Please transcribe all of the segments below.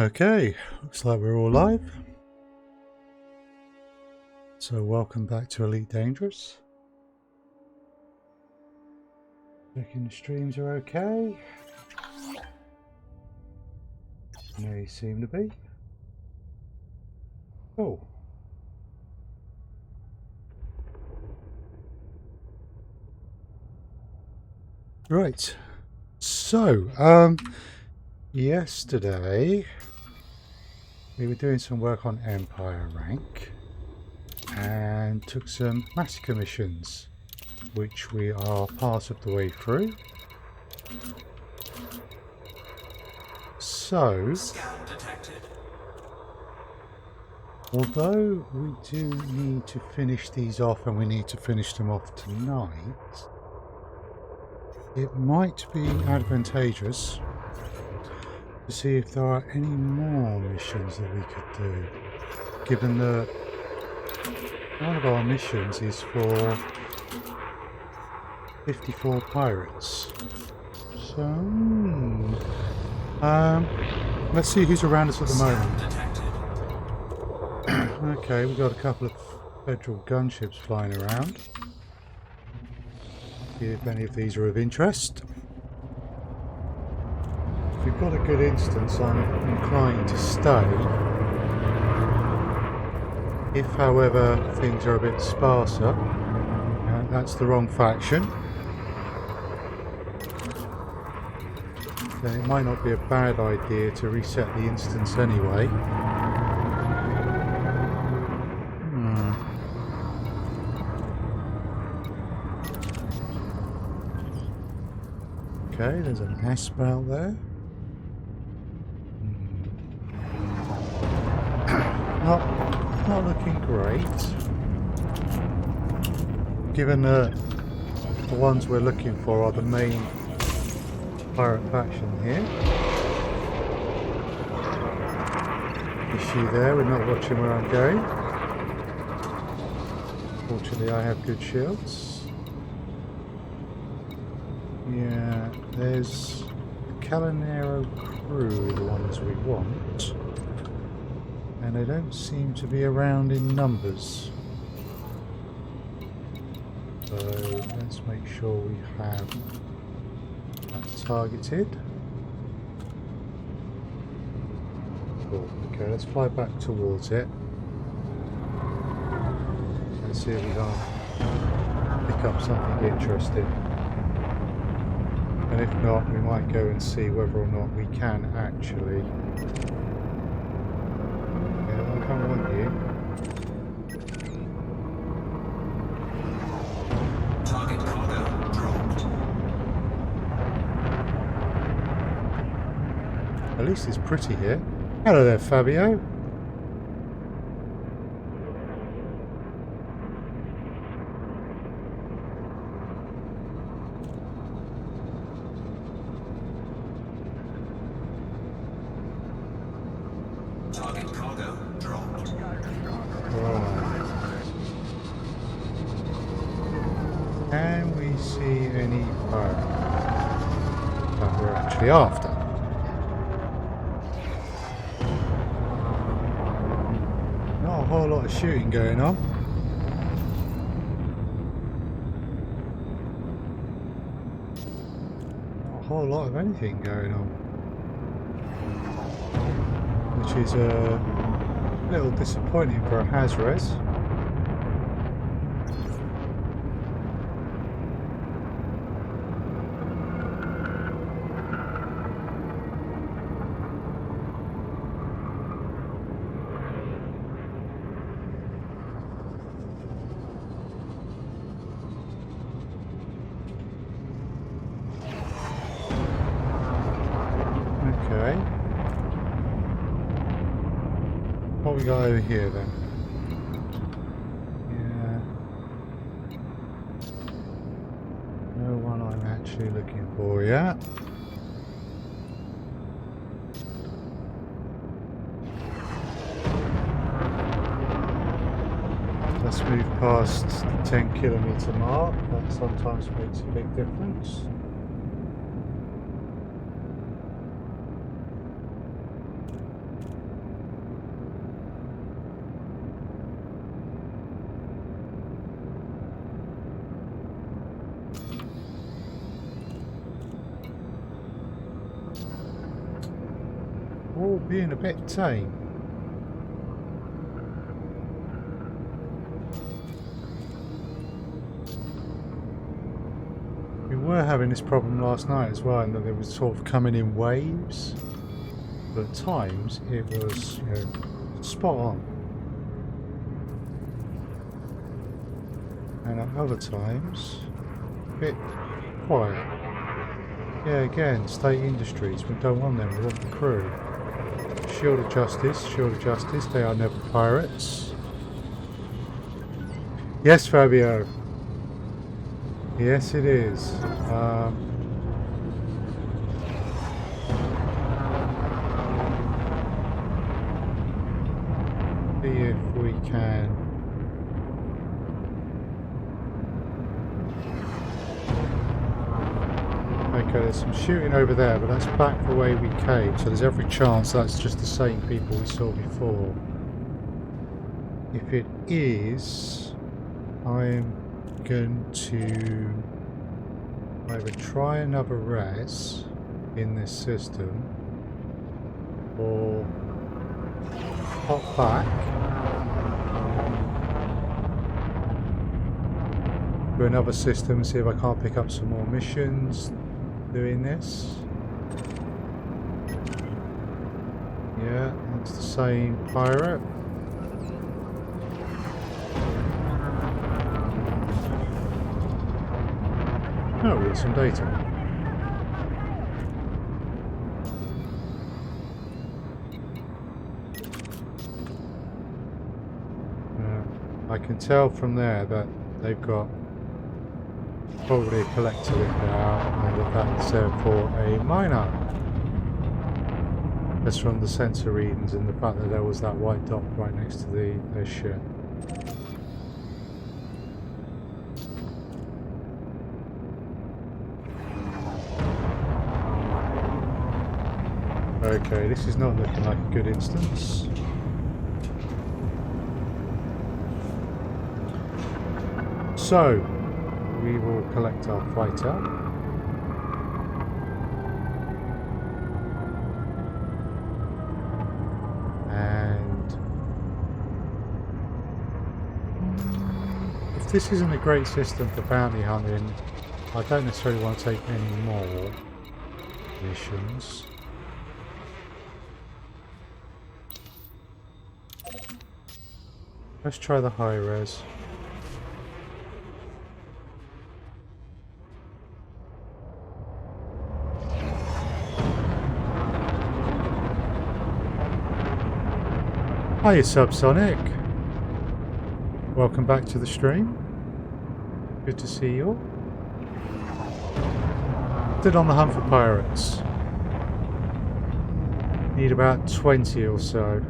Okay, looks like we're all live. So welcome back to Elite Dangerous. Checking the streams are okay. They seem to be. Oh. Right. So, yesterday we were doing some work on Empire rank and took some massacre missions, which we are part of the way through. So, although we do need to finish these off, and we need to finish them off tonight, it might be advantageous to see if there are any more missions that we could do, given that one of our missions is for 54 pirates. So, let's see who's around us at the moment. Okay, we've got a couple of federal gunships flying around. See if any of these are of interest. If we've got a good instance, I'm inclined to stay. If, however, things are a bit sparser, that's the wrong faction, then it might not be a bad idea to reset the instance anyway. Okay, there's a nest out there. Not looking great. Given that the ones we're looking for are the main pirate faction here. Issue there, we're not watching where I'm going. Fortunately, I have good shields. Yeah, there's the Calanero crew, the ones we want, and they don't seem to be around in numbers. So let's make sure we have that targeted. Cool. Okay, let's fly back towards it. Let's see if we can pick up something interesting. And if not, we might go and see whether or not we can actually. Yeah, I can't want you. Target cargo dropped. At least it's pretty here. Hello there, Fabio. Target cargo dropped. Right. Can we see any pirates that we're actually after? Not a whole lot of shooting going on. Not a whole lot of anything going on. Which is a little disappointing for a Hazres. Okay. What we got over here then? Yeah. No one I'm actually looking for yet. Let's move past the 10-kilometer mark. That sometimes makes a big difference. being a bit tame. We were having this problem last night as well, and that it was sort of coming in waves. But at times it was, you know, spot on. And at other times, a bit quiet. Yeah, again, state industries. We don't want them, we want the crew. Shield of Justice, they are never pirates. Yes, Fabio. Yes, it is. See if we can. Okay, there's some shooting over there, but that's back the way we came, so there's every chance that's just the same people we saw before. If it is, I'm going to either try another res in this system or hop back to another system and see if I can't pick up some more missions doing this. Yeah, that's the same pirate. Oh, we have some data. I can tell from there that they've got probably a collector in there, and that that's for a miner. Just from the sensor readings and the fact that there was that white dot right next to their ship. Okay, this is not looking like a good instance. So, we will collect our fighter. And if this isn't a great system for bounty hunting, I don't necessarily want to take any more missions. Let's try the high res. Hiya Subsonic. Welcome back to the stream. Good to see you. Still on the hunt for pirates. Need about 20 or so.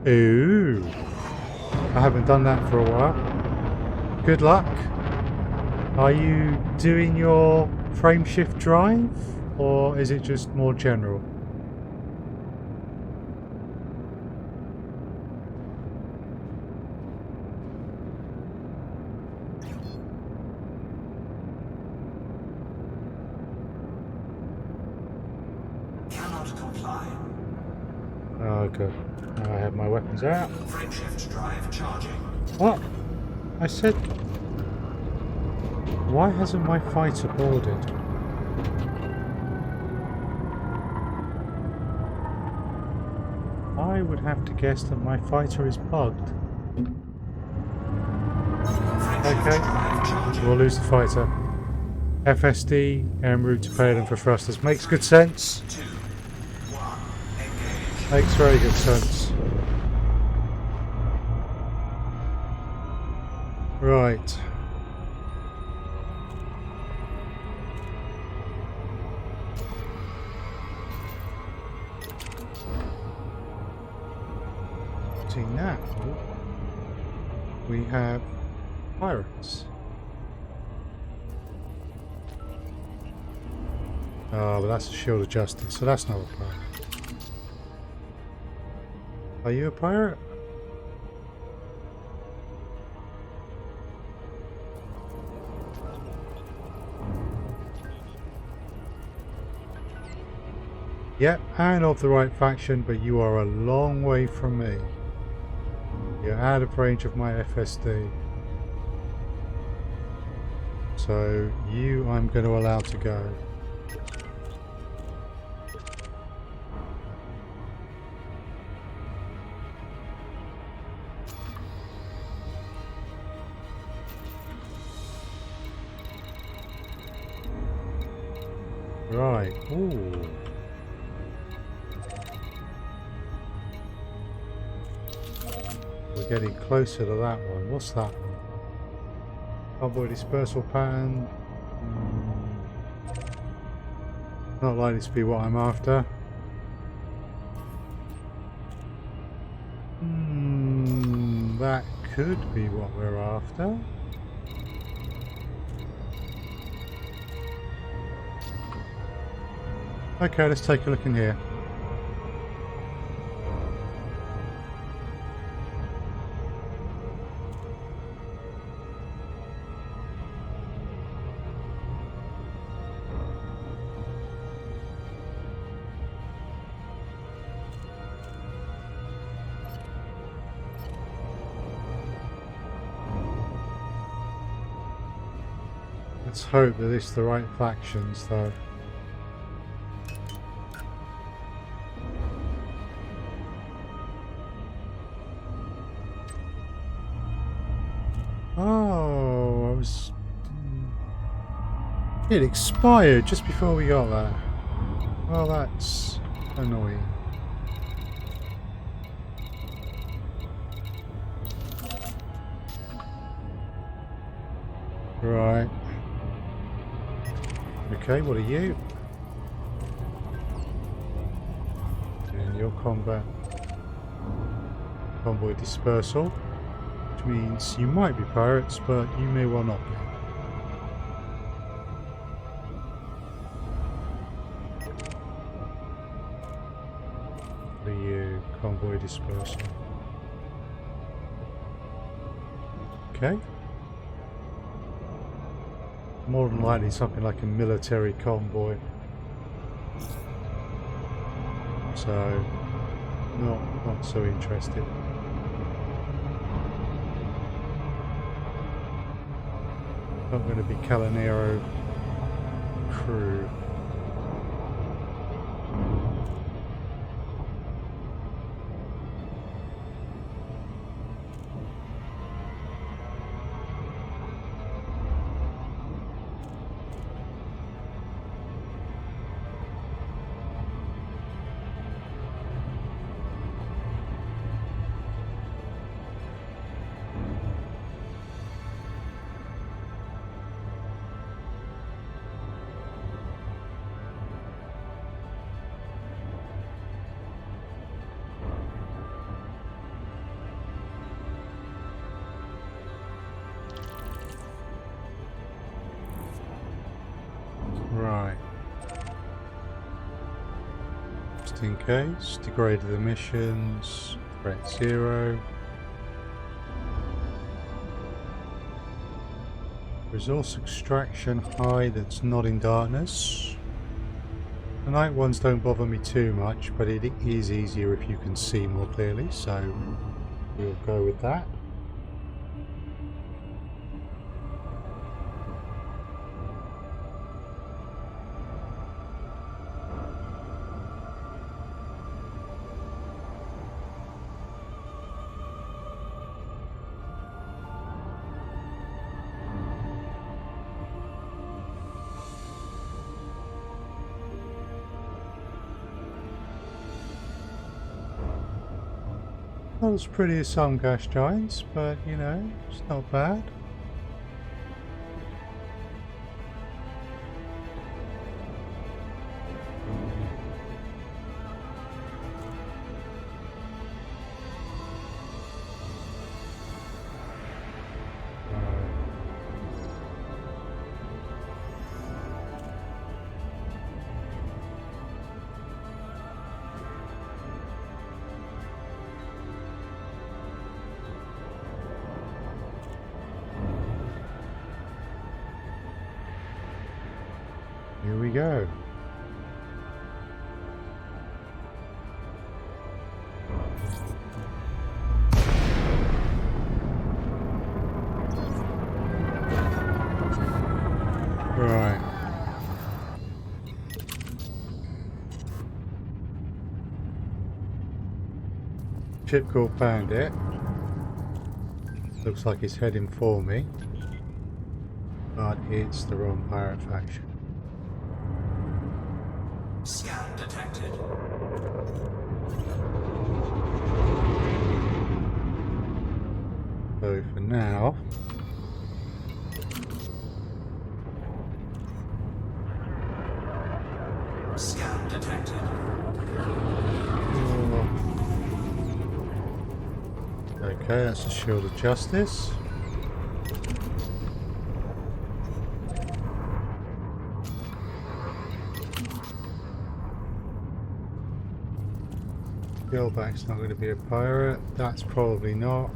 Ooh, I haven't done that for a while. Good luck. Are you doing your frame shift drive, or is it just more general? Cannot comply. Oh, good. Now I have my weapons out. Frame shift drive charging. What? I said... Why hasn't my fighter boarded? I would have to guess that my fighter is bugged. Okay, we'll lose the fighter. FSD, en route to pay them for thrusters. Makes good sense. 2, 1, engage. Makes very good sense. Right. See now, we have pirates. Oh, but that's a shield of justice, so that's not a pirate. Are you a pirate? Yep, and of the right faction, but you are a long way from me. You're out of range of my FSD. So you I'm going to allow to go. Right. Ooh. We're getting closer to that one. What's that one? Convoy dispersal pattern. Not likely to be what I'm after. That could be what we're after. Okay, let's take a look in here. Let's hope that it's the right factions, though. Oh, I was... It expired just before we got there. Well, that's annoying. Right. Okay, what are you? Doing your combat. Convoy dispersal. Which means you might be pirates, but you may well not be. What are you? Convoy dispersal. Okay. More than likely something like a military convoy. So, not so interested. Not going to be Calanero crew. Right. Just in case, degraded emissions, threat 0. Resource extraction high that's not in darkness. The night ones don't bother me too much, but it is easier if you can see more clearly, so we'll go with that. Not as pretty as some gas giants, but you know, it's not bad. Here we go. Ship called Bandit. Looks like it's heading for me. But it's the wrong pirate faction. Scan detected. So for now, Scan detected. okay, that's the Shield of Justice. Gilback's not going to be a pirate. That's probably not.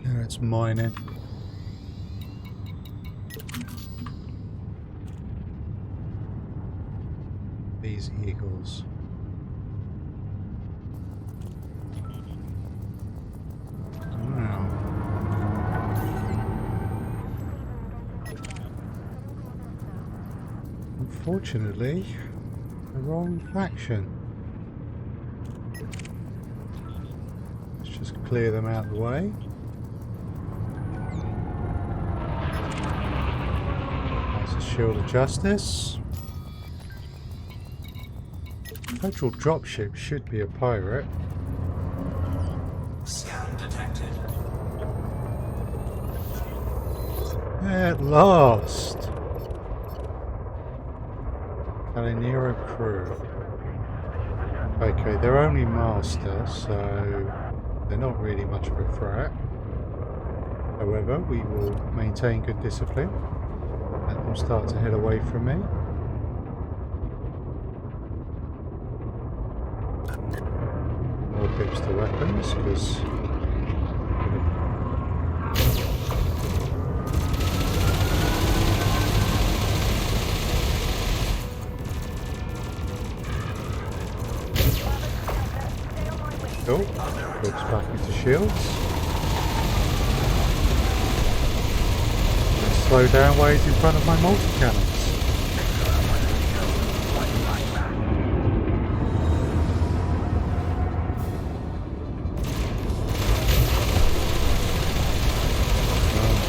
No, it's mining. These eagles. Wow. Unfortunately, the wrong faction. Let's just clear them out of the way. That's a Shield of Justice. Petrol dropship should be a pirate. Scan detected. At last! Calinero crew. Okay, they're only master, so they're not really much of a threat. However, we will maintain good discipline. Let them start to head away from me. More pips to weapons, because cool. Pips back into shields. And slow down while he's in front of my multi-cannons.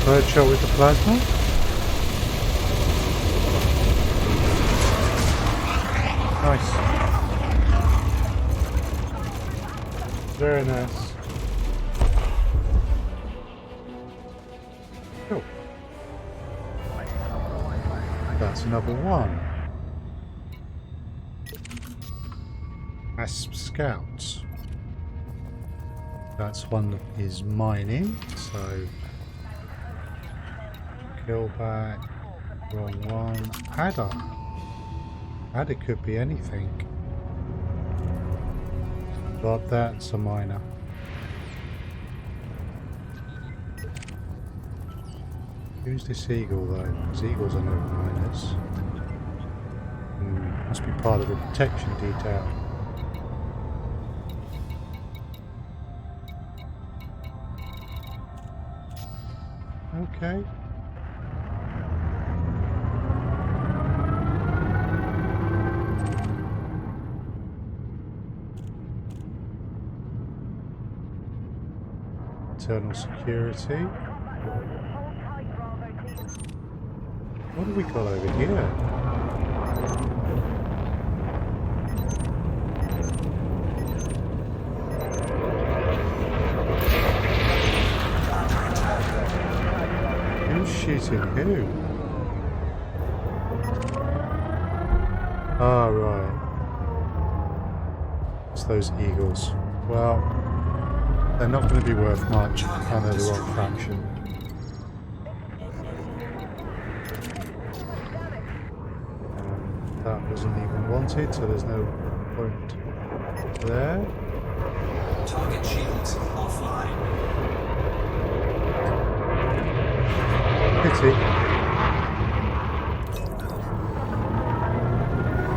Third shot with the plasma. Nice. Very nice. Cool. That's another one. Asp Scouts. That's one that is mining, so kill back, wrong one. Adder. Adder could be anything. But that's a miner. Who's this eagle though? Because eagles are no miners. Must be part of the protection detail. Okay. Internal security. What have we got over here? Who's shooting who? Ah, right. It's those eagles. Well, they're not going to be worth much, and they're the wrong faction. That wasn't even wanted, so there's no point there. Target shields offline. Pity.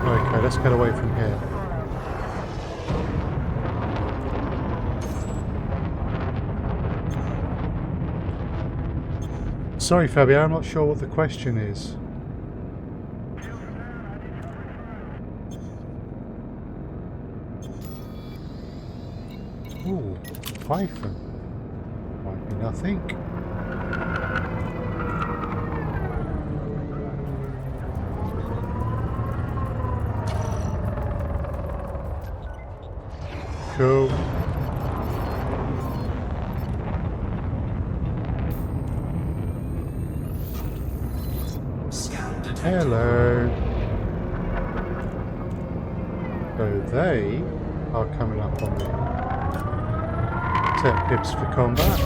Okay, let's get away from here. Sorry, Fabio, I'm not sure what the question is. Ooh, Python. Might be nothing. Cool. Scan detected. Hello. So they are coming up on me. 10 pips for combat.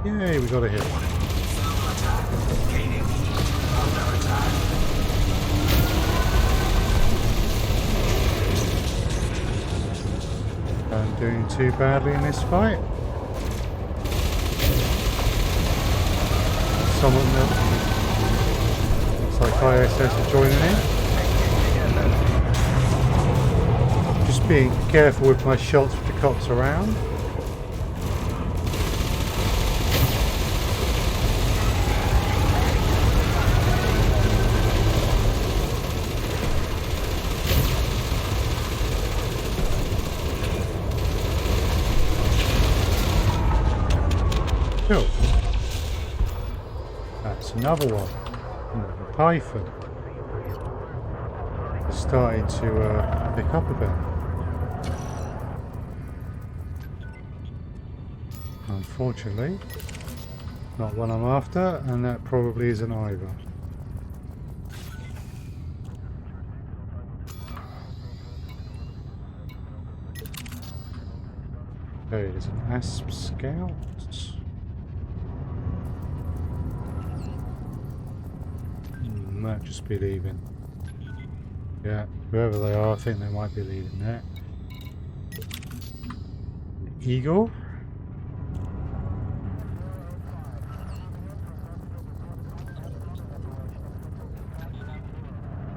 Yay, we got a hit. Thermal attack. Gaining heat. Under attack. I'm doing too badly in this fight. Someone that looks like ISS are joining in. Just being careful with my shots with the cops around. Cool. That's another one. The Python is starting to pick up a bit. Unfortunately, not one I'm after, and that probably isn't either. Okay, there's an ASP scout. Might just be leaving. Yeah, whoever they are, I think they might be leaving there. An eagle.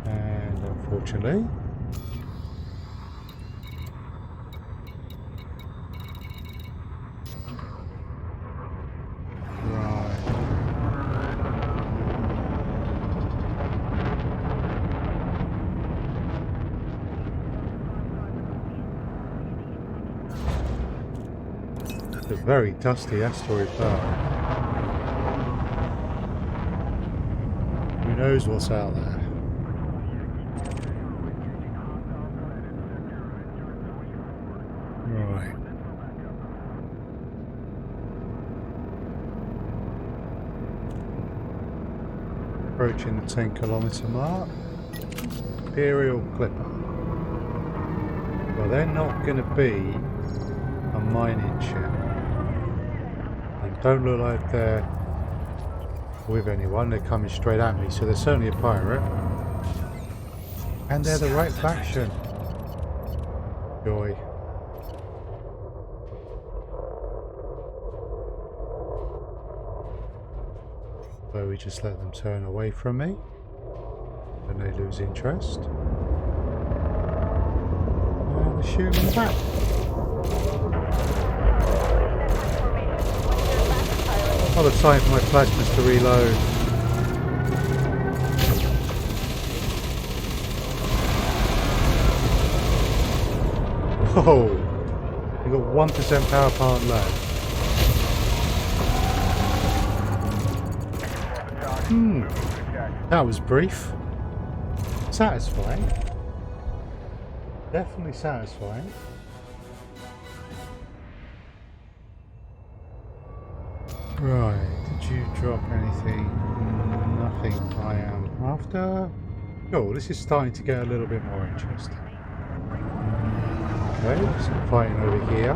And unfortunately, it's a very dusty asteroid belt. Who knows what's out there? Right. Approaching the 10-kilometer mark. Imperial Clipper. Well, they're not going to be a mining ship. They don't look like they're with anyone. They're coming straight at me, so they're certainly a pirate. And they're the right faction. Joy. So we just let them turn away from me. Then they lose interest. And they're shooting me back. A lot of time for my plasmas to reload. Whoa! We got 1% power plant left. That was brief. Satisfying. Definitely satisfying. Right, did you drop anything? Nothing I am after. Oh, this is starting to get a little bit more interesting. Okay, some fighting over here.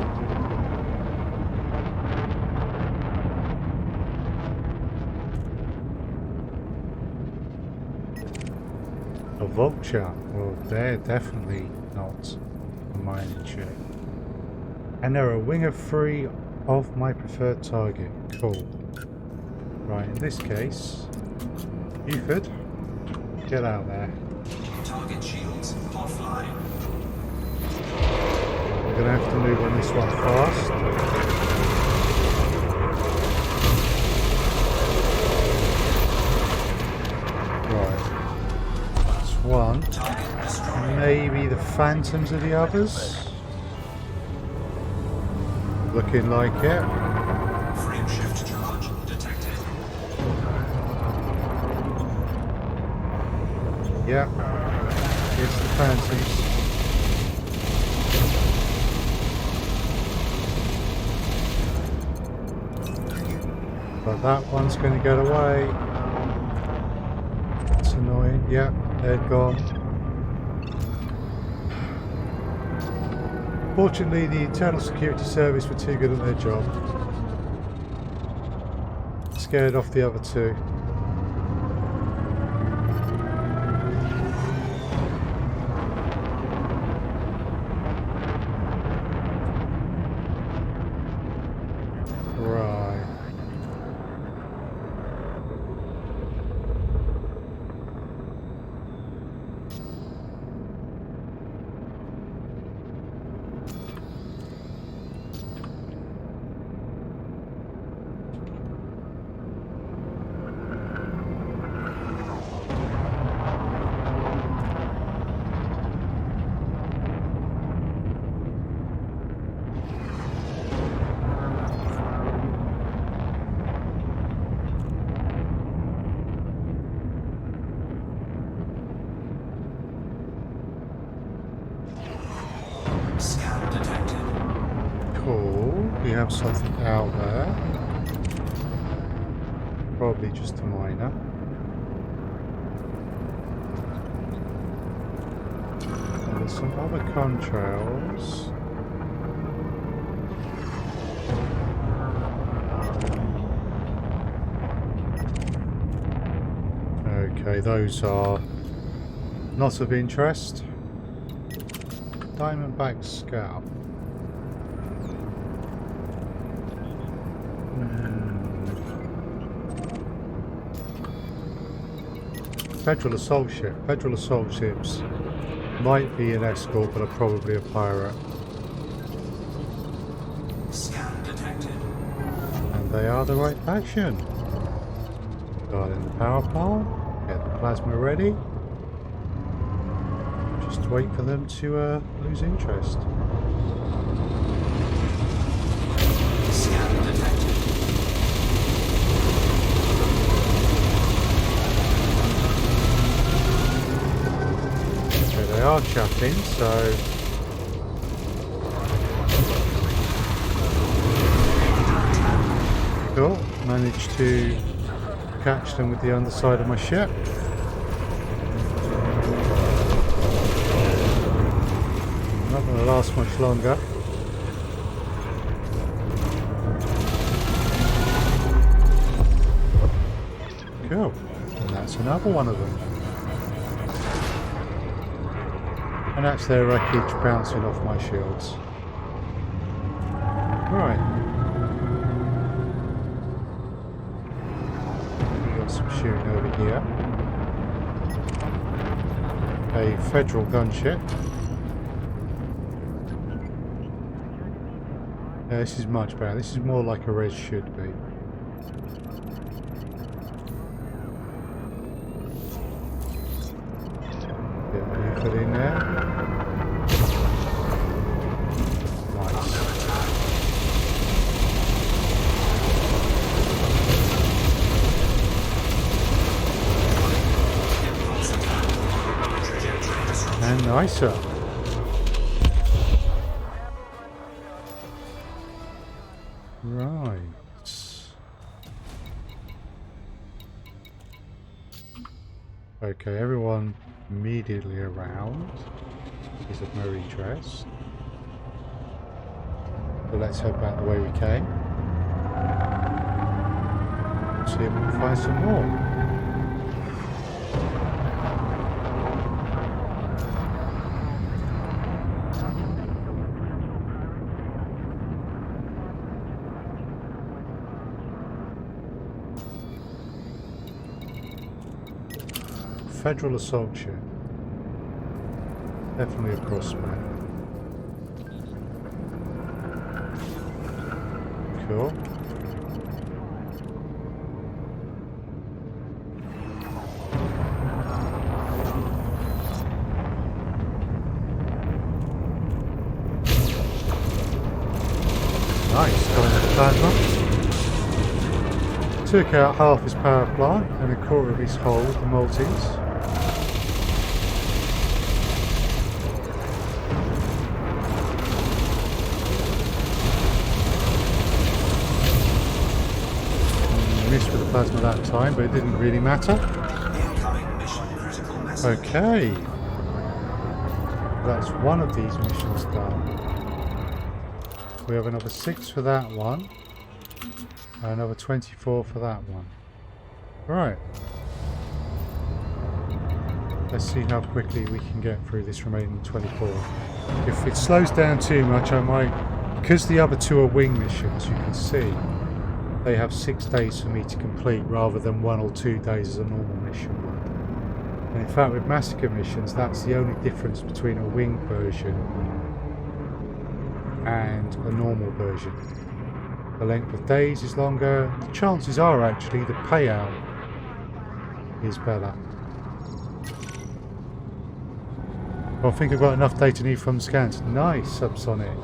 A vulture. Well, they're definitely not a mining ship. And they're a wing of 3 of my preferred target. Cool. Right, in this case, Buford, get out there. Target shields offline. We're going to have to move on this one fast. Right. That's one. Maybe the phantoms are the others. Looking like it. Frame shift charge detected. Yeah. It's the fancies. But that one's going to get away. It's annoying. Yeah, they're gone. Fortunately, the internal security service were too good at their job. Scared off the other two. Right. Scan detected. Cool. We have something out there. Probably just a miner. And there's some other contrails. Okay, those are not of interest. Diamondback scalp. Federal assault ship. Federal assault ships might be an escort, but are probably a pirate. Scan detected. And they are the right faction. Guarding the power plant. Get the plasma ready. Just wait for them to lose interest. Scan detected. Okay, they are chatting, so cool. Managed to catch them with the underside of my ship. Not going to last much longer. Cool. And that's another one of them. And that's their wreckage bouncing off my shields. Right. We've got some shooting over here. A federal gunship. Yeah, this is much better. This is more like a res should be. Get Buford in there. Nice. And nicer. Right. Okay, everyone immediately around is of no interest. So let's head back the way we came. See if we can find some more. Federal assault ship. Definitely a crossman. Cool. Nice. plasma. Took out half his power plant and a quarter of his hull with the Maltese. Missed with the plasma that time, but it didn't really matter. Okay. That's one of these missions done. We have another 6 for that one. And another 24 for that one. Right. Let's see how quickly we can get through this remaining 24. If it slows down too much, I might... Because the other 2 are wing missions, you can see, they have 6 days for me to complete rather than 1 or 2 days as a normal mission would. And in fact, with massacre missions, that's the only difference between a wing version and a normal version. The length of days is longer. The chances are actually the payout is better. Well, I think I've got enough data need from scans. Nice, Subsonic.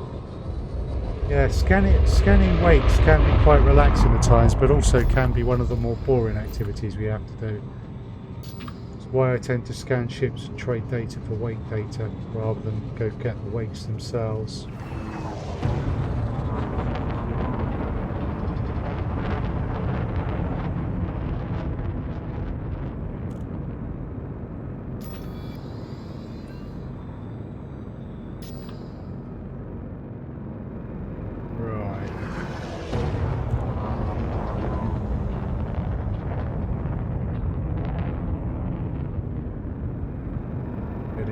Yeah, scanning weights can be quite relaxing at times, but also can be one of the more boring activities we have to do. That's why I tend to scan ships and trade data for weight data rather than go get the weights themselves.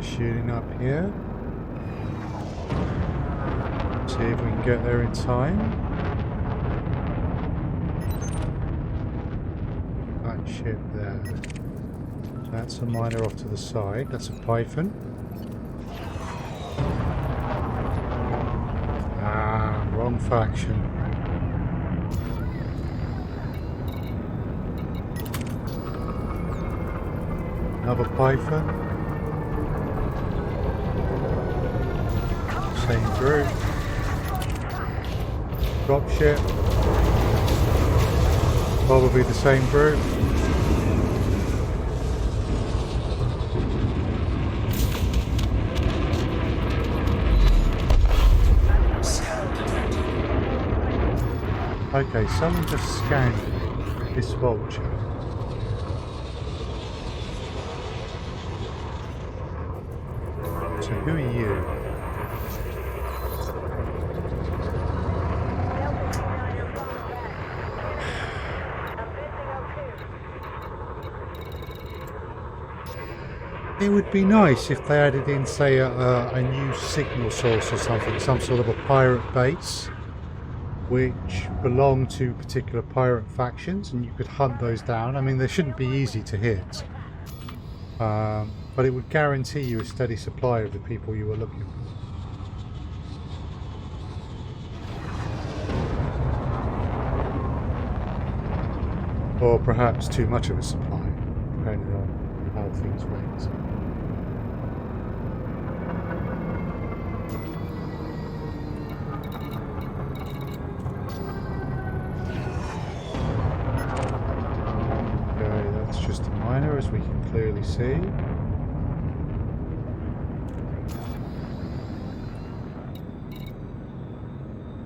Shooting up here. See if we can get there in time. That ship there. That's a miner off to the side. That's a Python. Ah, wrong faction. Another Python. Same group. Dropship. Probably the same group. Okay, someone just scanned this vulture. So who are you? It would be nice if they added in, say, a new signal source or something, some sort of a pirate base, which belong to particular pirate factions, and you could hunt those down. I mean, they shouldn't be easy to hit, but it would guarantee you a steady supply of the people you were looking for. Or perhaps too much of a supply, depending on how things went. As we can clearly see.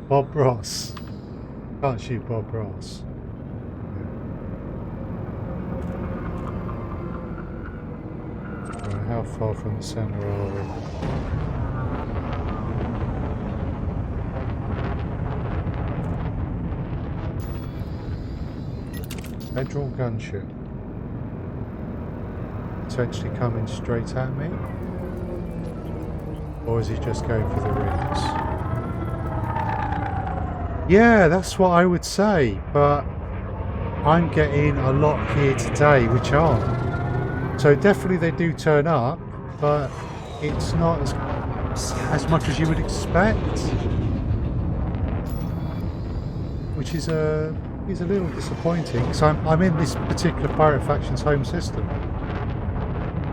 Bob Ross. Can't shoot Bob Ross. Right, how far from the centre are we? Federal gunship. Potentially coming straight at me, or is he just going for the rings? Yeah, that's what I would say, but I'm getting a lot here today which aren't. So definitely they do turn up, but it's not as much as you would expect, which is a little disappointing, because I'm in this particular pirate faction's home system.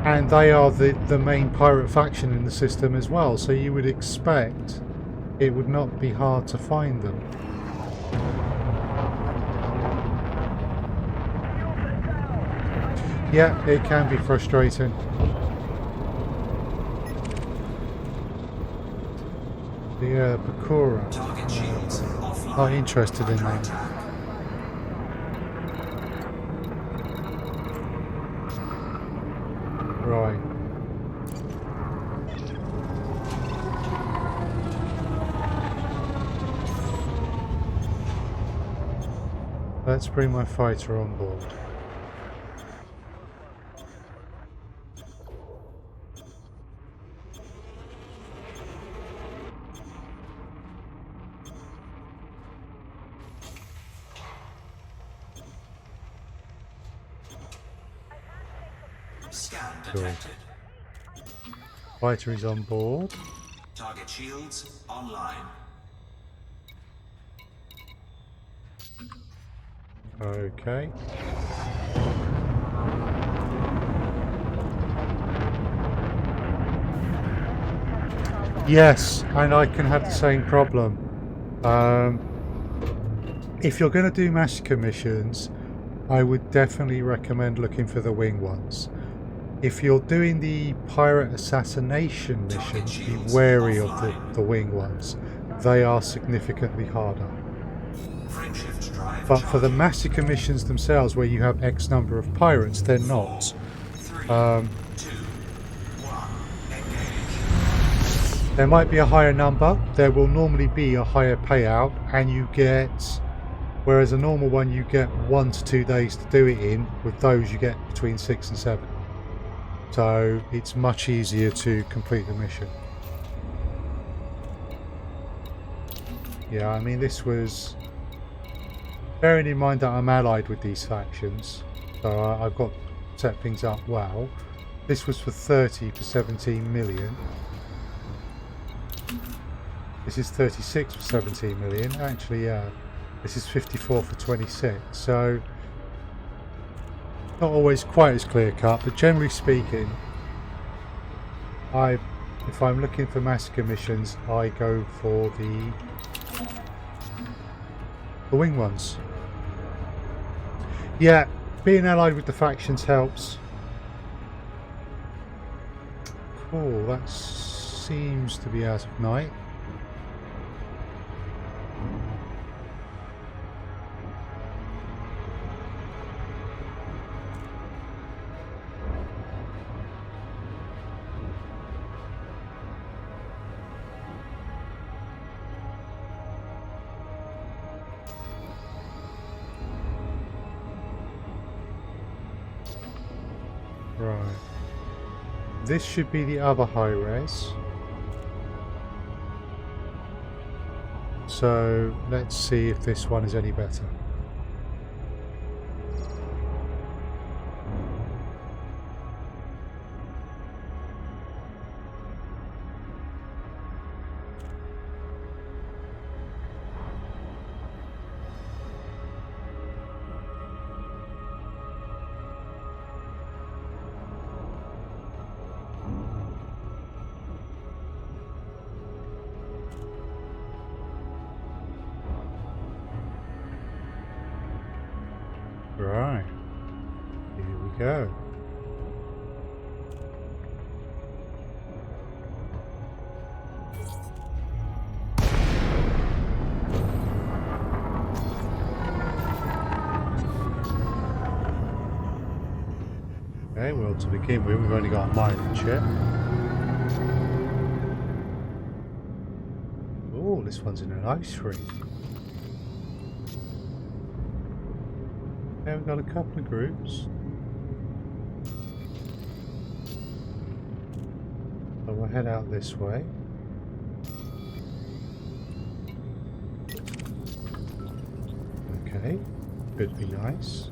And they are the main pirate faction in the system as well, so you would expect it would not be hard to find them. Yeah, it can be frustrating. The Bakura. Target shields offline. Not interested in them. Attack. Right. Let's bring my fighter on board. Scan detected. Fighter is on board. Target shields online. Okay. Yes, and I can have the same problem. If you're going to do massacre missions, I would definitely recommend looking for the wing ones. If you're doing the pirate assassination missions, be wary of the wing ones. They are significantly harder. Frameshift drive. But for the massacre missions themselves, where you have X number of pirates, they're not. 3, 2, 1. Engage. There might be a higher number, there will normally be a higher payout, and you get, whereas a normal one you get 1 to 2 days to do it in, with those you get between 6 and 7. So it's much easier to complete the mission. Yeah, I mean, this was, bearing in mind that I'm allied with these factions, so I've got set things up well. This was for 30 for 17 million. This is 36 for 17 million. Actually, yeah, this is 54 for 26. So not always quite as clear cut, but generally speaking, if I'm looking for massacre missions, I go for the wing ones. Yeah, being allied with the factions helps. Cool, that seems to be out of night. Right. This should be the other high res. So let's see if this one is any better. Right, here we go. Okay, well, to begin with, we've only got a mining ship. Oh, this one's in an ice ring. Okay, we've got a couple of groups. So we'll head out this way. Okay, could be nice.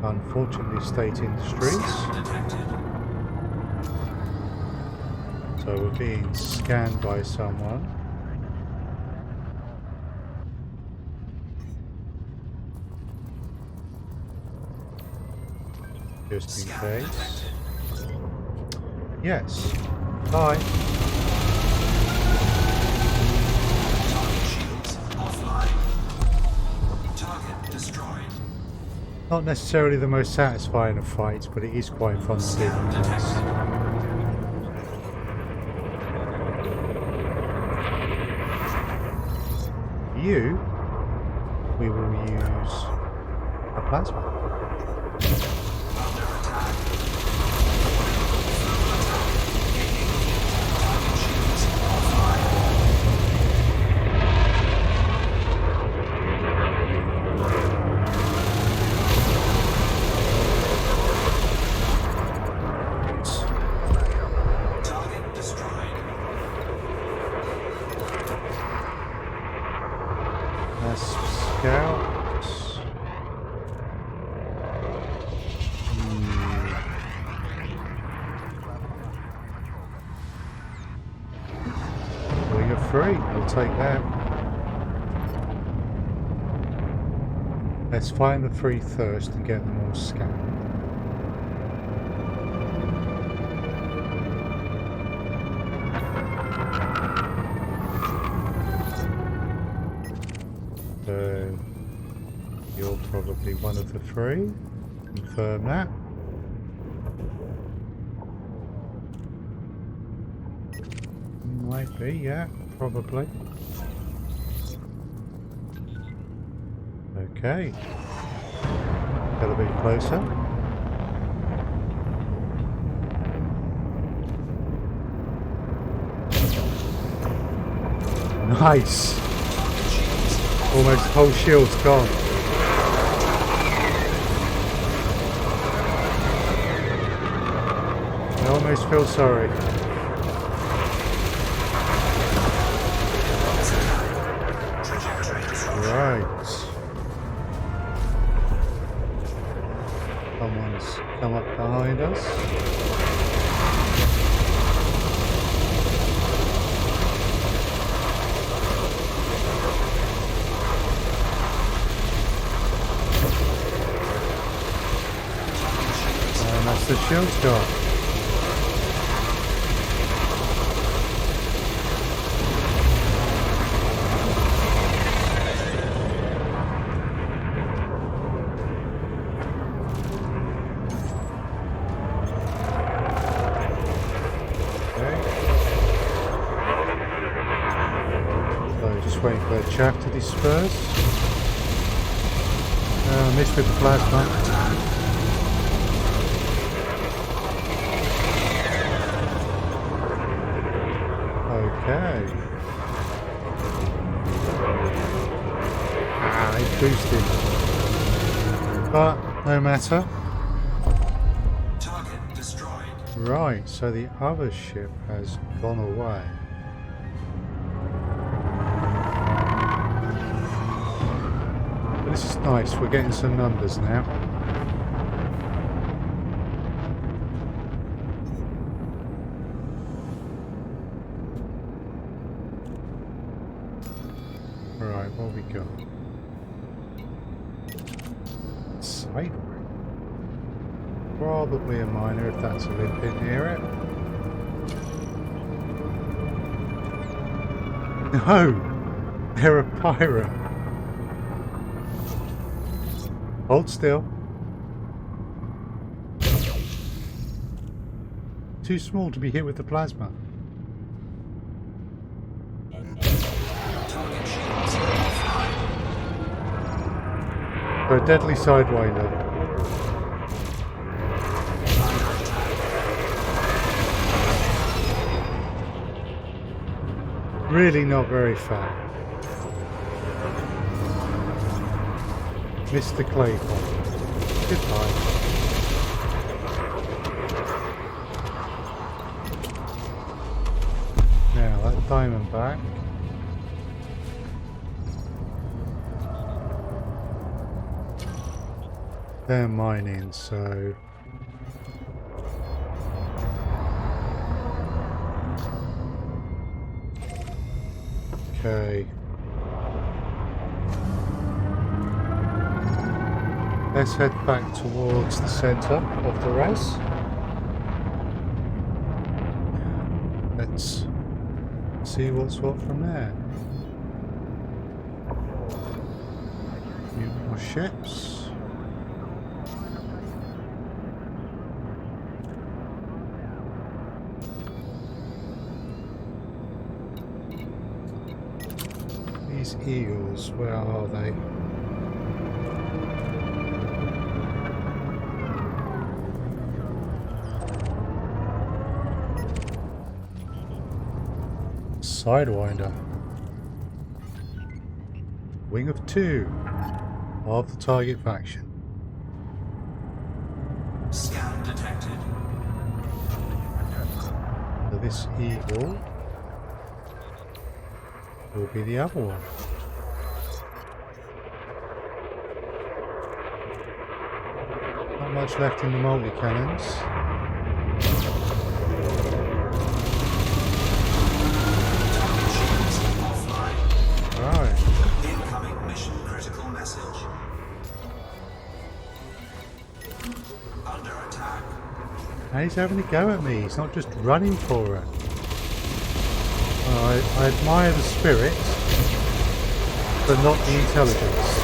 Unfortunately, state industries. So we're being scanned by someone. Just in case. Yes. Hi. Not necessarily the most satisfying of fights, but it is quite fun to do nonetheless. You, we will use a plasma. Scouts. Well, you're free. We'll take that. Let's find the free thirst and get them all scanned. So you're probably one of the three. Confirm that. Might be, yeah, probably. Okay. Get a bit closer. Nice! Almost the whole shield's gone. I almost feel sorry. Right. Someone's come up behind us. And that's the shield's gone. Waiting for the chaff to disperse. Missed with the plasma. Okay. It boosted. But no matter. Target destroyed. Right, so the other ship has gone away. This is nice, we're getting some numbers now. Right, what have we got? Sight ring. Probably a miner if that's a limpet near it. No! They're a pirate. Hold still. Too small to be hit with the plasma. For a deadly sidewinder. Really not very far. Mr. Claypole. Goodbye. Now that diamond back. They're mining, so okay. Let's head back towards the centre of the res. Let's see what's what from there. Mute more ships. these eagles, where are they? Sidewinder. Wing of 2 of the target faction. Scan detected. So this eagle will be the other one. Not much left in the multi-cannons. Shields offline. Right. Incoming mission critical message. Under attack. And he's having a go at me. He's not just running for it. Well, I admire the spirit, but not the intelligence.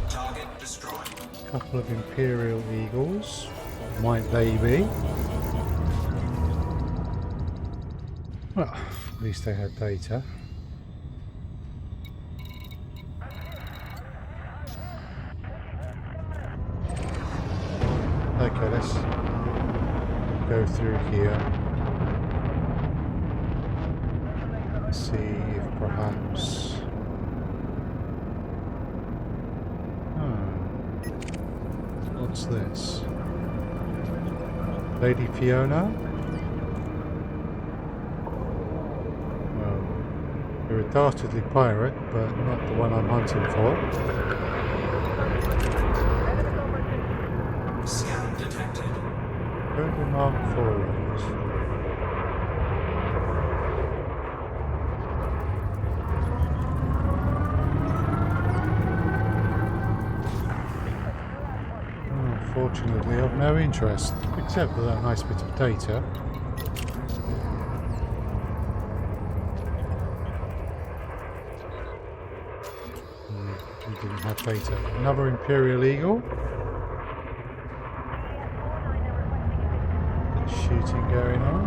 Target destroyed. A couple of Imperial Eagles. What might they be? Well, at least they had data. Okay, let's go through here. See if perhaps... what's this? Lady Fiona? Well, you're a dastardly pirate, but not the one I'm hunting for. Scan detected. Go Mark forward. Unfortunately, of no interest, except for that nice bit of data. We didn't have data. Another Imperial Eagle. Shooting going on.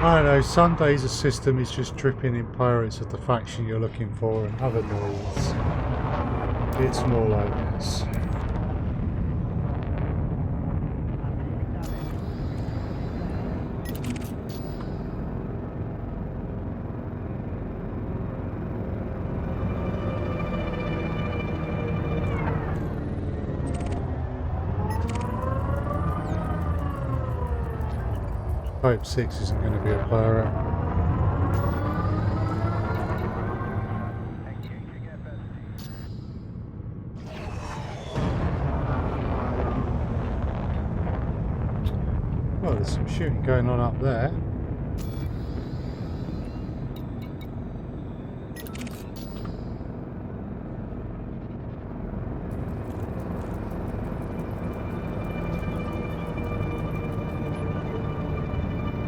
I don't know, some days a system is just dripping in pirates of the faction you're looking for, and other days it's more like this. Type 6 isn't going to be a pirate. Well, there's some shooting going on up there.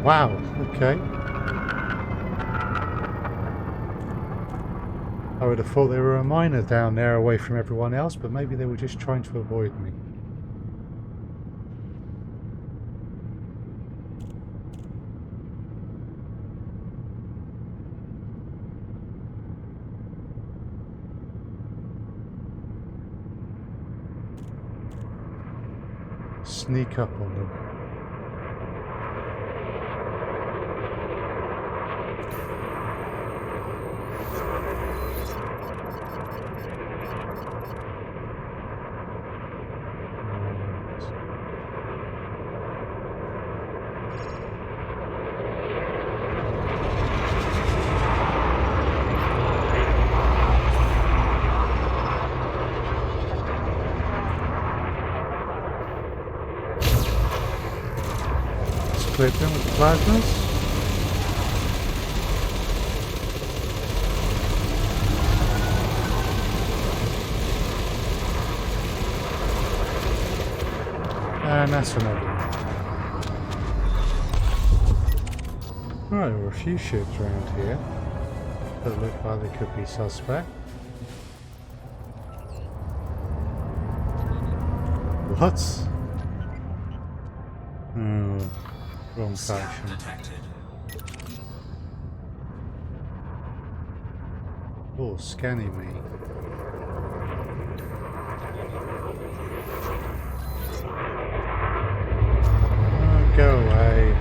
Wow, okay. I would have thought there were a miner down there away from everyone else, but maybe they were just trying to avoid me. Sneak up on them. Clip them with the plasmas. And that's another one. Right, there were a few ships around here that look like they could be suspect. What? Oh, wrong faction. Detected. Oh, scanning me. Oh, go away.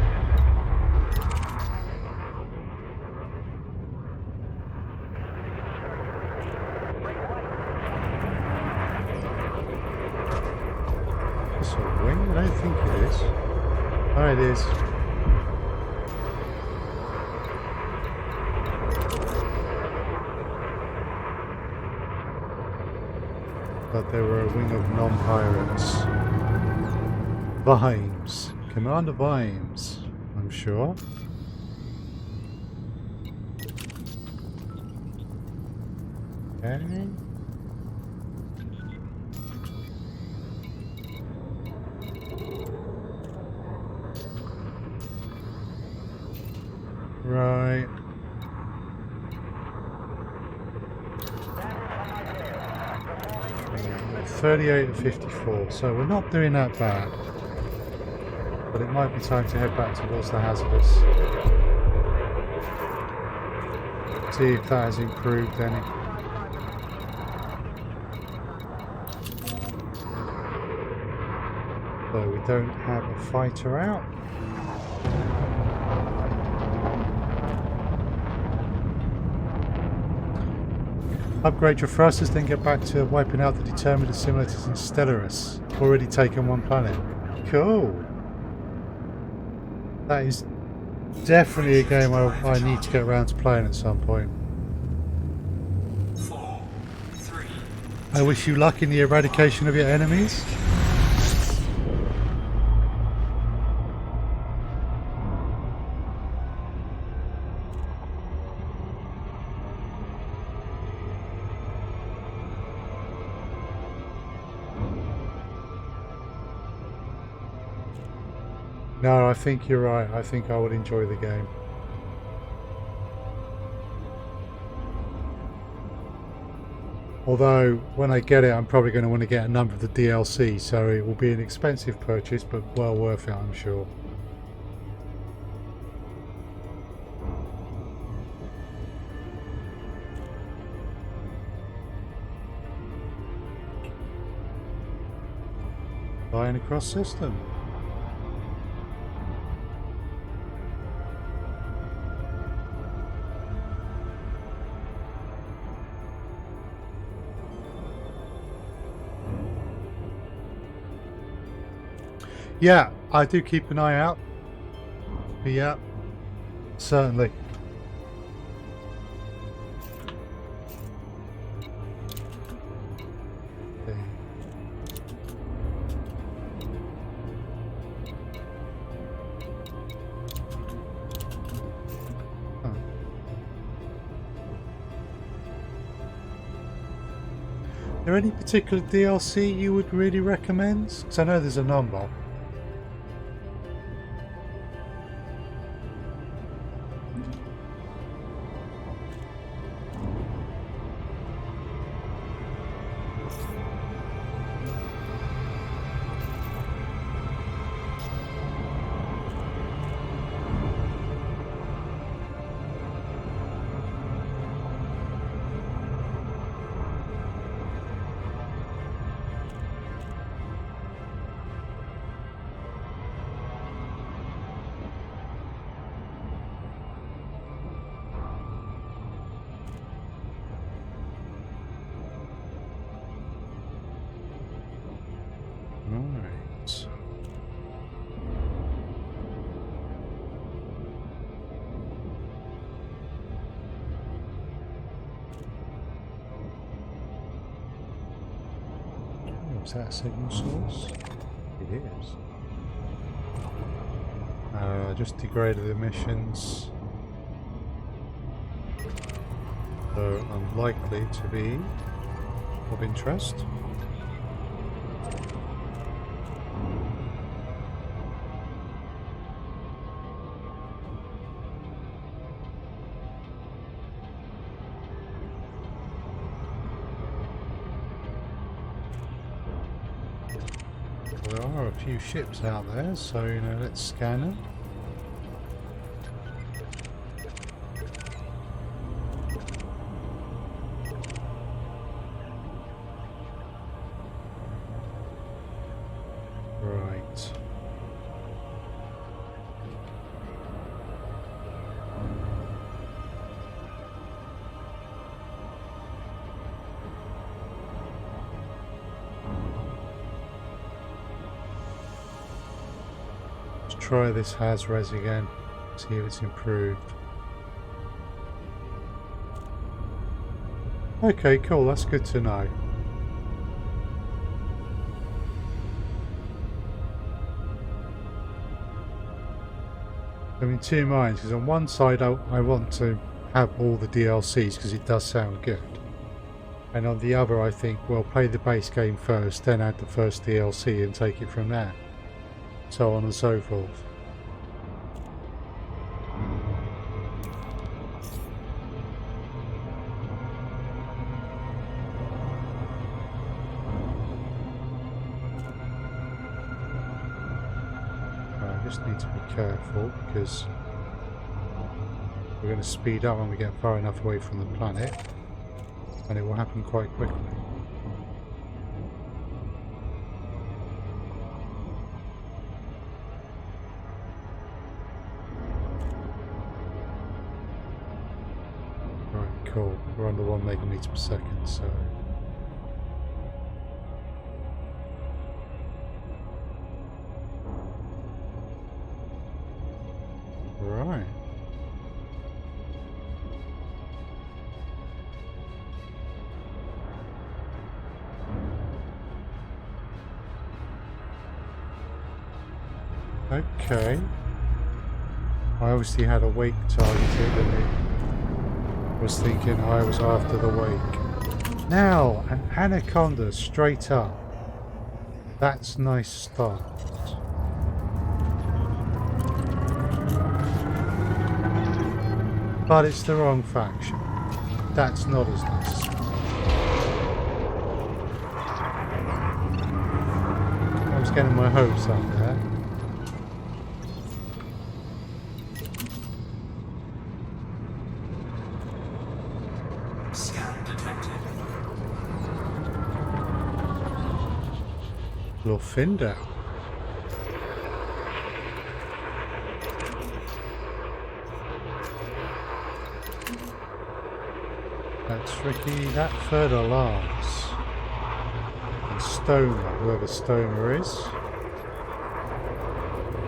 It's a wing? I don't think it is. Oh, it is. But they were a wing of non-pirates. Vimes. Commander Vimes, I'm sure. Okay. Right. Uh, 38 to 54, so we're not doing that bad. But it might be time to head back towards the hazardous. See if that has improved any. So we don't have a fighter out. Upgrade your thrusters, then get back to wiping out the determined assimilators in Stellaris. Already taken one planet. Cool. That is definitely a game I need to get around to playing at some point. 4, 3. I wish you luck in the eradication of your enemies. No, I think you're right. I think I would enjoy the game. Although, when I get it, I'm probably going to want to get a number of the DLC, so it will be an expensive purchase, but well worth it, I'm sure. Flying across system. Yeah, I do keep an eye out. Yeah, certainly. Okay. Huh. Are there any particular DLC you would really recommend? Because I know there's a number. Right. Oh, is that a signal source? It is. Just degraded emissions. So unlikely to be of interest. There are a few ships out there, so you know, let's scan them. Right. Let's try this Haz-Res again, see if it's improved. Okay, cool, that's good to know. I'm in two minds, because on one side I want to have all the DLCs because it does sound good, and on the other I think, well, play the base game first, then add the first DLC and take it from there, so on and so forth. I just need to be careful because we're going to speed up when we get far enough away from the planet, and it will happen quite quickly. Right, cool. We're under 1 megameter per second, so... Right. Okay. I obviously had a wake targeted and it was thinking I was after the wake. Now, an anaconda straight up. That's nice start. But it's the wrong faction. That's not as nice. I was getting my hopes up there. Scan detected. Glorfinda. That's tricky. That further Lance. And Stoner, whoever Stoner is.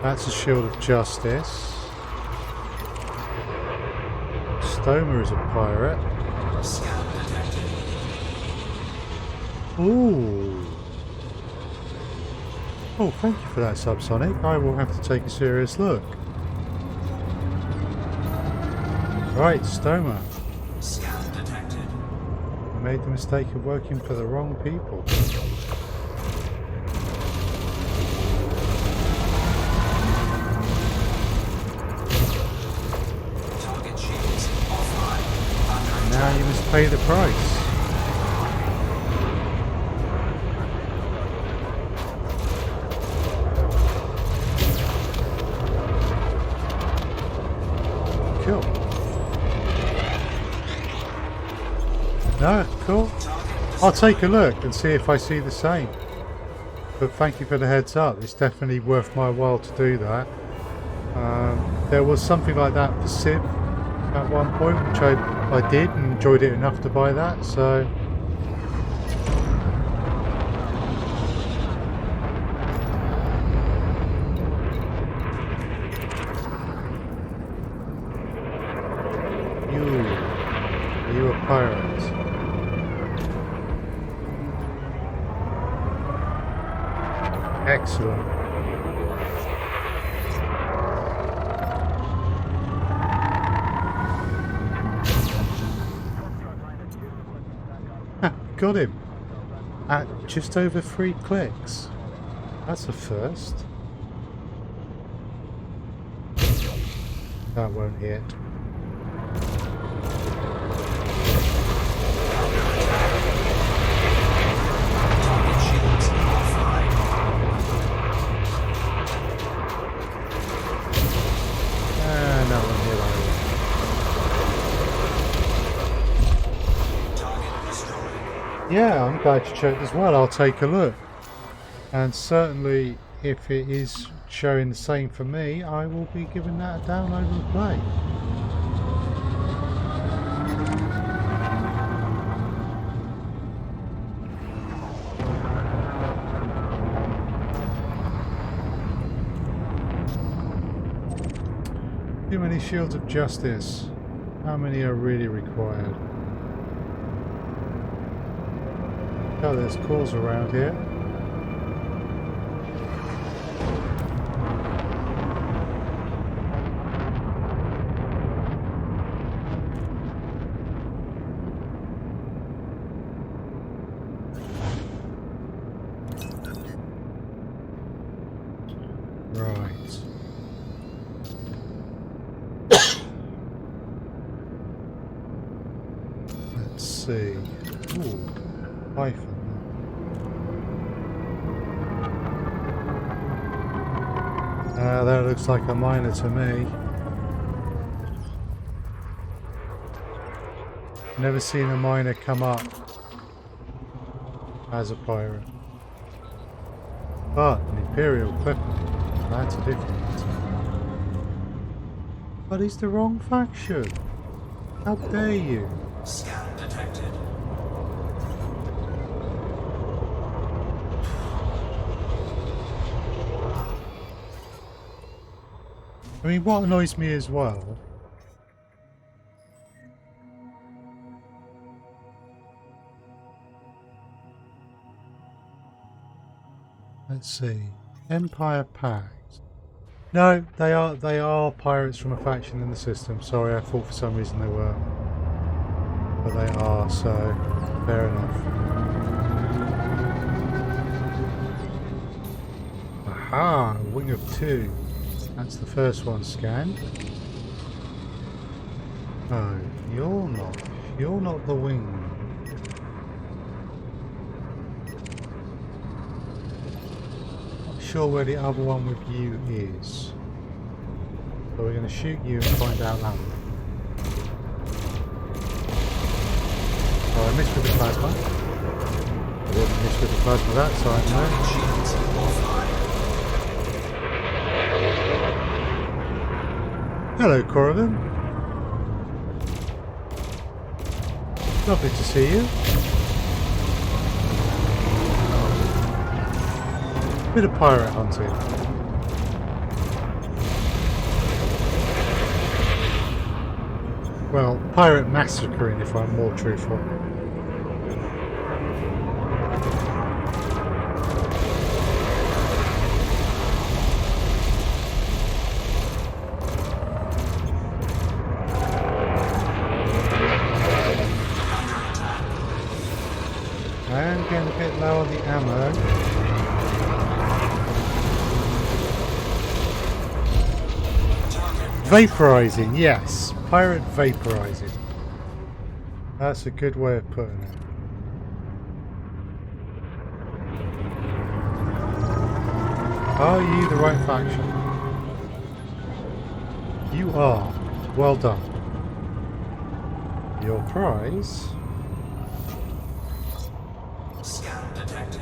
That's a Shield of Justice. Stoner is a pirate. Scan detected. Ooh. Oh, thank you for that, Subsonic. I will have to take a serious look. Right, Stoner. Scan detected. I made the mistake of working for the wrong people. Target shields offline. Now you must pay the price. Cool. No, cool. I'll take a look and see if I see the same. But thank you for the heads up. It's definitely worth my while to do that. There was something like that for Civ at one point, which I did and enjoyed it enough to buy that, so... Are you a pirate? Excellent. Got him at just over 3 clicks. That's a first. That won't hit. Target shields offline. Yeah, I'm glad you checked as well. I'll take a look. And certainly, if it is showing the same for me, I will be giving that a download and play. Too many shields of justice. How many are really required? Oh, there's cores around here. Right. Let's see. Ooh, Python. That looks like a miner to me. Never seen a miner come up as a pirate. But an Imperial Clipper, that's a different matter. But he's the wrong faction. How dare you? Scan detected. I mean, what annoys me as well, let's see, Empire Pact. No, they are pirates from a faction in the system. Sorry, I thought for some reason they were, but they are. So fair enough. Aha, Wing of Two. That's the first one scanned. No, you're not. You're not the wing. Not sure where the other one with you is. So we're going to shoot you and find out that one. Oh, I missed with the plasma. I didn't miss with the plasma that side, no. Hello, Corrigan. Lovely to see you. Bit of pirate hunting. Well, pirate massacring if I'm more truthful. I'm getting a bit low on the ammo. Vaporizing, yes. Pirate vaporizing. That's a good way of putting it. Are you the right faction? You are. Well done. Your prize? Scan detected.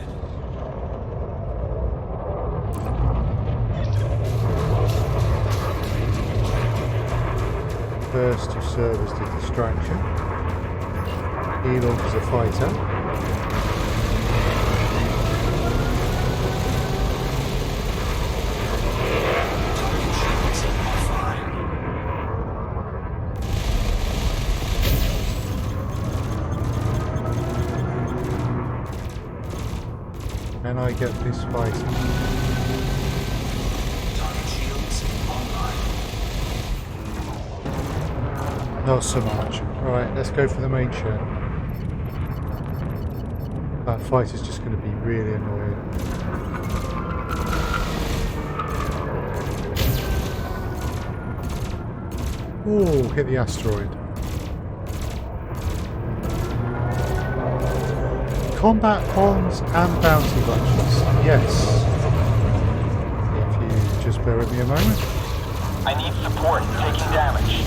First to serve as the distraction. He launches a fighter. And I get this fighter. Target shields online. Not so much. Right, let's go for the main ship. That fight is just going to be really annoying. Oh, hit the asteroid. Combat bombs and bounty bunches. Yes. If you just bear with me a moment. I need support. Taking damage.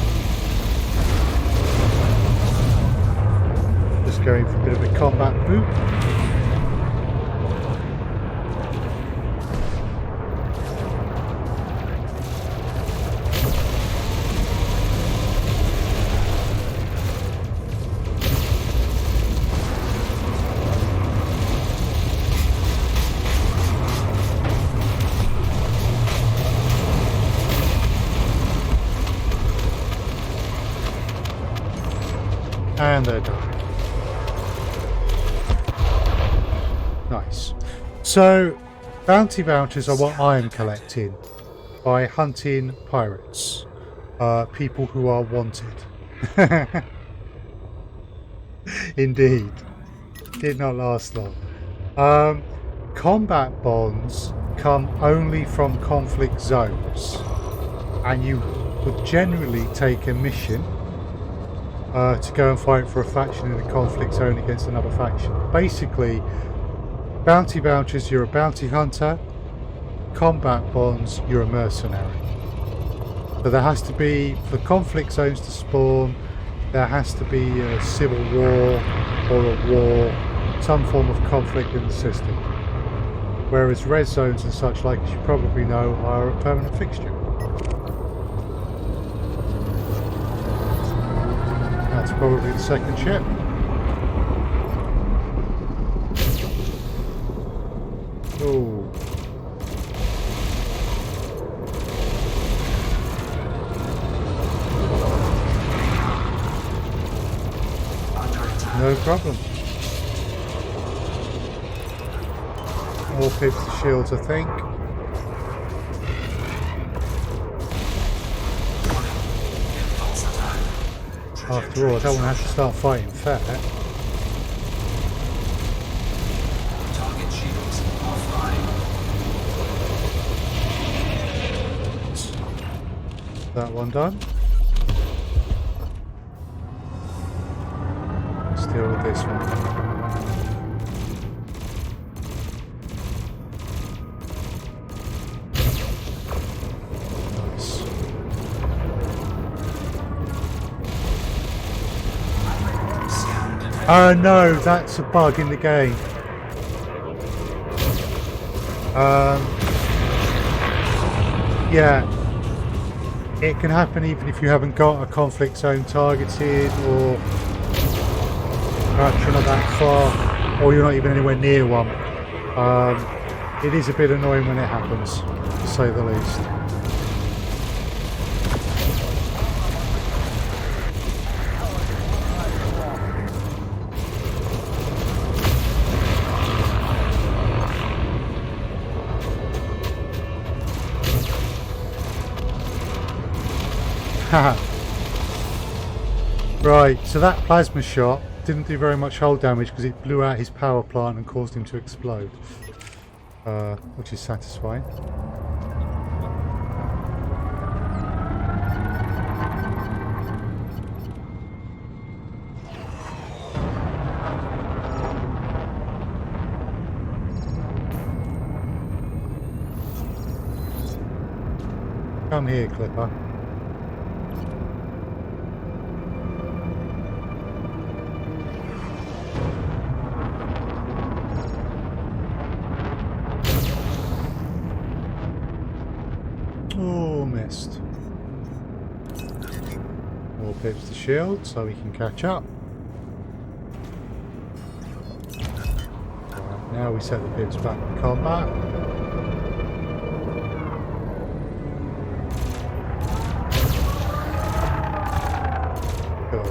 Just just going for a bit of a combat boot. And they're done. Nice. So, bounty vouchers are what I am collecting by hunting pirates. People who are wanted. Indeed. Did not last long. Combat bonds come only from conflict zones. And you would generally take a mission to go and fight for a faction in a conflict zone against another faction. Basically, bounty vouchers, you're a bounty hunter. Combat bonds, you're a mercenary. So there has to be, for conflict zones to spawn, there has to be a civil war or a war, some form of conflict in the system. Whereas red zones and such, like as you probably know, are a permanent fixture. That's probably the second ship. Oh. No problem. More pips to shields, I think. After all, I don't want to have to start fighting fair. Target shields offline. That one done. Let's deal with this one. Oh no, that's a bug in the game. Yeah, it can happen even if you haven't got a conflict zone targeted, or perhaps you're not that far, or you're not even anywhere near one. It is a bit annoying when it happens, to say the least. Right, so that plasma shot didn't do very much hull damage because it blew out his power plant and caused him to explode, which is satisfying. Come here, Clipper. Oh, missed. More pips to shield so we can catch up. Right, now we set the pips back in combat. Cool.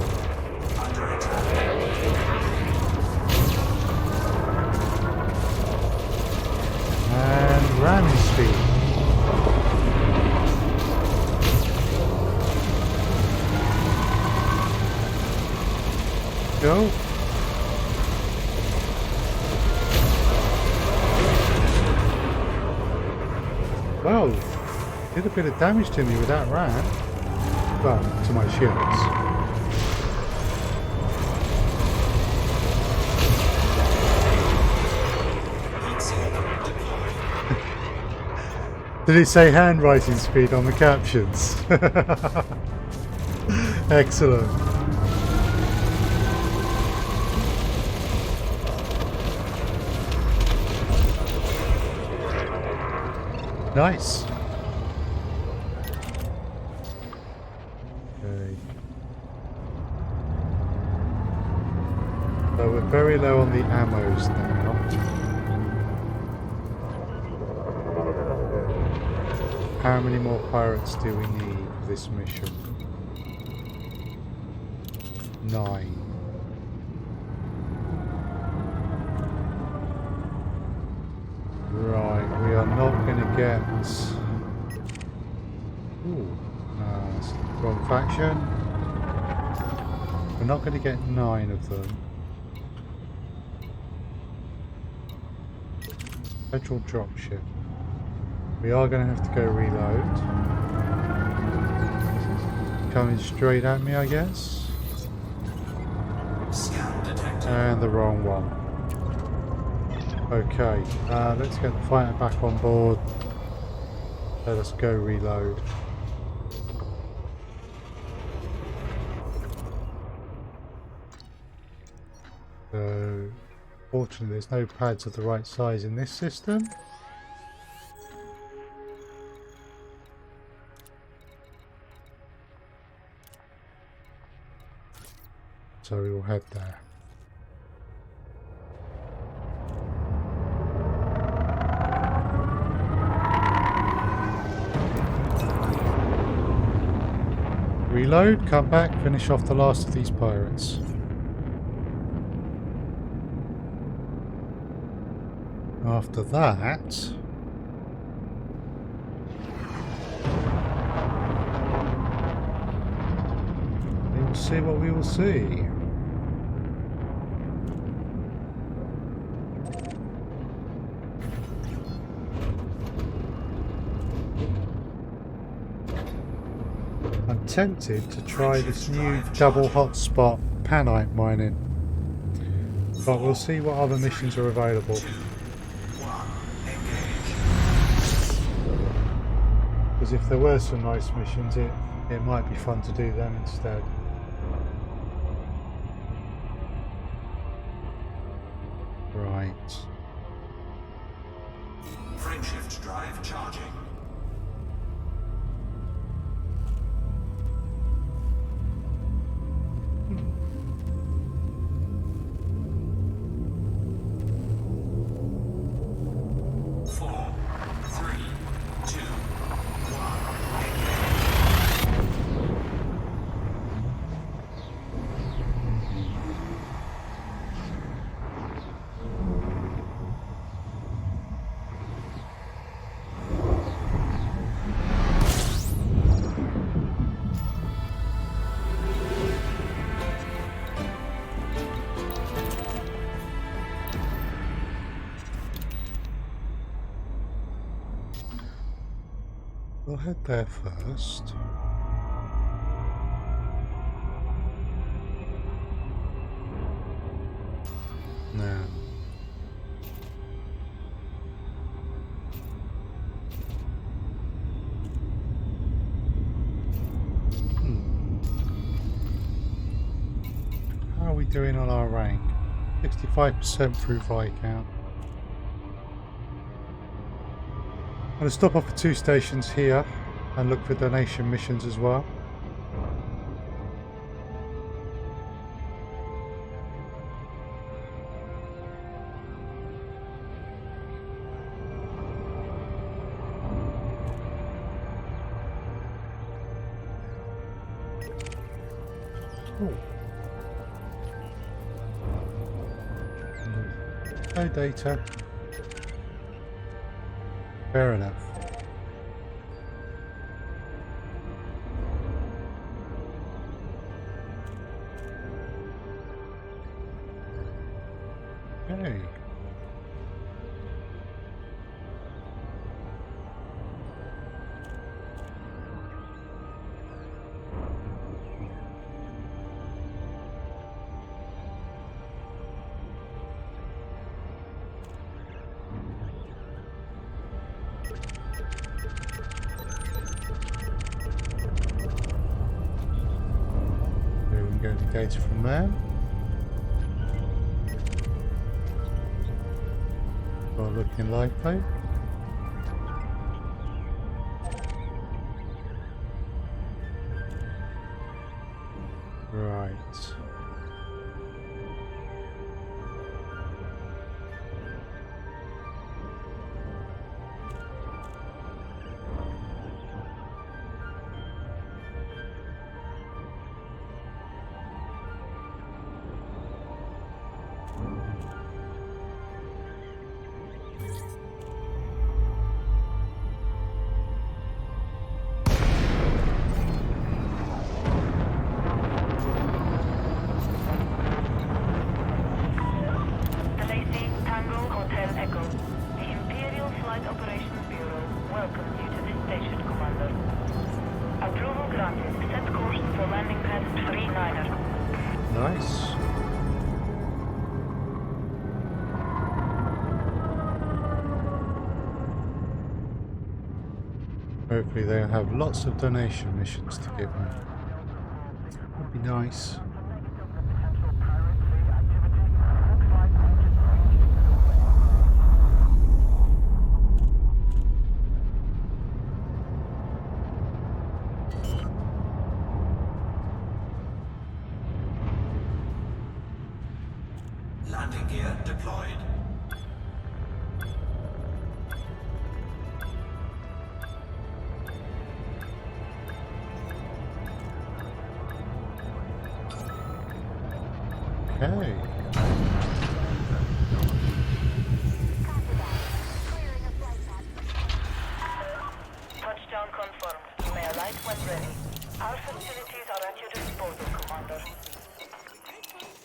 And ramming speed. Go. Well, did a bit of damage to me with that ram. Well, to my shields. Did it say handwriting speed on the captions? Nice. Okay. So we're very low on the ammos now. How many more pirates do we need for this mission? 9. Right, we are not going to get... Ooh, that's the wrong faction. We're not going to get 9 of them. Federal dropship. We are going to have to go reload. Coming straight at me, I guess. Scout detected. And the wrong one. Okay, let's get the fighter back on board. Let us go reload. So, fortunately there's no pads of the right size in this system. So we will head there. Reload, come back, finish off the last of these pirates. After that... we will see what we will see. I'm tempted to try this new double hotspot panite mining, but we'll see what other missions are available. Because if there were some nice missions, it might be fun to do them instead. Right. Frameshift drive charging. We'll head there first. Now. How are we doing on our rank? 65% through Viscount. I'm going to stop off at 2 stations here and look for donation missions as well. Ooh. No data. Fair enough. Okay. Go to data from there. Start looking lifeboat. Right. Nice. Hopefully they'll have lots of donation missions to give me. That'd be nice. Landing gear deployed. Okay. Touchdown confirmed. You may alight when ready. Our facilities are at your disposal, Commander.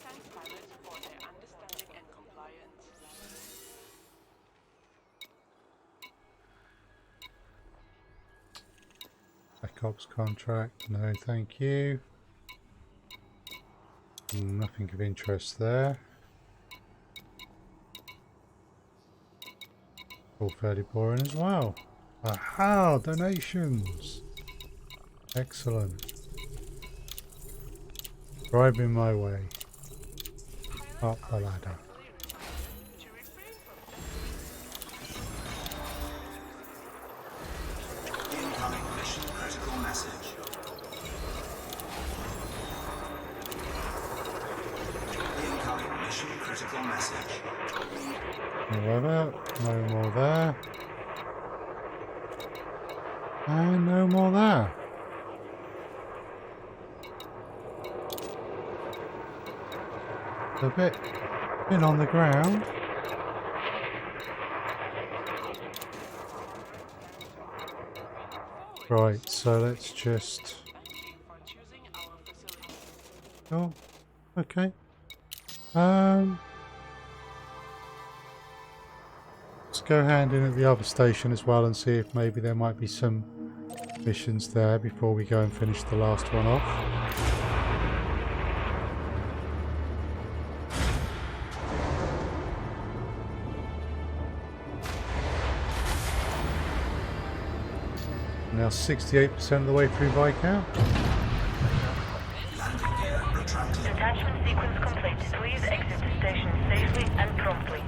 Thanks, pilots, for their understanding and compliance. Black Ops contract, no thank you. Nothing of interest there. All fairly boring as well. Aha! Donations! Excellent. Driving my way up the ladder. Incoming mission critical message. Incoming mission critical message. No more there. No more there. And no more there. A bit on the ground. Right, so let's just... Oh, okay. Let's go hand in at the other station as well and see if maybe there might be some missions there before we go and finish the last one off. Now 68% of the way through Viscount. Landing gear retracted. Detachment sequence complete. Please exit the station safely and promptly.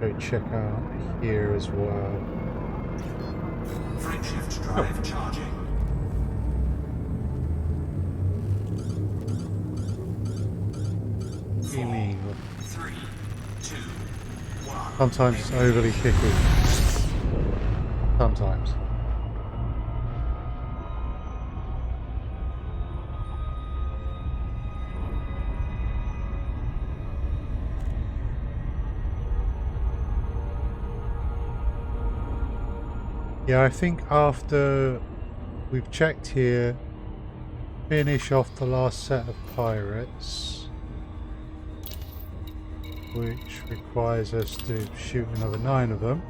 Go check out here as well. Frameshift drive charging. What do you mean? 3, 2, 1. Sometimes it's overly kicky. Sometimes. Yeah, I think after we've checked here, finish off the last set of pirates, which requires us to shoot another 9 of them,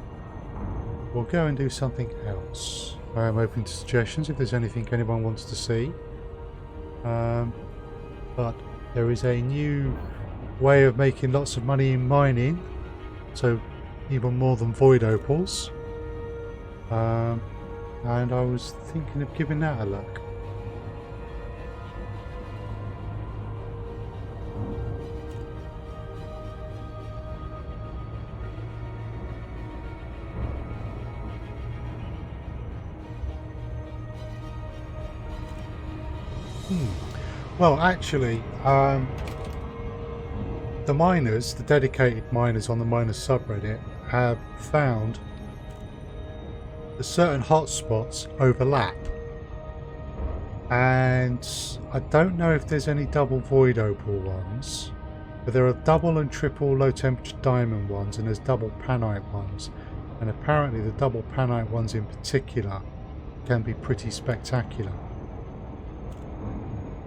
we'll go and do something else. I am open to suggestions if there's anything anyone wants to see. But there is a new way of making lots of money in mining, so even more than void opals. And I was thinking of giving that a look. Well, actually, the miners, the dedicated miners on the miners subreddit, have found that certain hotspots overlap. And I don't know if there's any double void opal ones, but there are double and triple low temperature diamond ones, and there's double panite ones. And apparently the double panite ones in particular can be pretty spectacular.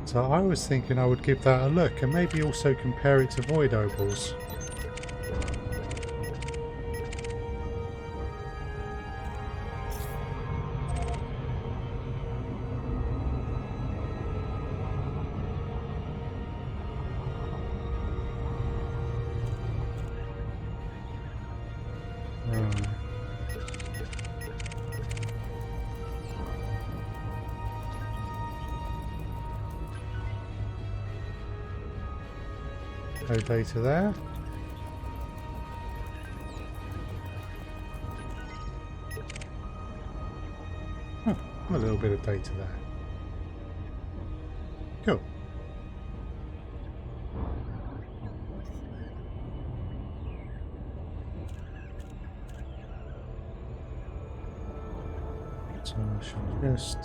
So I was thinking I would give that a look and maybe also compare it to void opals. No data there. Oh, a little bit of data there. Cool. So I should just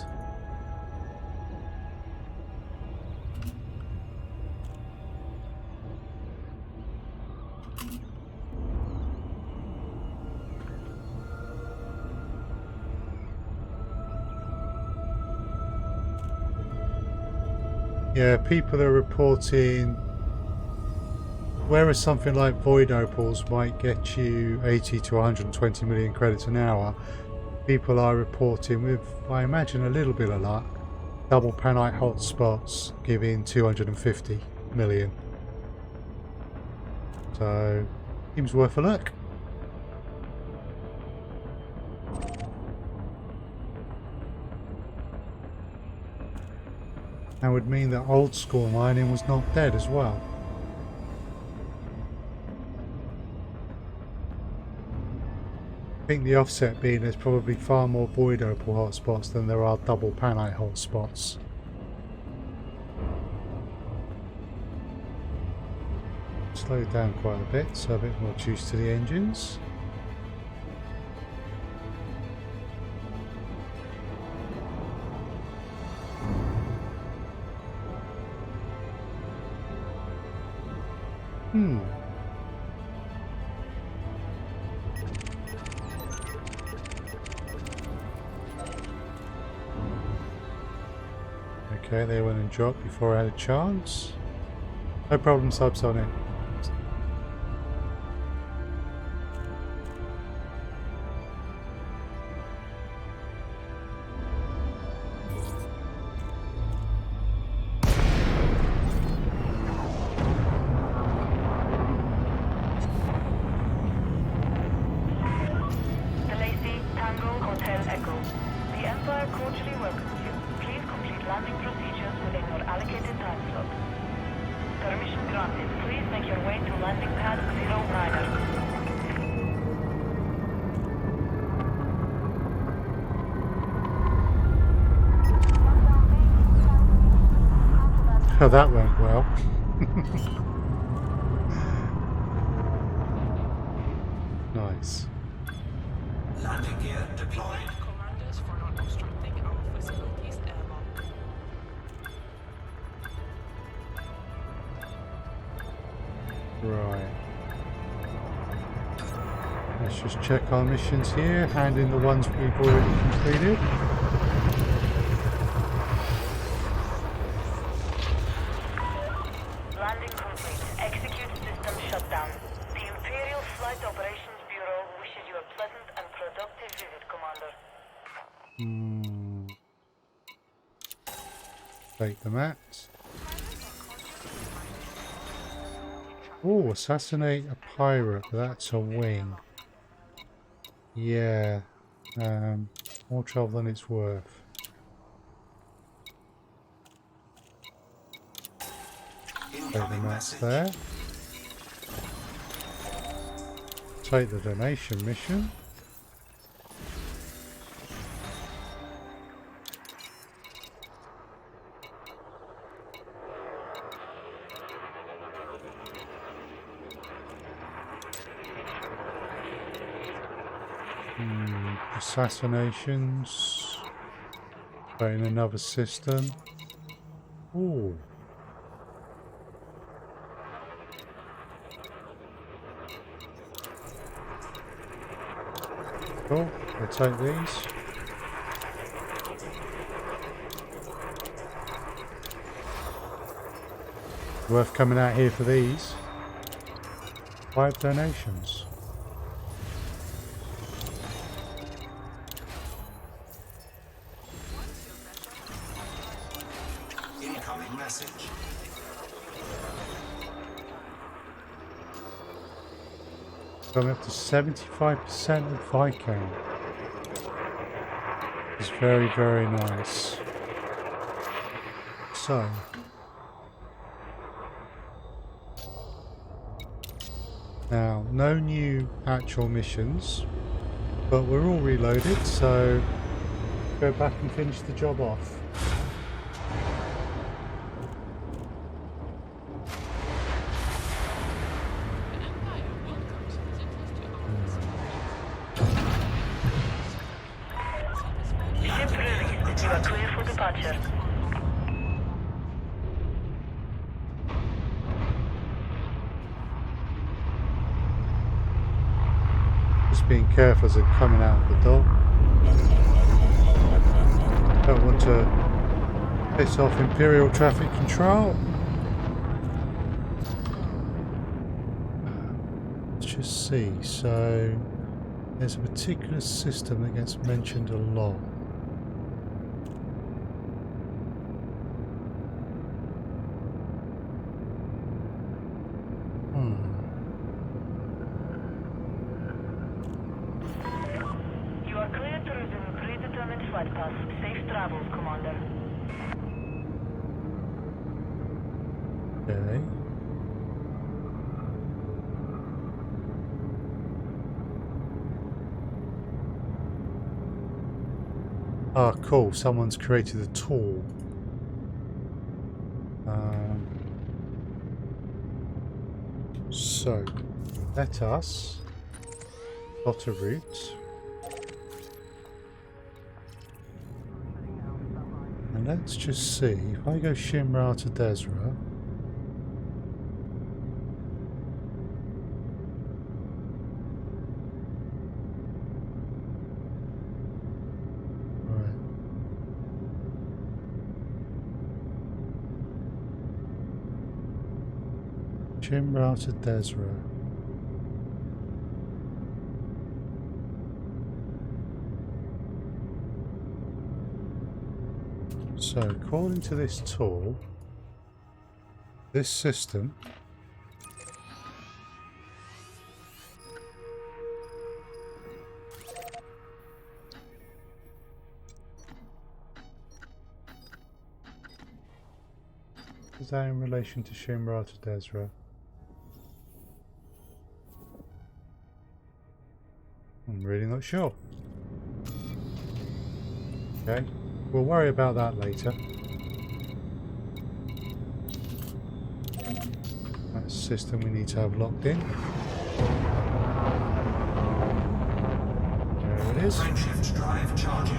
yeah, people are reporting, whereas something like void opals might get you 80 to 120 million credits an hour, people are reporting, with I imagine a little bit of luck, double panite hotspots giving 250 million. So seems worth a look. That would mean that old school mining was not dead as well. I think the offset being there's probably far more void opal hotspots than there are double panite hotspots. Slowed down quite a bit, so a bit more juice to the engines. Okay, they went and dropped before I had a chance. No problem, subs on it. Oh, that went well. Nice. Landing gear deployed. Commanders for not obstructing our facilities airlock. Right. Let's just check our missions here, hand in the ones we've already completed. Landing complete. Execute system shutdown. The Imperial Flight Operations Bureau wishes you a pleasant and productive visit, Commander. Take the mats. Oh, assassinate a pirate. That's a wing. Yeah. More trouble than it's worth. Take the Incoming mats message. there. Take the donation mission. Assassinations. Creating another system. Ooh. Cool. We'll take these. Worth coming out here for these. 5 donations. Incoming message. Going up to 75% of Viscount. It's very, very nice. So. Now, no new actual missions, but we're all reloaded, so go back and finish the job off. Ship released. You are clear for departure. Just being careful as they're coming out the door. Don't want to piss off Imperial Traffic Control. Let's just see. So there's a particular system that gets mentioned a lot. You are clear to resume predetermined flight path. Safe travels, Commander. Okay. Ah, cool. Someone's created a tool. So, let us plot a route. And let's just see. If I go Shimra to Desra. Shimra to Desra. So, according to this tool, this system is that in relation to Shimra to Desra? I'm really not sure. Okay, we'll worry about that later. That's a system we need to have locked in. There it is. Frameshift drive charging.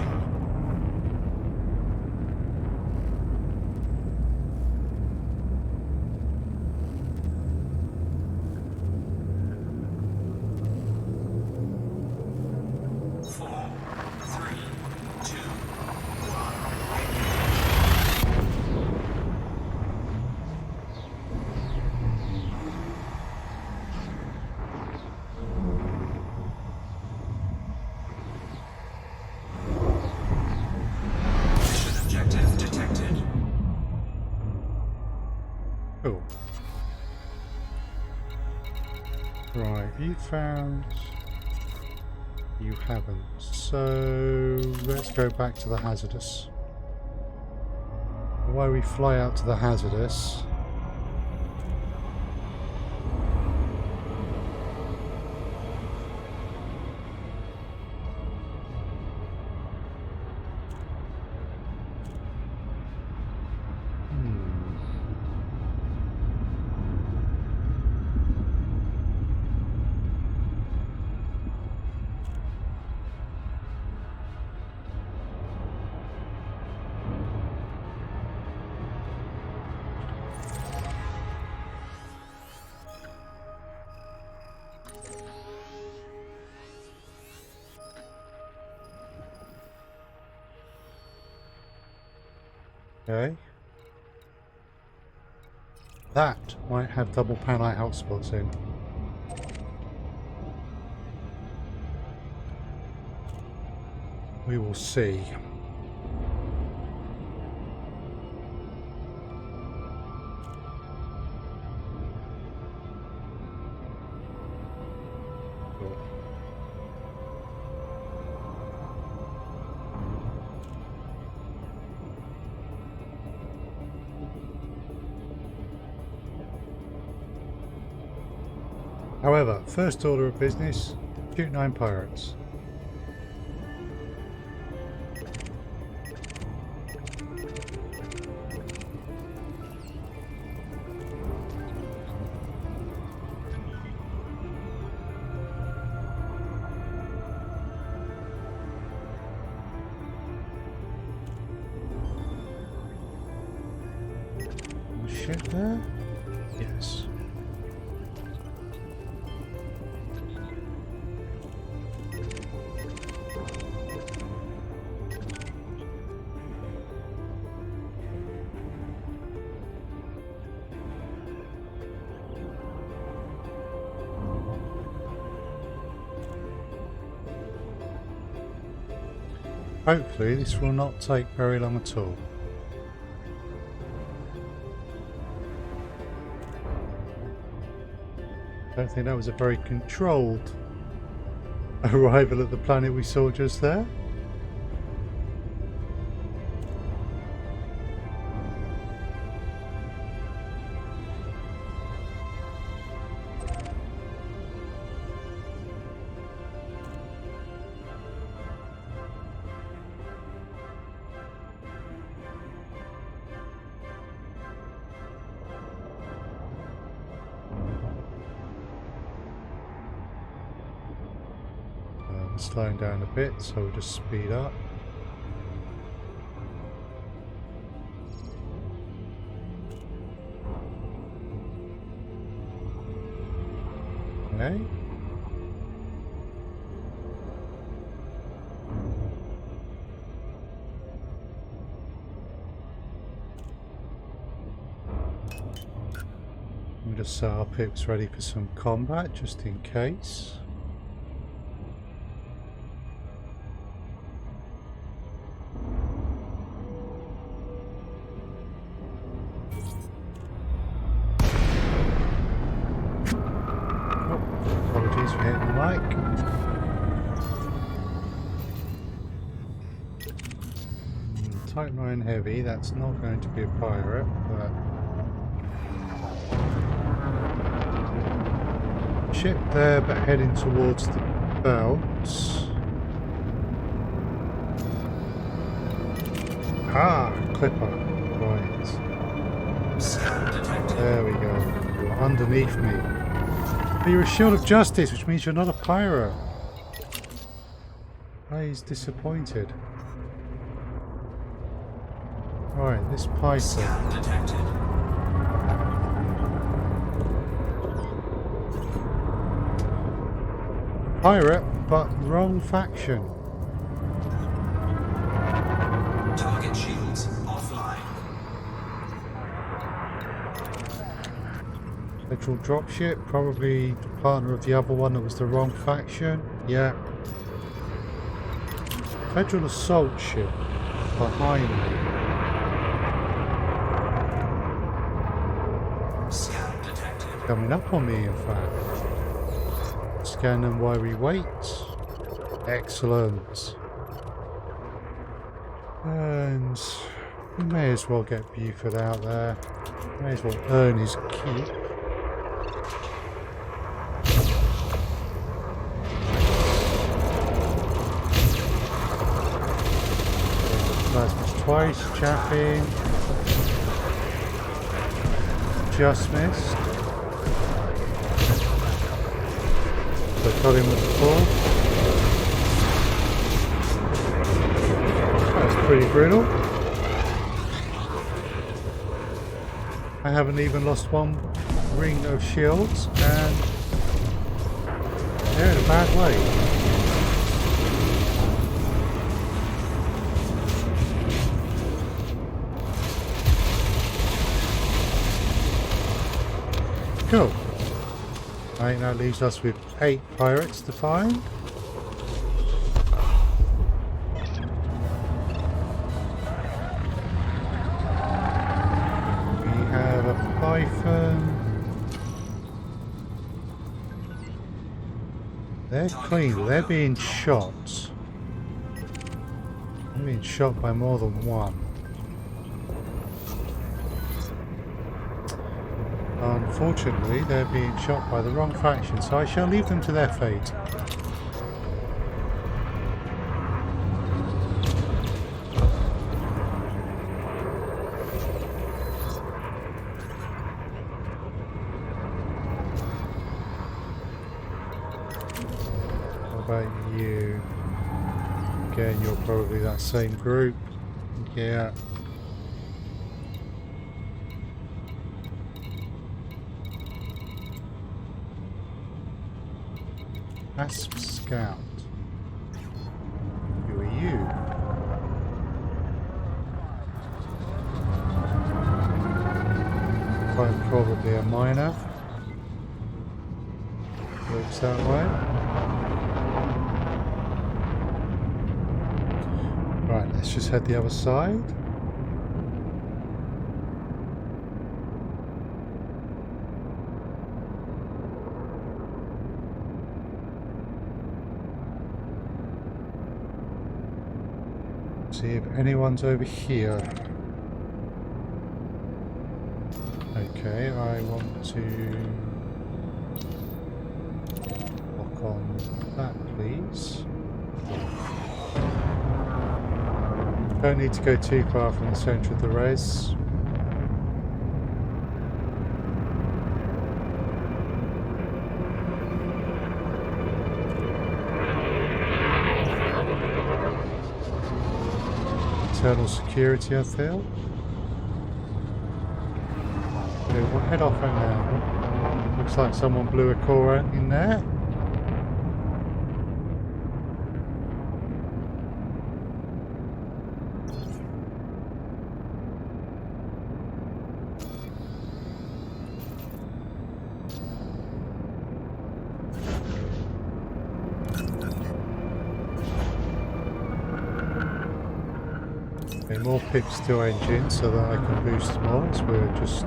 Cool. Right, you found... You haven't. So let's go back to the hazardous. While we fly out to the hazardous, okay. That might have double panite hotspots in. We will see. However, first order of business, shoot 9 pirates. Ship there? Yes. Hopefully this will not take very long at all. I don't think that was a very controlled arrival at the planet we saw just there. Slowing down a bit, so we'll just speed up. Okay. We'll just set our pips ready for some combat, just in case. Type 9 heavy, that's not going to be a pirate, but ship there but heading towards the belts. Ah, clipper, right. There we go, you're underneath me. But you're a shield of justice, which means you're not a pirate. Oh, he's disappointed. Alright, this Python. Detected. Pirate, but wrong faction. Target shields offline. Federal dropship, probably the partner of the other one that was the wrong faction. Yeah. Federal assault ship behind me. Coming up on me, in fact. Scan them while we wait. Excellent. And we may as well get Buford out there. May as well earn his keep. Plasma's twice, chaffing. Just missed. So got him with the full. That's pretty brutal. I haven't even lost one ring of shields, and they're in a bad way. Cool. I think that leaves us with 8 pirates to find. They're clean, they're being shot. They're being shot by more than one. Unfortunately, they're being shot by the wrong faction, so I shall leave them to their fate. What about you? Again, you're probably that same group. Yeah. Asp Scout. Who are you? Quite probably a miner. Looks that way. Right, let's just head the other side. See if anyone's over here. Okay, I want to lock on that, please. Don't need to go too far from the centre of the res. Internal security, I feel. Okay, we'll head off right now. Looks like someone blew a core out in there. More pips to engine so that I can boost more, as we're just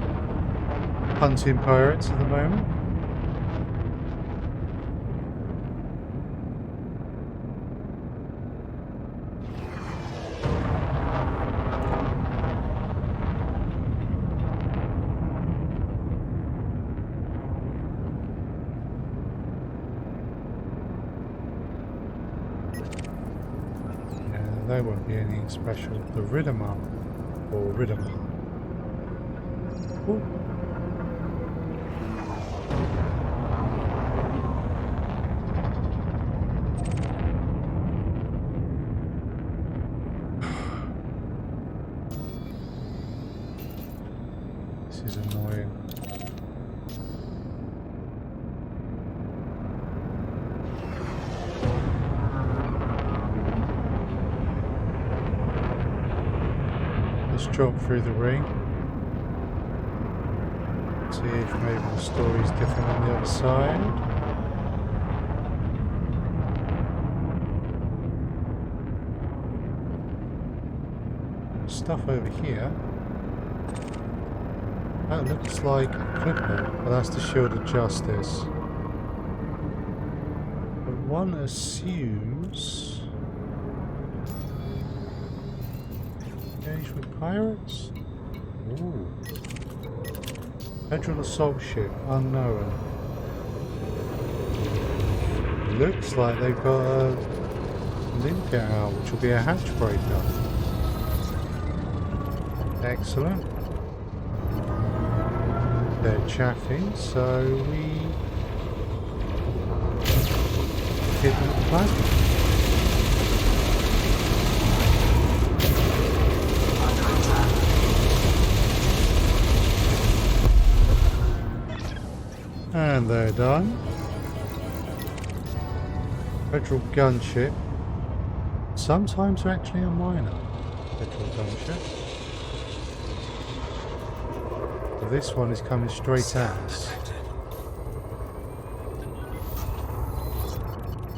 hunting pirates at the moment. There won't be anything special. The Riddimer, or Riddimer. Ooh. This is annoying. Drop through the ring. See if maybe the story's different on the other side. Stuff over here. That looks like a clipper, but that's the Shield of Justice. But one assumes else? Engage with pirates? Ooh. Federal assault ship, unknown. Looks like they've got a limpet out, which will be a hatch breaker. Excellent. They're chaffing, so we hit them with plasma. And they're done. Federal gunship. Sometimes they're actually a minor federal gunship. But this one is coming straight at us.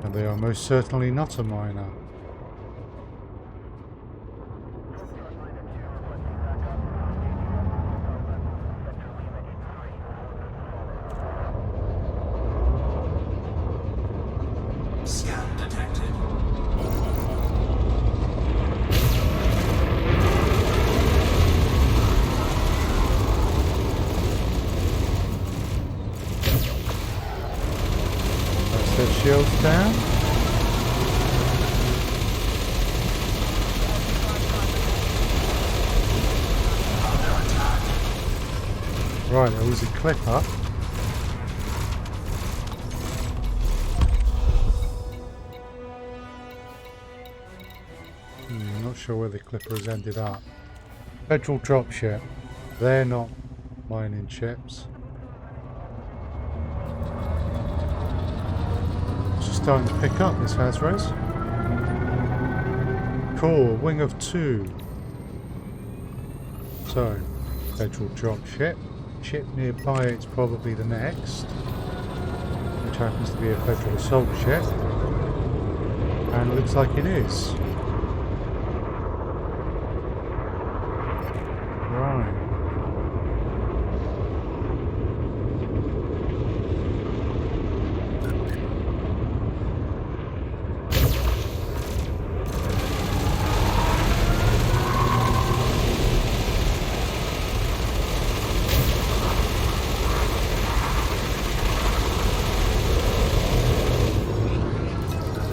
And they are most certainly not a minor. Scan detected. That's their shields down. Right, there was a clip up. Not sure where the clipper has ended up. Federal dropship. They're not mining ships. It's just starting to pick up, this has res. Cool, wing of 2. So, federal dropship. Ship nearby, it's probably the next, which happens to be a federal assault ship, and it looks like it is. Right.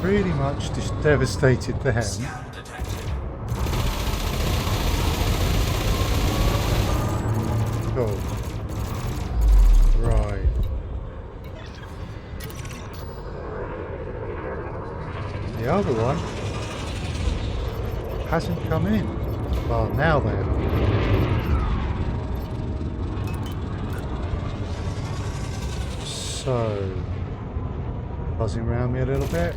Pretty much just devastated them. Scan detected. Cool. Right. The other one hasn't come in. Well, now they are. So, buzzing around me a little bit.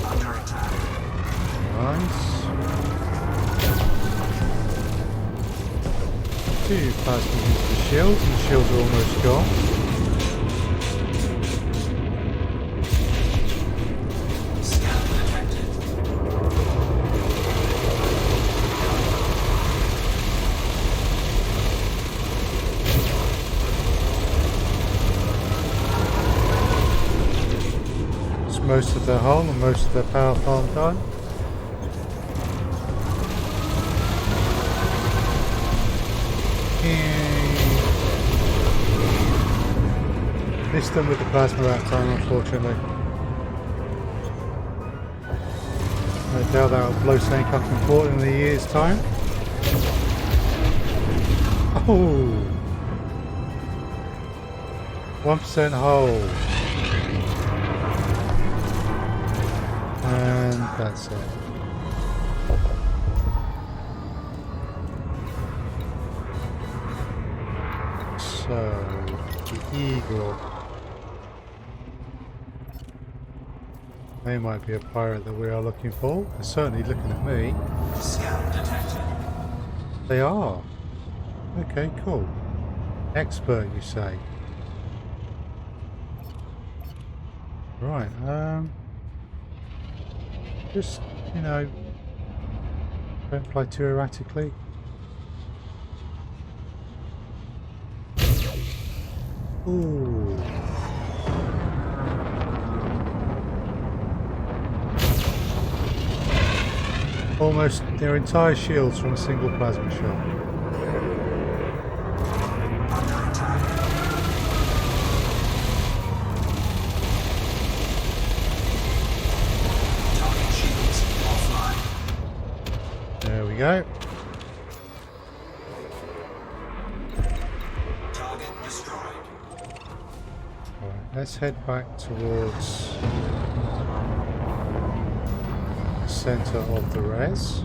Under attack. Nice. 2 plasma into the shields, and the shields are almost gone. Scan detected. It's most of their hull and most of their power plant done. Missed them with the plasma that time, unfortunately. No doubt that will blow something up important in a year's time. Oh! 1% hull. And that's it. So, the Eagle. They might be a pirate that we are looking for. They're certainly looking at me. Scan detected. They are. Okay, cool. Expert, you say? Right, just, you know, don't fly too erratically. Ooh. almost their entire shields from a single plasma shot. Under attack. Target shields offline. There we go. Target destroyed. Alright, let's head back towards the center of the res.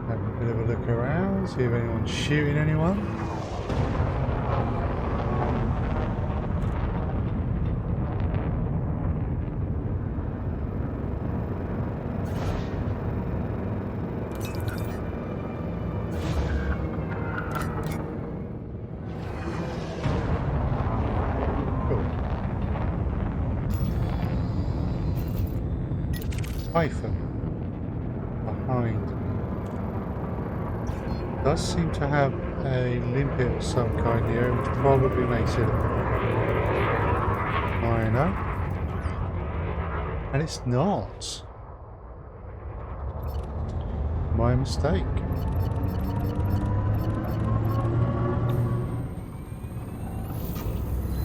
Have a bit of a look around, see if anyone's shooting anyone. Python behind me does seem to have a limpet of some kind here, which probably makes it minor, and it's not. My mistake.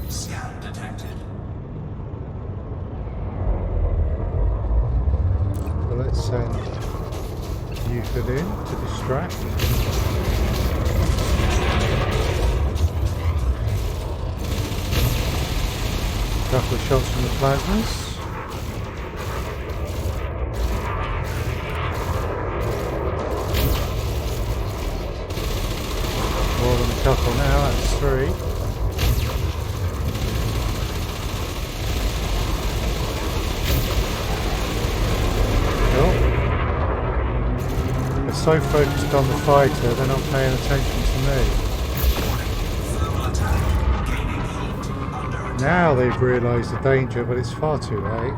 Scan detected. So let's send Euclid in to distract. Couple of shots from the plasmas. More than a couple now, that's 3. They're so focused on the fighter, they're not paying attention to me. Thermal attack. Gaining heat. Under attack. Now they've realised the danger, but it's far too late.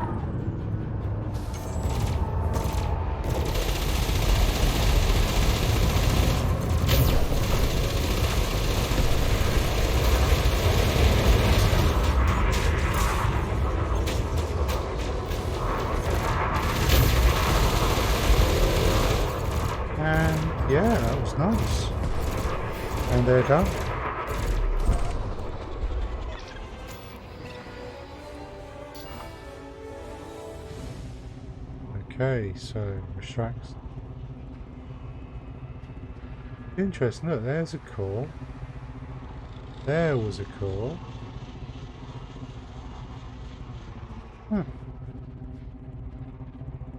And yeah, that was nice. And they're done. Okay, so restracts. Interesting. Look, there's a core. There was a core. Huh.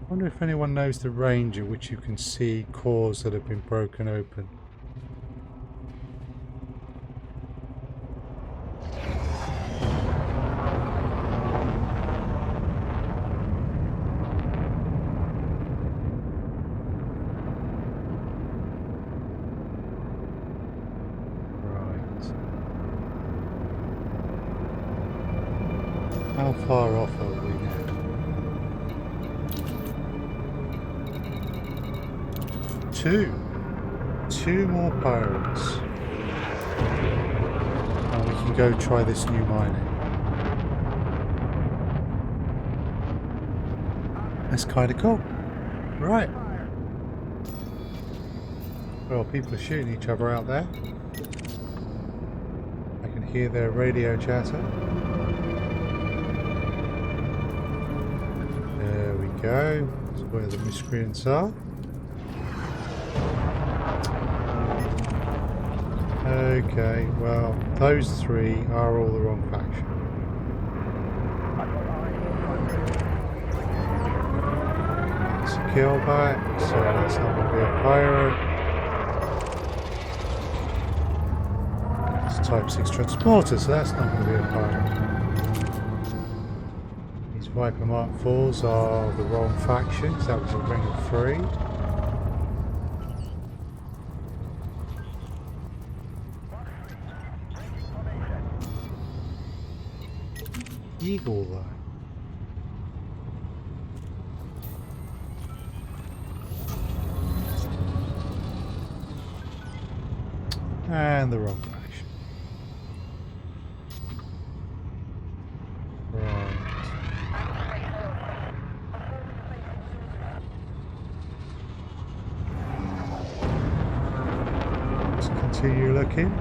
Wonder if anyone knows the range at which you can see cores that have been broken open. How far off are we now? Two more pirates. And we can go try this new mining. That's kind of cool. Right. Well, people are shooting each other out there. I can hear their radio chatter. There we go. That's where the miscreants are. Okay, well, those 3 are all the wrong faction. It's a killback, so that's not going to be a pirate. It's a Type 6 transporter, so that's not going to be a pirate. These Viper Mark 4s are the wrong factions. That was a Ring of 3. Eagle though. And the wrong faction. Right. Let's continue looking.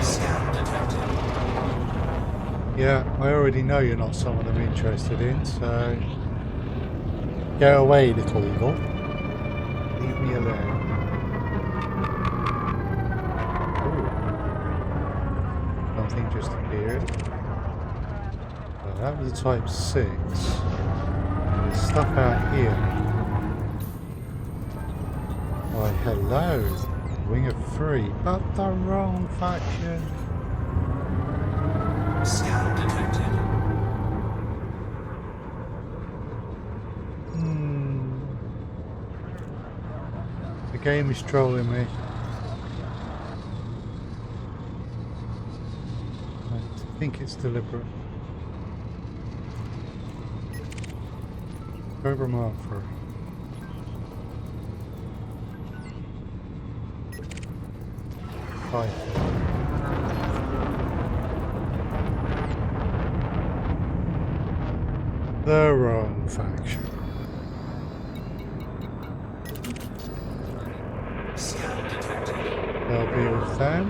Scan detected. Yeah, I already know you're not someone I'm interested in, so go away, little eagle. Leave me alone. Ooh. Something just appeared. Well, that was a Type 6. There's stuff out here. Why, hello. Wing of 3, but the wrong faction. Scan detected. The game is trolling me. I think it's deliberate. Cobra Mark 3. Hi. The wrong faction. Scan detected. I'll be with them.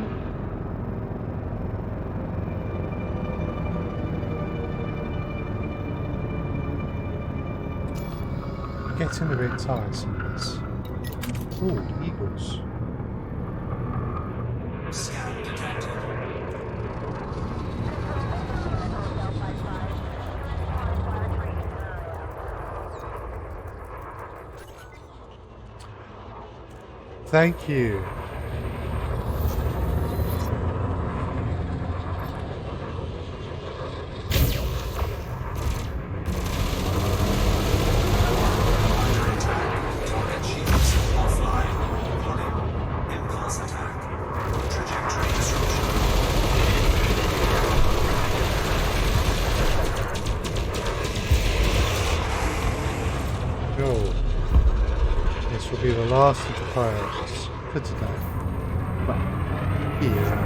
Getting a bit tiresome, this. Ooh, eagles. Scan detected. Thank you. Target shields offline. Warning. Impulse attack. Trajectory disruption. Go. This will be the last of the pirates for today. Well, here.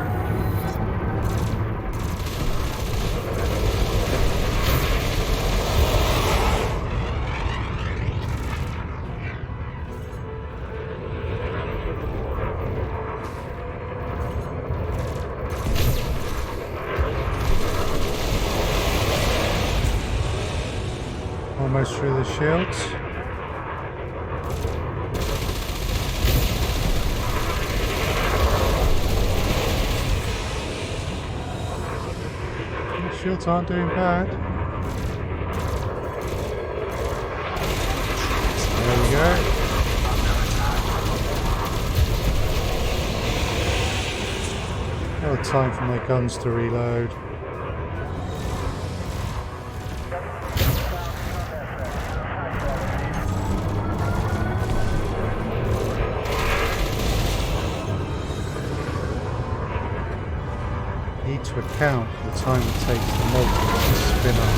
Almost through the shields. The shields aren't doing bad. There we go. Now time for my guns to reload. Need to account for the time it takes the multi to spin up.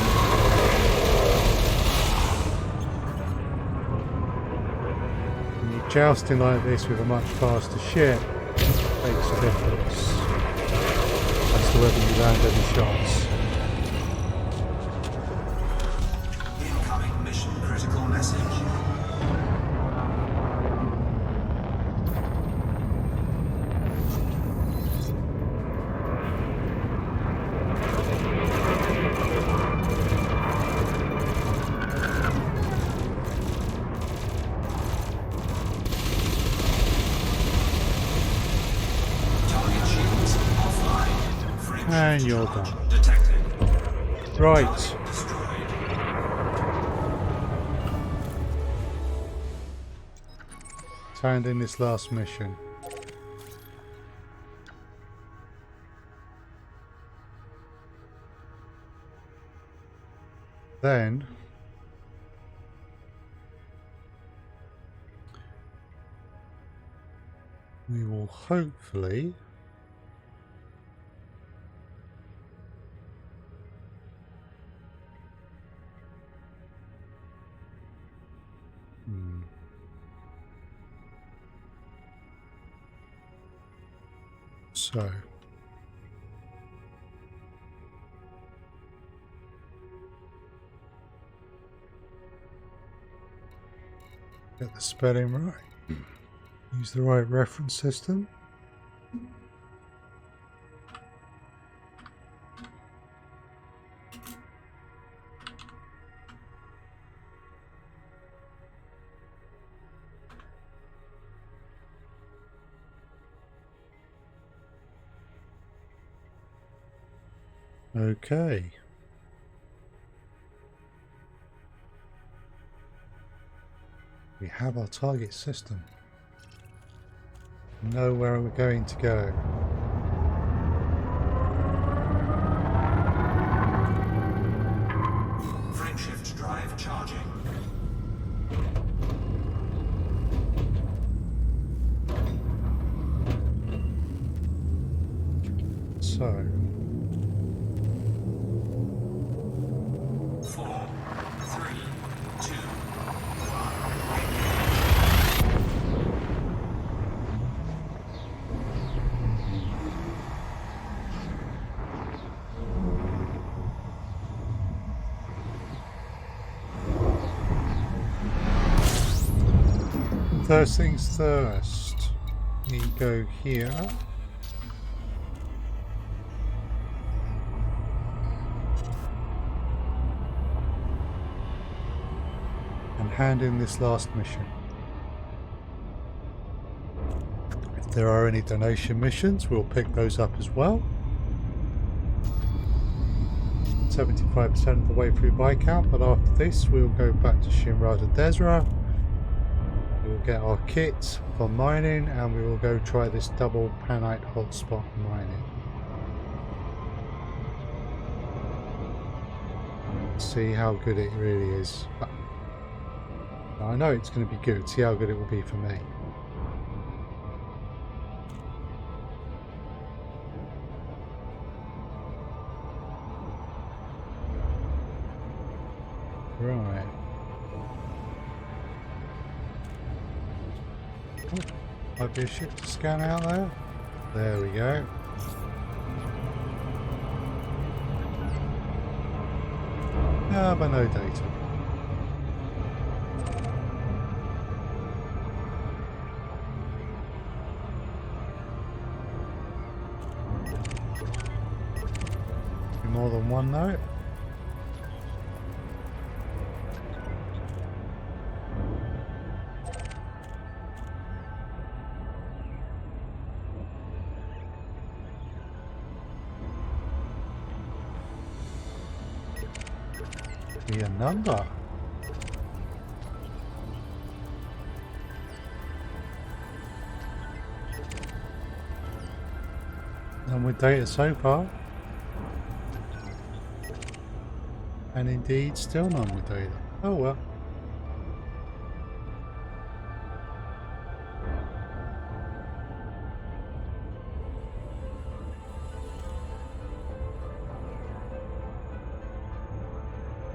When you're jousting like this with a much faster ship, it makes a difference as to whether you land any shots. Incoming mission critical message. Target shields offline. French And you're charge done. detected. Right. Destroyed. To hand in this last mission. Then we will hopefully So get the spelling right. Use the right reference system. Okay. We have our target system. Know where we're going to go. Frameshift drive charging. So 4, 3, 2, 1. first things first. We go here. And hand in this last mission. If there are any donation missions, we'll pick those up as well. 75% of the way through by count, but after this we'll go back to Shinrada Desra. We'll get our kit for mining and we will go try this double panite hotspot mining. See how good it really is. I know it's going to be good. See how good it will be for me. Right. Oh, might be a ship to scan out there. There we go. Ah, but no data. More than one note. Be a number. And with data so far. And indeed, still none with data. Oh well.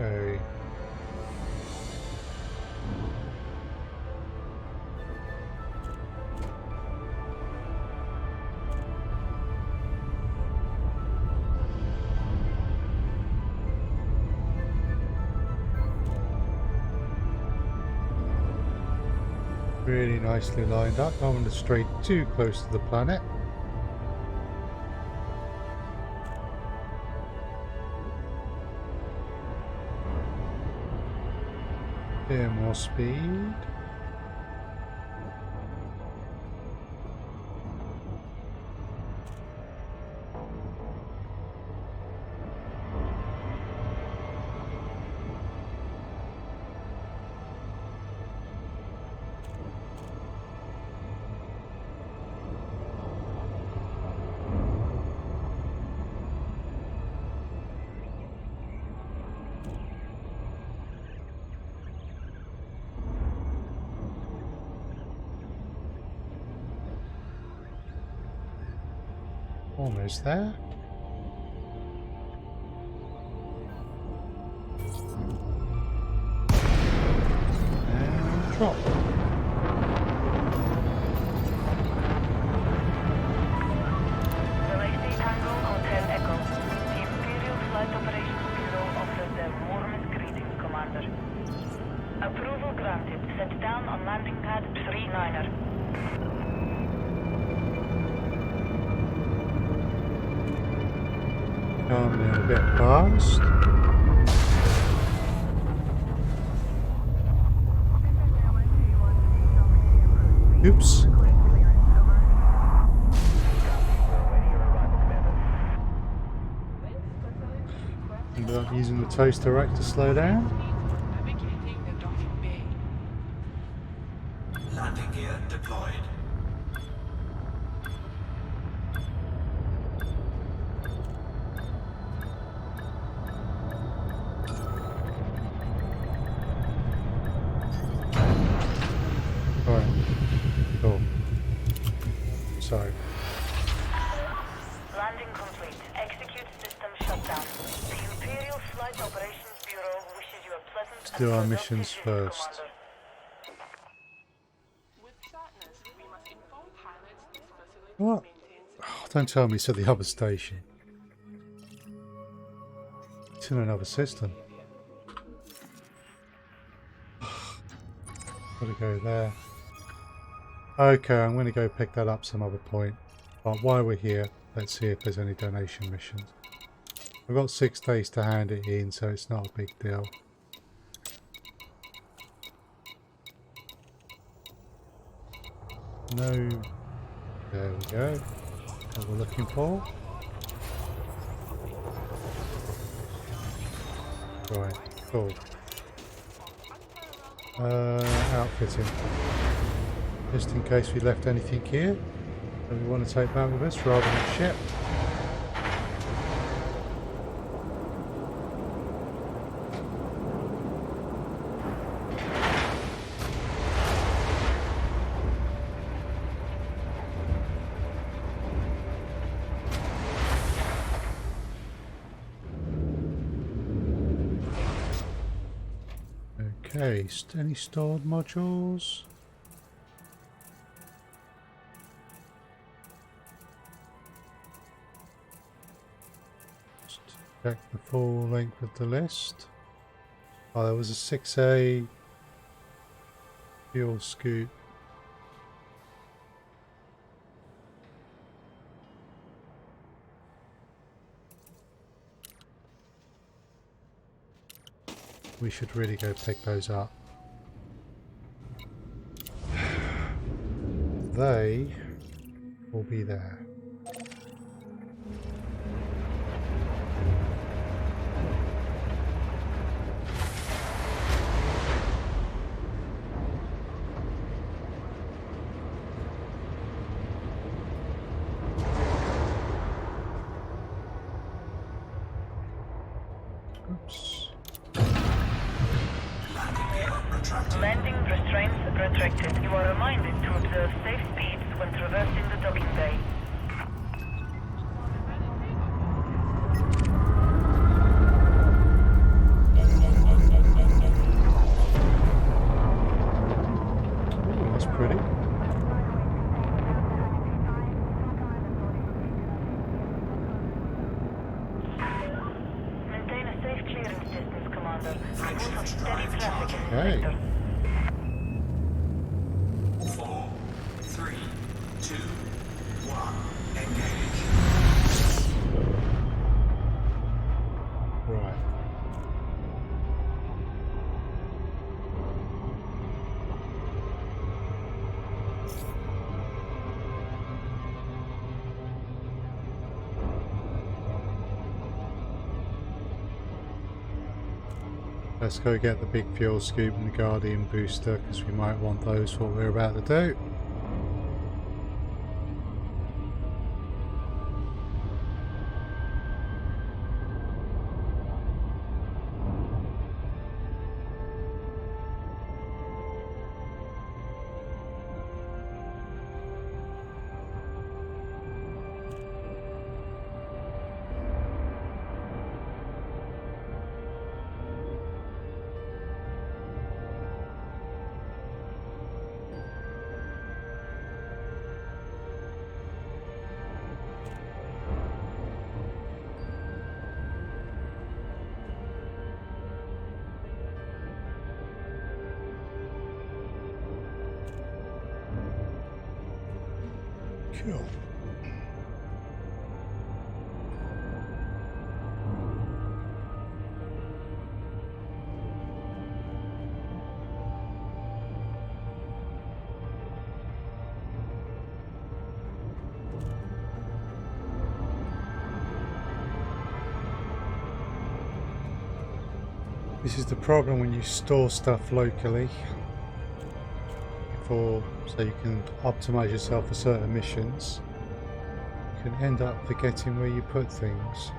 Okay. Really nicely lined up. I don't want to stray too close to the planet. Bit more speed. Almost there. And drop. granted. Set down on landing pad 39er. Calm down a bit fast. Oops. Ended up using the toaster rack to slow down. Navigating the docking bay. Landing gear deployed. Alright. Cool. So. Landing complete. Execute system shutdown. The Imperial Flight Operations Bureau wishes you a pleasant Let's do our and missions productive first. Commander. With sadness, we must inform pilots this facility What? maintains Oh, don't tell me it's at the other station. It's in another system. Gotta go there. Okay, I'm going to go pick that up some other point. But while we're here, let's see if there's any donation missions. I've got 6 days to hand it in, so it's not a big deal. No. There we go. What we're looking for. Right, cool. Outfitting. Just in case we left anything here that we want to take back with us rather than ship. Okay, any stored modules? Just check the full length of the list. Oh, there was a 6A fuel scoop. We should really go pick those up. They will be there. Oops. Landing restraints retracted. You are reminded to observe safe speeds when traversing the docking bay. Ooh, that's pretty. Maintain a safe clearance distance, Commander. Report of steady traffic in this Okay. sector. 4, 3, 2, 1. Engage. Right. Let's go get the big fuel scoop and the Guardian booster because we might want those for what we're about to do. Cool. This is the problem when you store stuff locally so you can optimize yourself for certain missions. You can end up forgetting where you put things.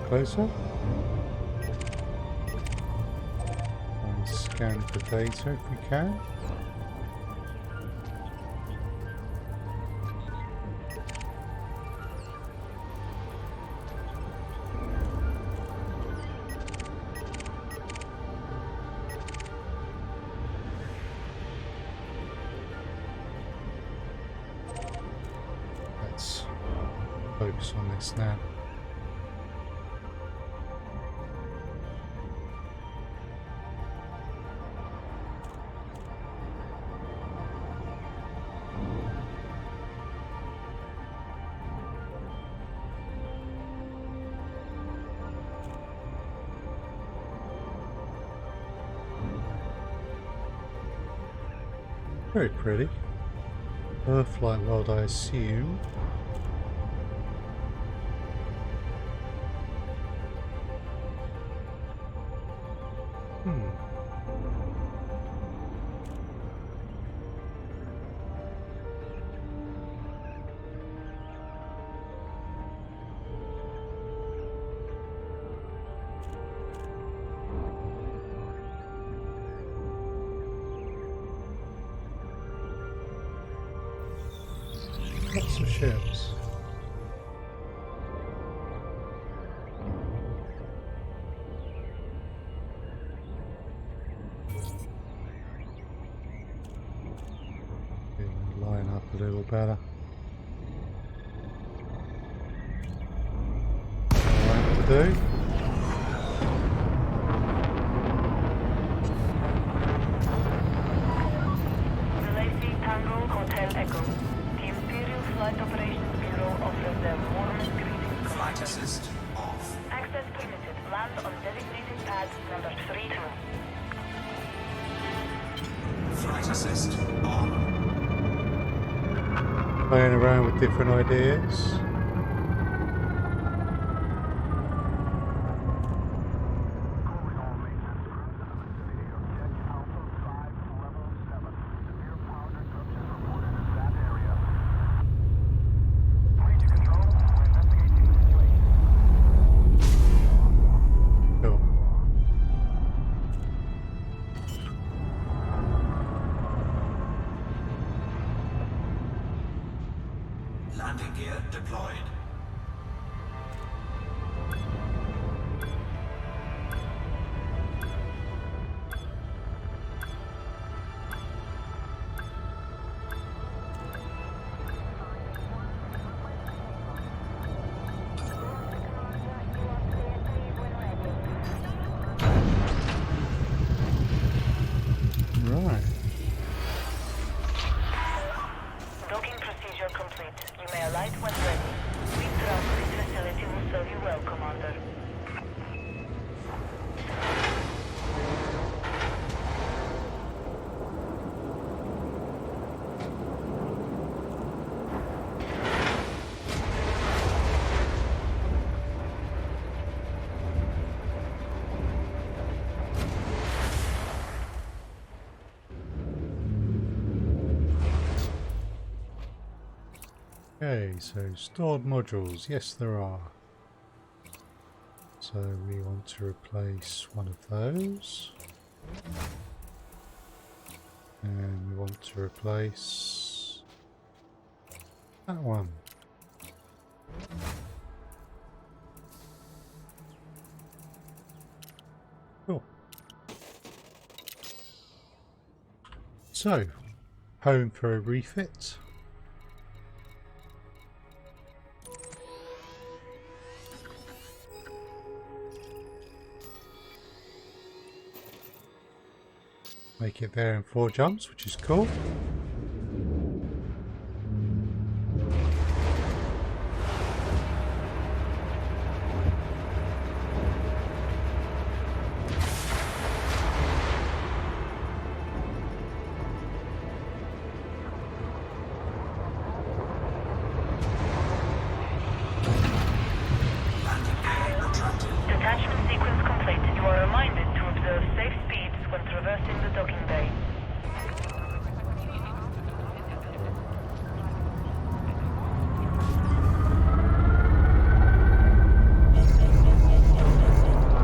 Closer. And scan for data if we can. Let's focus on this now. Very pretty. Earth-like world, I assume. Lots of ships. Line up a little better. All right to do. Flight Operations Bureau offers their warmest greetings. Flight assist off. Access permitted. Land on designated pad number 32. Flight assist on. Playing around with different ideas. Landing gear deployed. Right. Docking procedure complete. You may alight when ready. We trust this facility will serve you well, Commander. Okay, so stored modules, yes there are. So we want to replace one of those. And we want to replace That one. Cool. So, home for a refit. Make it there in 4 jumps, which is cool. Detachment sequence complete. You are reminded to observe safe speeds when traversing the docking bay.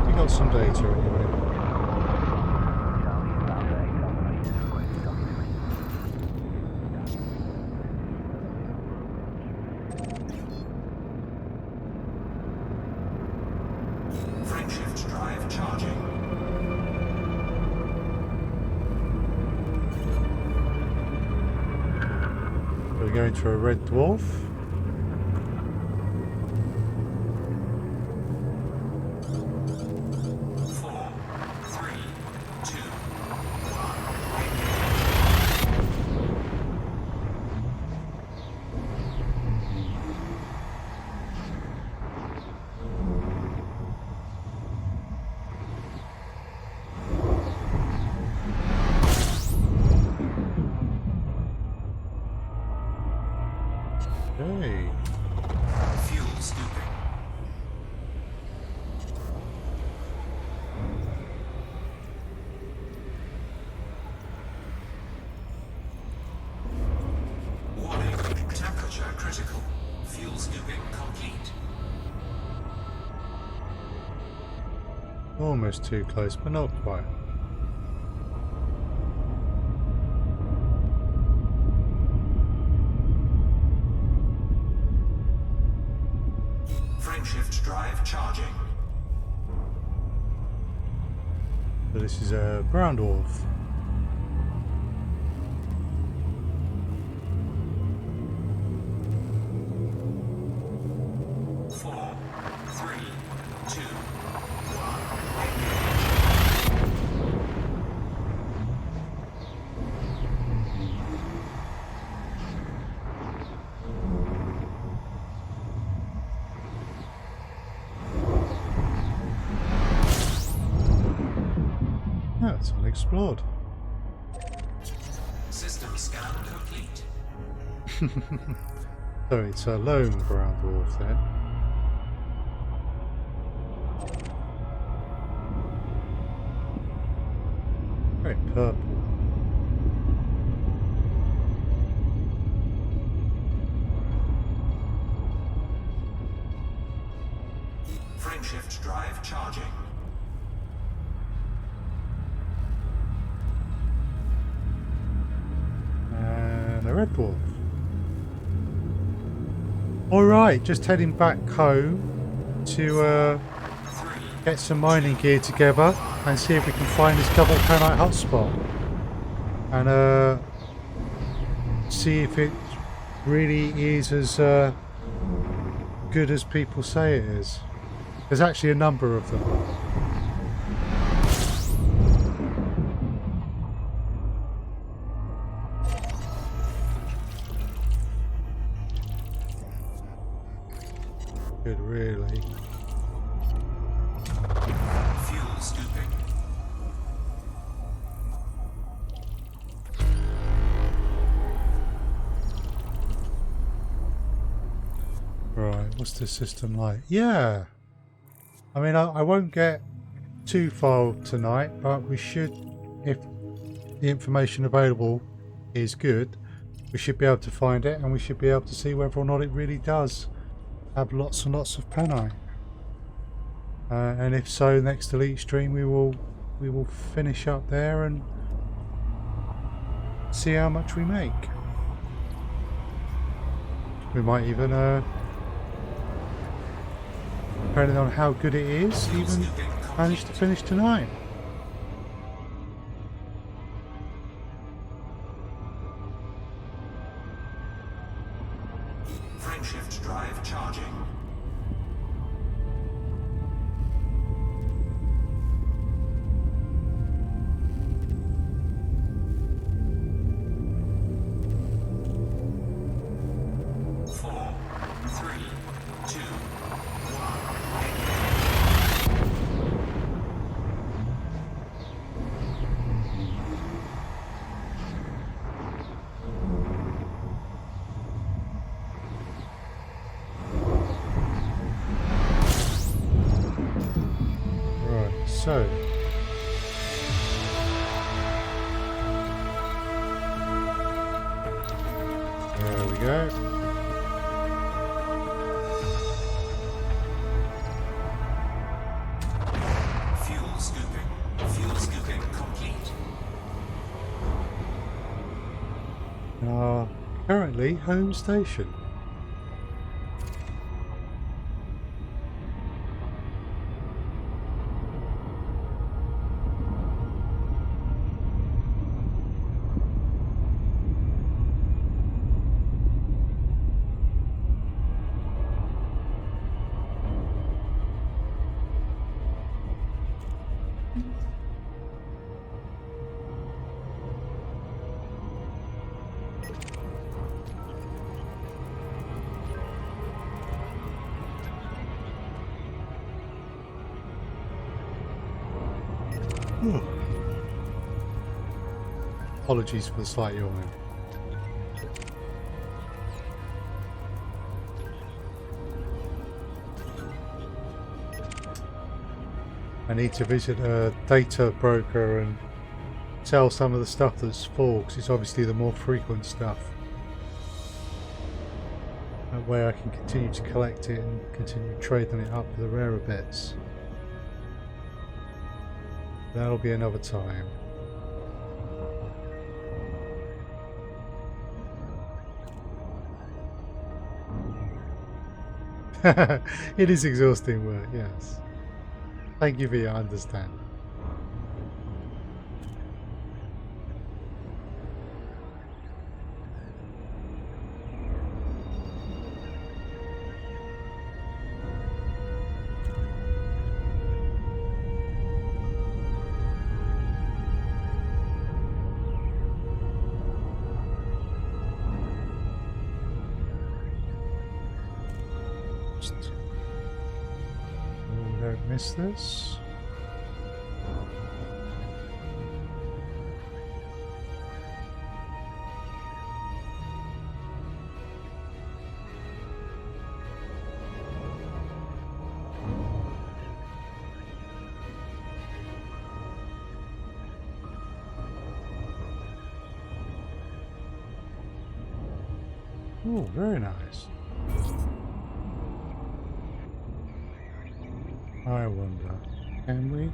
We got some data anyway. Frameshift drive charging. We're going to a red dwarf. Four, three, two, Hey. fuel scooping. Warning, temperature critical. Fuel scooping complete. Almost too close, but not quite. Frameshift drive charging. So this is a brown dwarf. Four, three, two, Yeah, it's unexplored. system scan complete. So it's a lone brown dwarf then. Very purple. Frameshift drive charging. And a red dwarf. Alright, just heading back home to get some mining gear together and see if we can find this double panite hotspot. And see if it really is as good as people say it is. There's actually a number of them. Good, really. Fuel scooping. Right, what's the system like? Yeah. I mean, I won't get too far tonight, but we should, if the information available is good, we should be able to find it and we should be able to see whether or not it really does have lots and lots of panai. And if so, next elite stream we will finish up there and see how much we make. We might even, depending on how good it is, even manage to finish tonight. Frameshift drive charging. So, there we go. Fuel scooping complete. Currently home station. Apologies for the slight yawning. I need to visit a data broker and sell some of the stuff that's full, because it's obviously the more frequent stuff. That way I can continue to collect it and continue trading it up for the rarer bits. That'll be another time. It is exhausting work, yes. Thank you for your understanding. Don't miss this. Oh, very nice. I wonder, can we?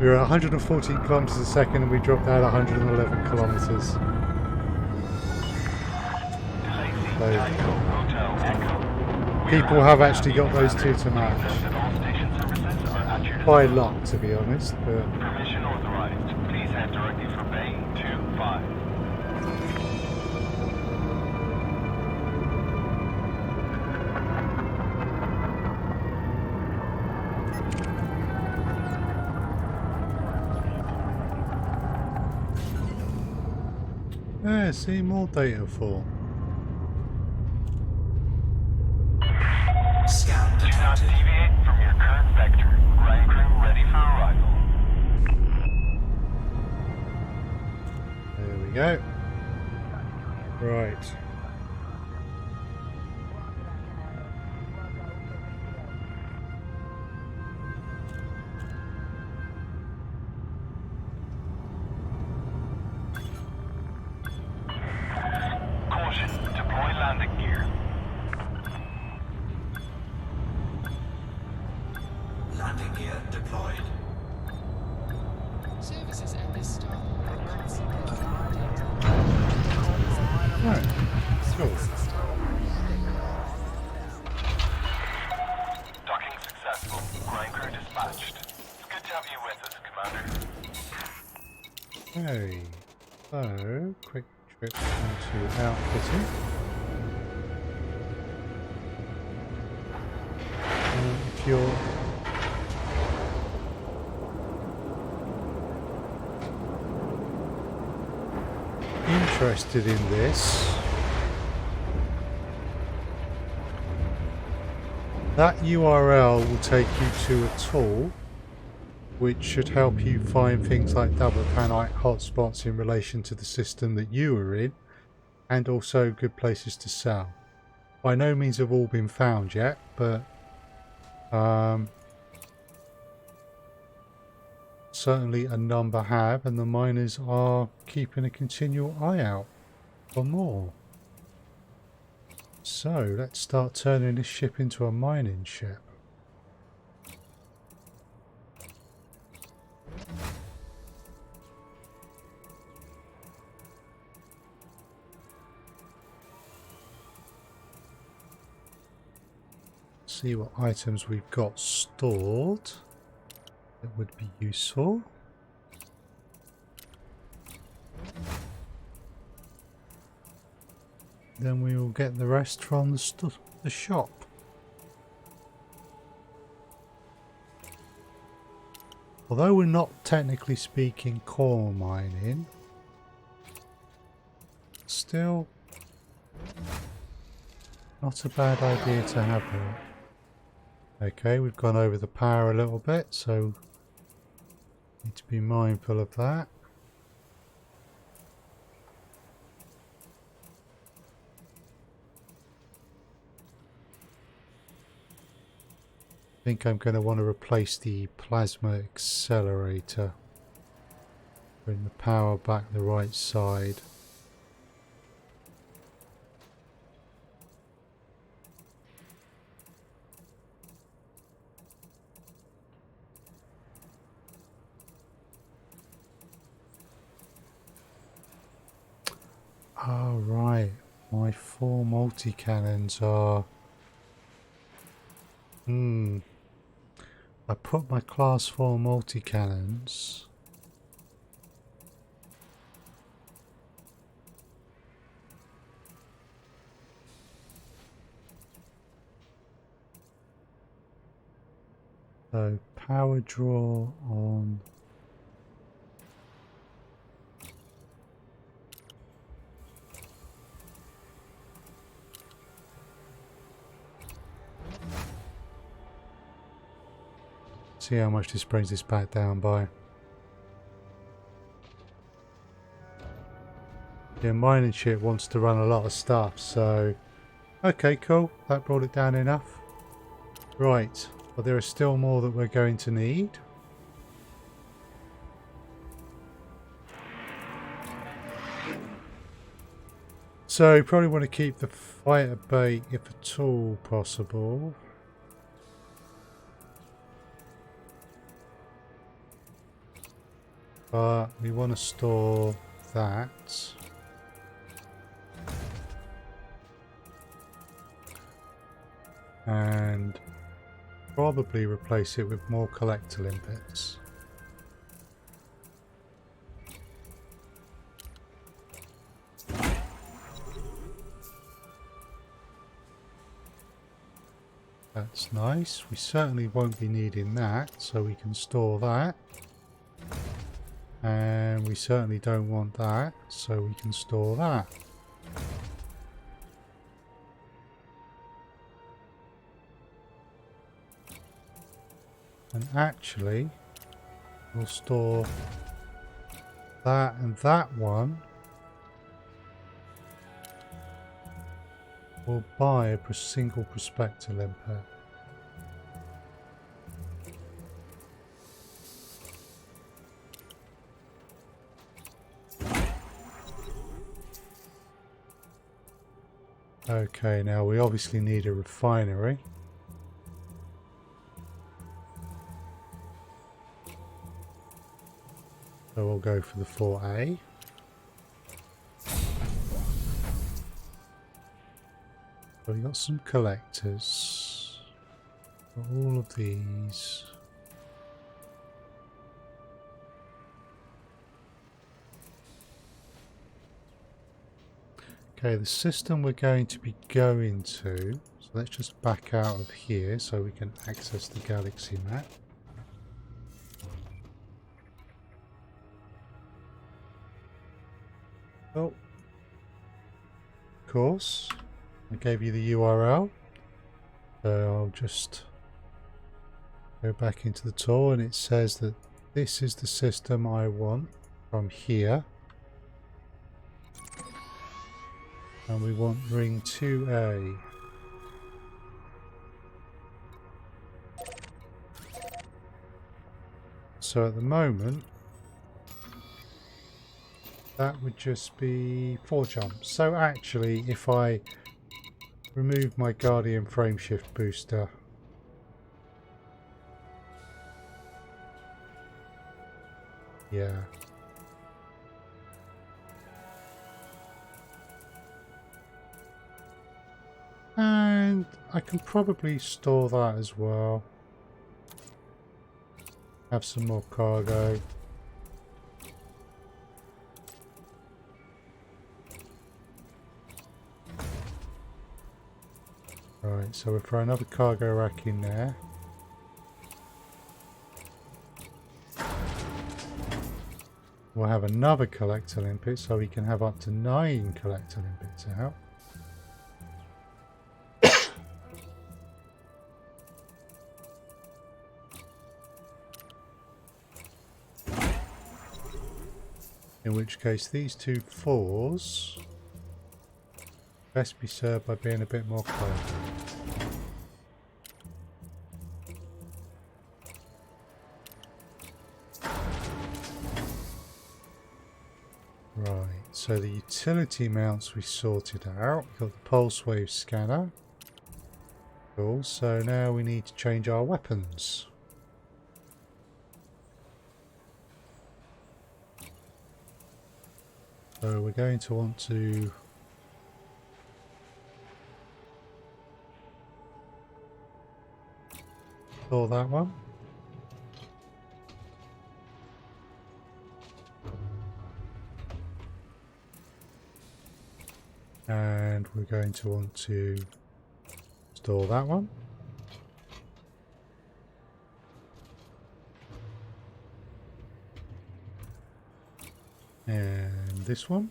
We were at 114 kilometers a second and we dropped out 111 kilometers. So people have actually got those two to match. By luck, to be honest, but Permission authorized. Please head directly for Bay 25. yeah, see more data for. Scan Do not detected. deviate from your current vector. Ryan crew ready for arrival. There we go. Right. Caution, deploy landing gear. Landing gear deployed. Services at this stop are constantly guarded. Okay, so quick trip into outfitting. If you're interested in this, that URL will take you to a tool which should help you find things like double panite hotspots in relation to the system that you are in, and also good places to sell. By no means have all been found yet, but certainly a number have, and the miners are keeping a continual eye out for more. So let's start turning this ship into a mining ship. See what items we've got stored that would be useful. Then we will get the rest from the shop. Although we're not technically speaking coal mining, still not a bad idea to have here. Okay, we've gone over the power a little bit, so need to be mindful of that. I think I'm going to want to replace the plasma accelerator. Bring the power back the right side. Oh, right. My 4 multi-cannons are... I put my class 4 multi-cannons... So, power draw on... See how much this brings this back down by. Yeah, mining ship wants to run a lot of stuff, so... Okay, cool. That brought it down enough. Right, but there are still more that we're going to need. So, you probably want to keep the fighter bait if at all possible. But we want to store that. And probably replace it with more collector limpets. That's nice. We certainly won't be needing that, so we can store that. And we certainly don't want that, so we can store that. And actually, we'll store that and that one. We'll buy a single prospector limpet. Okay, now we obviously need a refinery. So we'll go for the 4A. So we've got some collectors. Got all of these. Okay, the system we're going to be going to, so let's just back out of here so we can access the galaxy map. Oh, of course, I gave you the URL, so I'll just go back into the tour and it says that this is the system I want from here. And we want ring 2A. So at the moment, that would just be 4 jumps. So actually, if I remove my Guardian frameshift booster, yeah. And I can probably store that as well. Have some more cargo. Right, so we'll throw another cargo rack in there. We'll have another collector limpet, so we can have up to 9 collector limpets out. In which case these 2 4s best be served by being a bit more clever. Right, so the utility mounts we sorted out. We've got the pulse wave scanner. Cool, so now we need to change our weapons. So we're going to want to store that one. And we're going to want to store that one. And this one.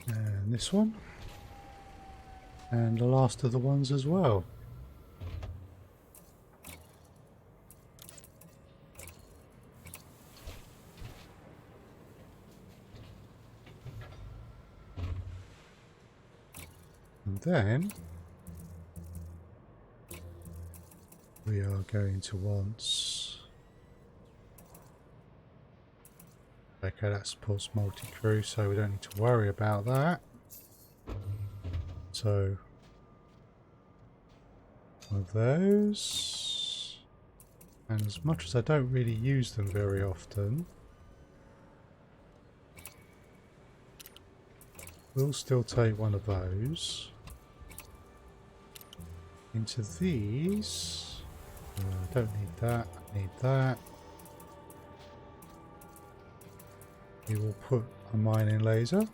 And this one. And the last of the ones as well. And then we are going to want... Okay, that supports multi-crew, so we don't need to worry about that. So, one of those. And as much as I don't really use them very often, we'll still take one of those into these. I don't need that, I need that. We will put a mining laser.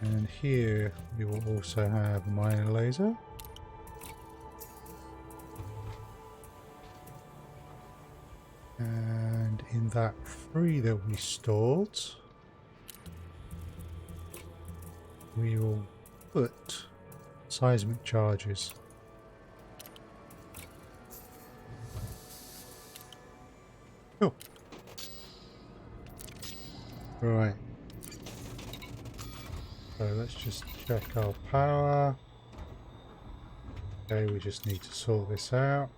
And here we will also have a mining laser. And in that 3 that we stored, we will put seismic charges. Cool. Right. So let's just check our power. Okay, we just need to sort this out.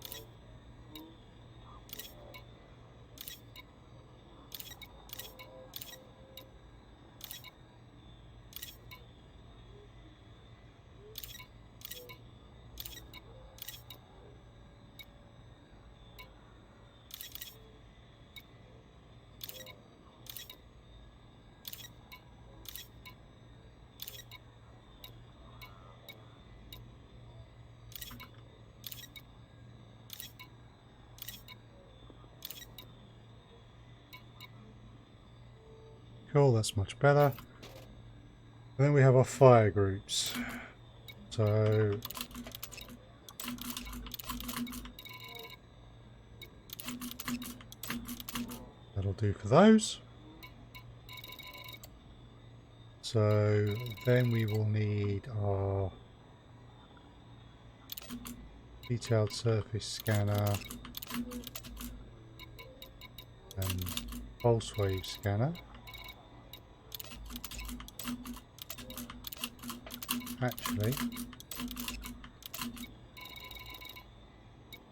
Cool, that's much better. And then we have our fire groups. So that'll do for those. So then we will need our detailed surface scanner and pulse wave scanner. Actually,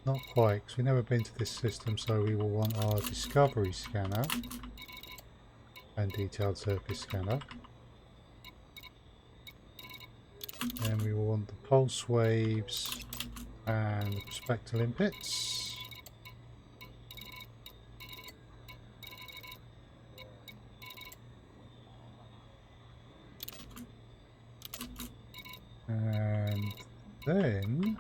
not quite, because we've never been to this system, so we will want our discovery scanner and detailed surface scanner. Then we will want the pulse waves and the prospector limpets. And then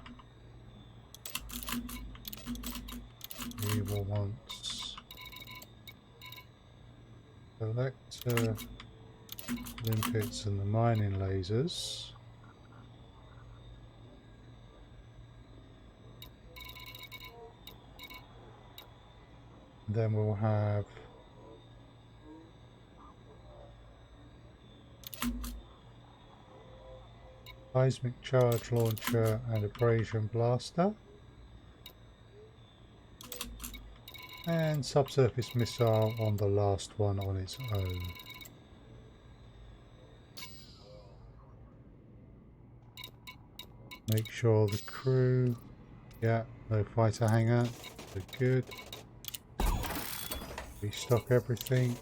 we will want collector limpets and the mining lasers. Then we'll have seismic charge launcher and abrasion blaster, and subsurface missile on the last one on its own. Make sure the crew, yeah, no fighter hangar, they're good. Restock everything.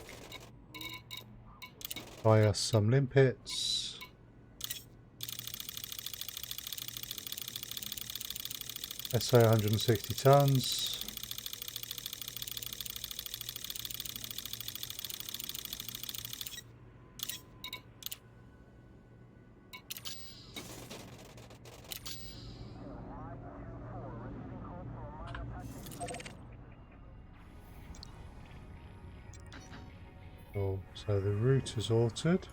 Buy us some limpets. SA 160 tons. Cool. So the route is altered.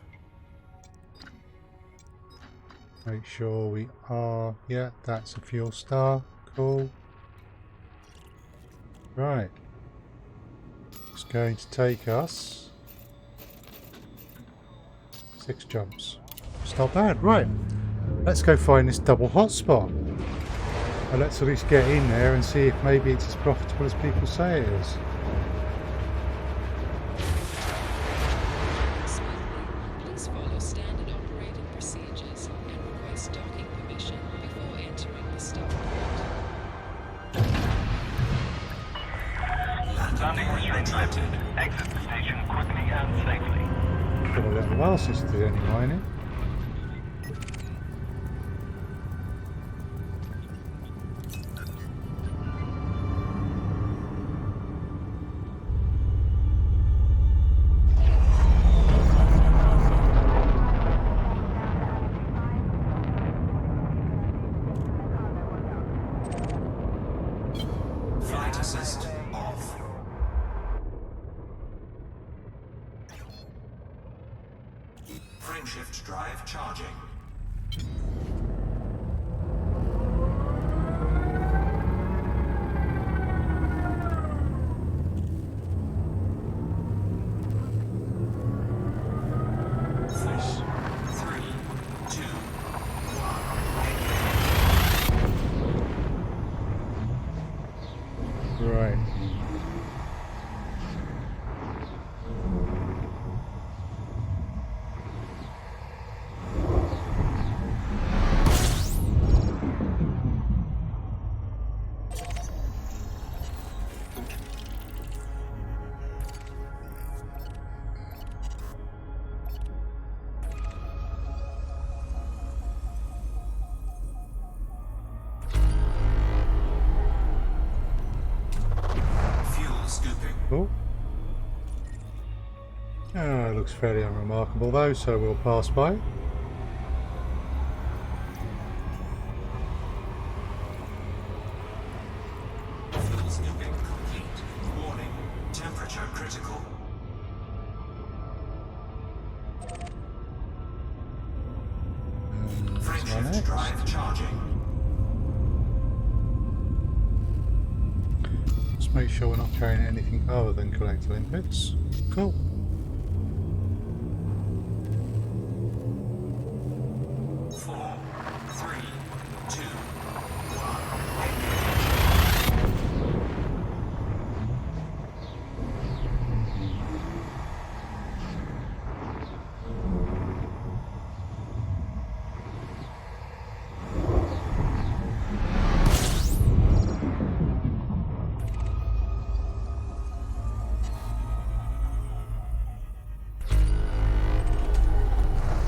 Make sure we are, yeah, that's a fuel star. Cool. Right. It's going to take us 6 jumps. It's not bad. Right. Let's go find this double hotspot. And let's at least get in there and see if maybe it's as profitable as people say it is. Please follow standard operating procedures and request docking permission before entering the stop point. Landing restricted. Exit the station quickly and safely. It's been a little while since I did any mining. Flight assist off. Frameshift drive charging. Nice. 3, 2, 1. Right. Fuel scooping. Cool. It looks fairly unremarkable though, so we'll pass by. Fuel scooping complete. Warning. Temperature critical. next. drive charging. Let's make sure we're not carrying anything other than collector limpets. Cool. Four, three, two,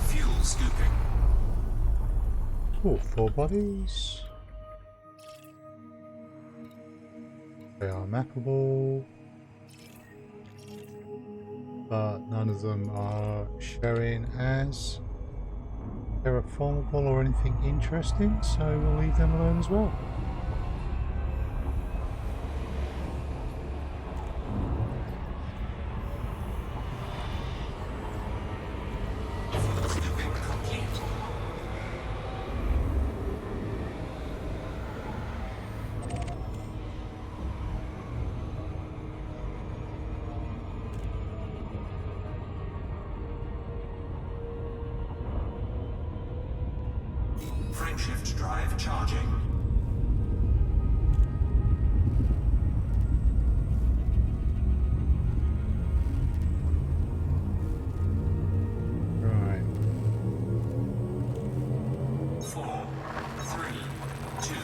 fuel scooping. Oh, 4 bodies. They are mappable, but none of them are showing as terraformable or anything interesting, so we'll leave them alone as well. Fuel scooping complete. Frameshift drive charging. Right. 4, 3, 2,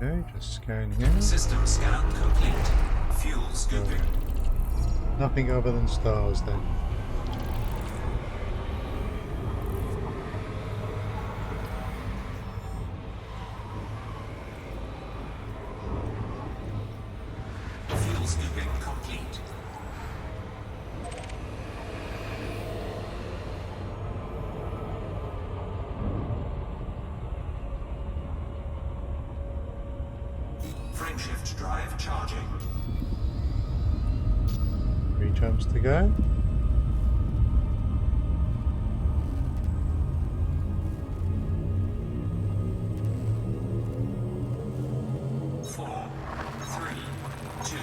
Okay, just scanning here. system scan complete. Fuel scooping. Nothing other than stars then. Fuel scooping complete. Frameshift drive charging. 3 jumps to go. Four, three, two,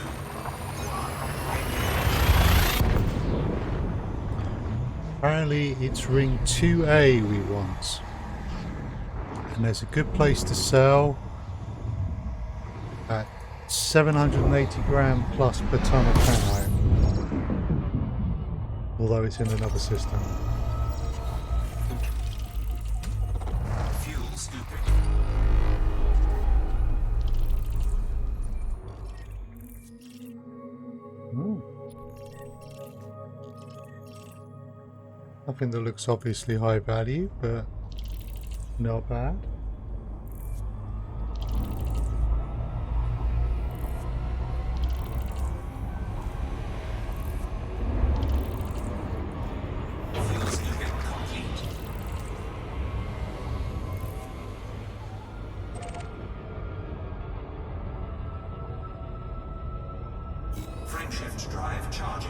Apparently it's ring 2A we want. And there's a good place to sell at 780 gram plus per ton of camo. Although it's in another system. fuel scooping. Nothing that looks obviously high value, but not bad. Fuel scooping complete. Frameshift drive charging.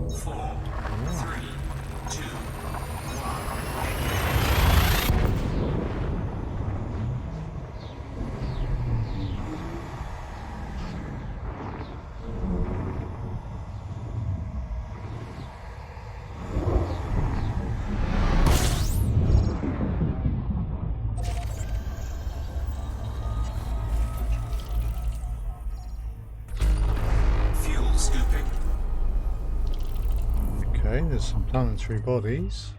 Four, three, two, fuel scooping. Okay, there's some planetary bodies.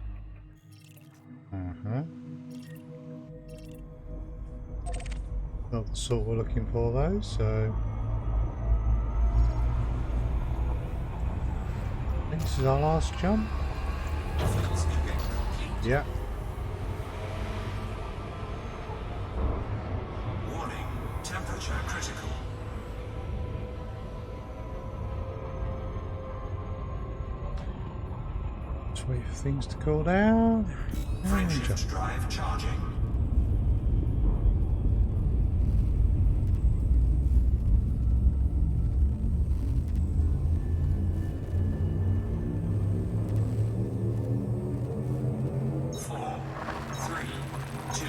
Not the sort we're looking for though, so This is our last jump. Fuel scooping complete. Yeah. Warning, temperature critical. Just wait for things to cool down. And jump. Frameshift drive charging. Four, three, two,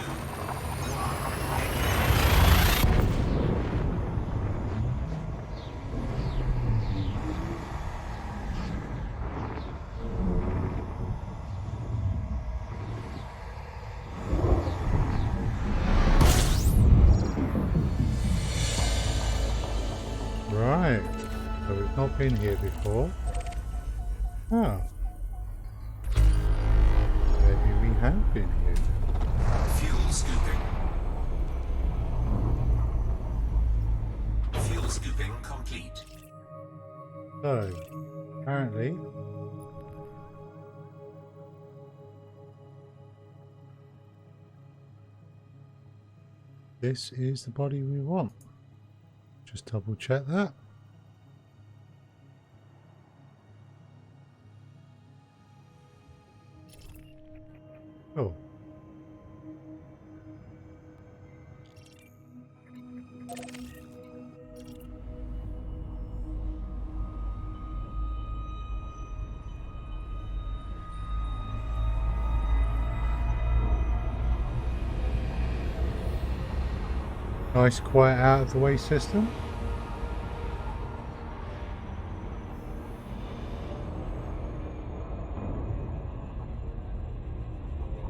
Right. So we've not been here before. Oh. Maybe we have been here. fuel scooping. Fuel scooping complete. So, apparently, this is the body we want. Just double check that. Oh. Nice quiet out of the way system.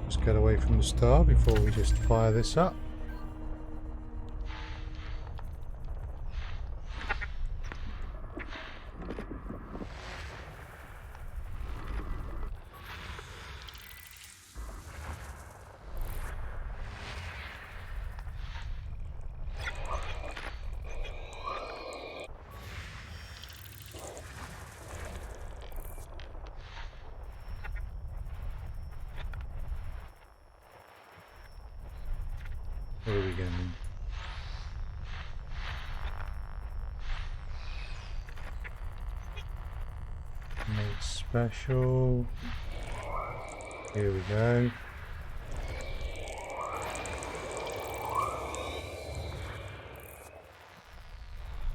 Just get away from the star before we just fire this up. What are we getting? Make special. Here we go.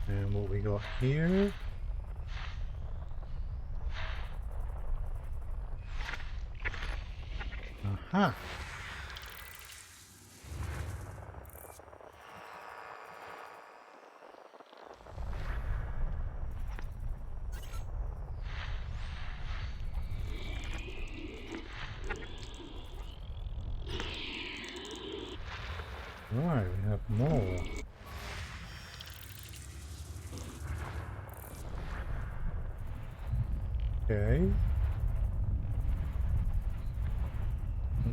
And what we got here? Aha. Right, we have more. Okay.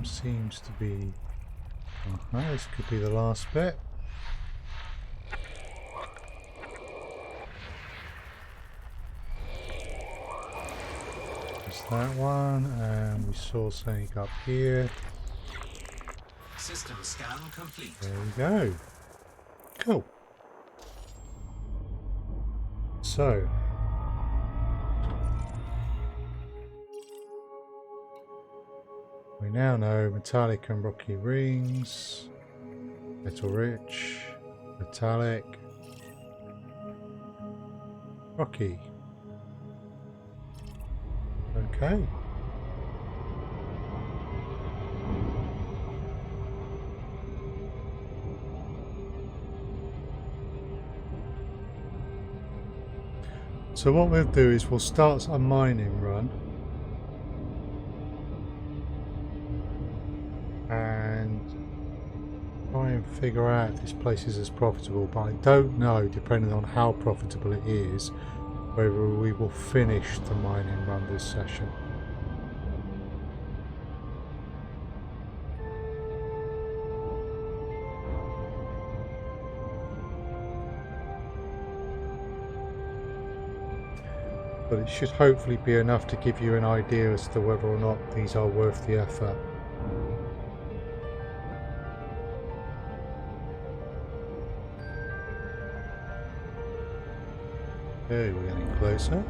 Seems to be... this could be the last bit. There's that one, and we saw something up here. System scan complete. There we go. Cool. So... we now know metallic and rocky rings, metal rich, metallic, rocky. Okay. So what we'll do is we'll start a mining run. Try and figure out if this place is as profitable, but I don't know, depending on how profitable it is, whether we will finish the mining run this session. but it should hopefully be enough to give you an idea as to whether or not these are worth the effort. Okay, we're getting closer.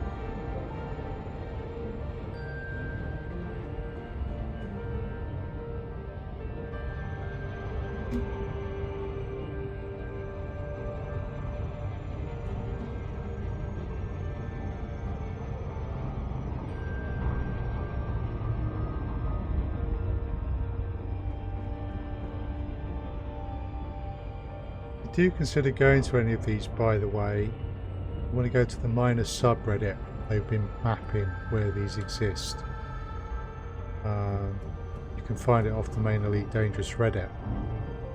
Do consider going to any of these, by the way. You want to go to the miners subreddit. They've been mapping where these exist. You can find it off the main Elite Dangerous Reddit.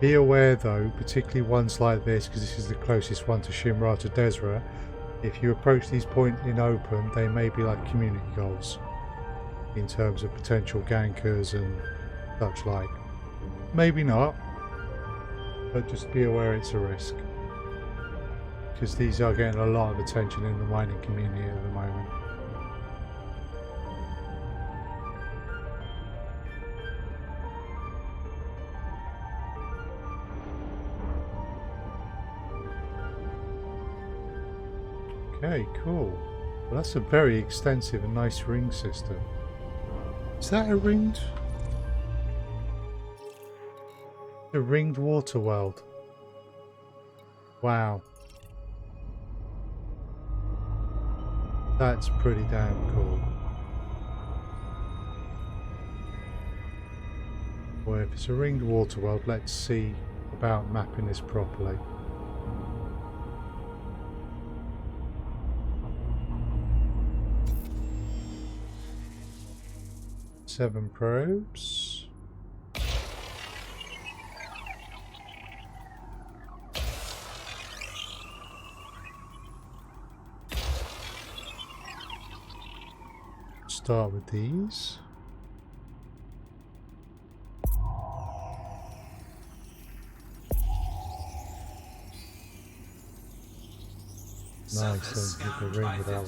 Be aware though, particularly ones like this, because this is the closest one to Shimrata Desra, if you approach these points in open, they may be like community goals in terms of potential gankers and such like. Maybe not. But just be aware it's a risk, because these are getting a lot of attention in the mining community at the moment. Okay, cool. Well, that's a very extensive and nice ring system. Is that a ringed? A ringed water world. Wow. That's pretty damn cool. Well, if it's a ringed water world, let's see about mapping this properly. Seven probes. Start with these. Nice, and hit the ring with that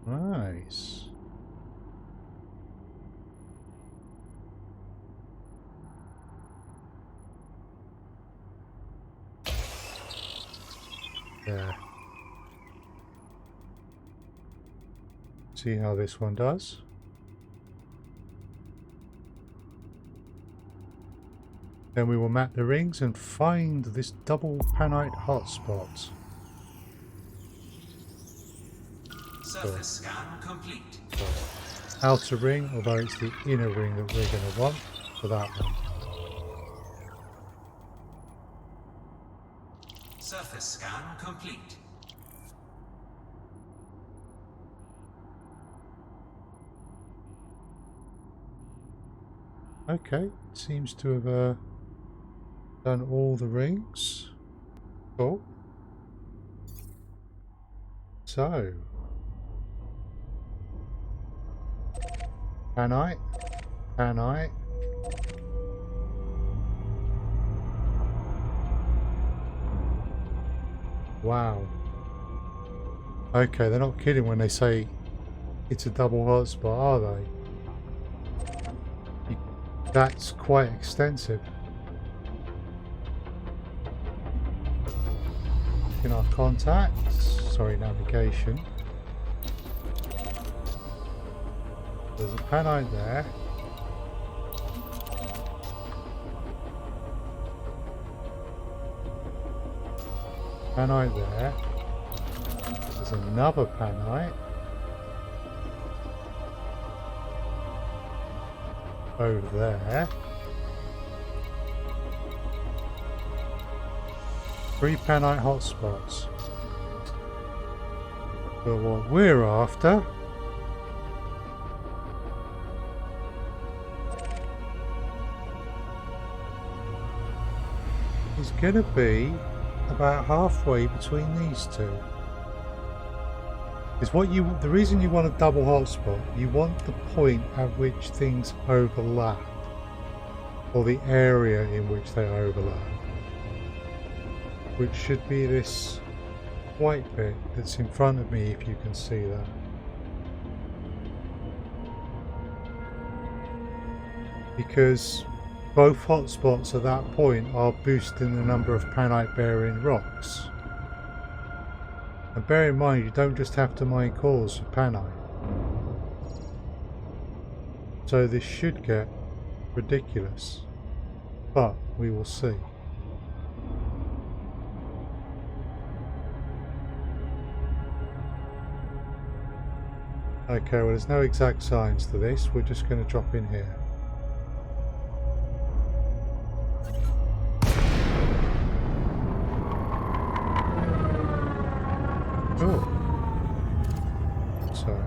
one. Nice. There. See how this one does. Then we will map the rings and find this double panite hotspot. Surface scan complete. Outer ring, although it's the inner ring that we're going to want for that one. Surface scan complete. Okay, seems to have done all the rings. Cool. So, panite, panite. Wow. Okay, they're not kidding when they say it's a double hotspot, are they? That's quite extensive. In our contacts, sorry, navigation. There's a panite there. Panite there. There's another panite. Over there. 3 panite hotspots. But what we're after is going to be about halfway between these two. Is what the reason you want a double hotspot, you want the point at which things overlap, or the area in which they overlap. which should be this white bit that's in front of me, if you can see that. Because both hotspots at that point are boosting the number of panite bearing rocks. And bear in mind, you don't just have to mine cores for panite. So this should get ridiculous, but we will see. Okay, well there's no exact science to this, we're just going to drop in here. Oh, sorry.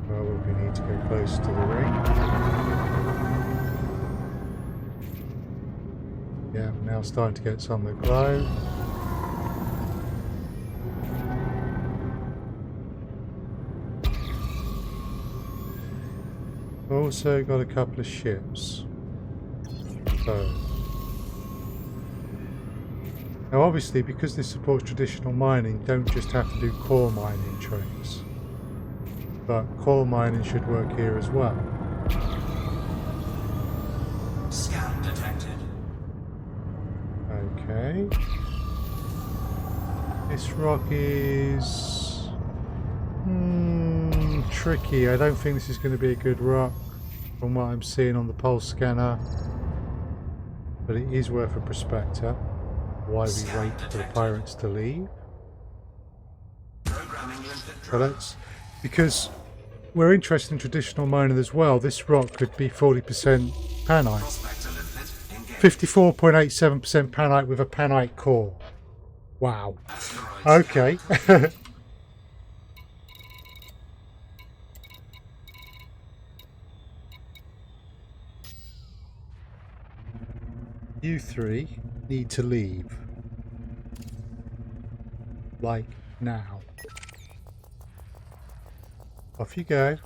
Well, we need to go close to the ring. Yeah, now starting to get some of the glow. Also got a couple of ships. So now obviously, because this supports traditional mining, you don't just have to do core mining trains. But core mining should work here as well. Scan detected. Okay. This rock is tricky. I don't think this is going to be a good rock from what I'm seeing on the pulse scanner. But it is worth a prospector. Why we wait for the pirates to leave. So let's, because we're interested in traditional mining as well, this rock could be 40% panite. 54.87% panite with a panite core. Wow. Okay. You three need to leave. Like now. Off you go.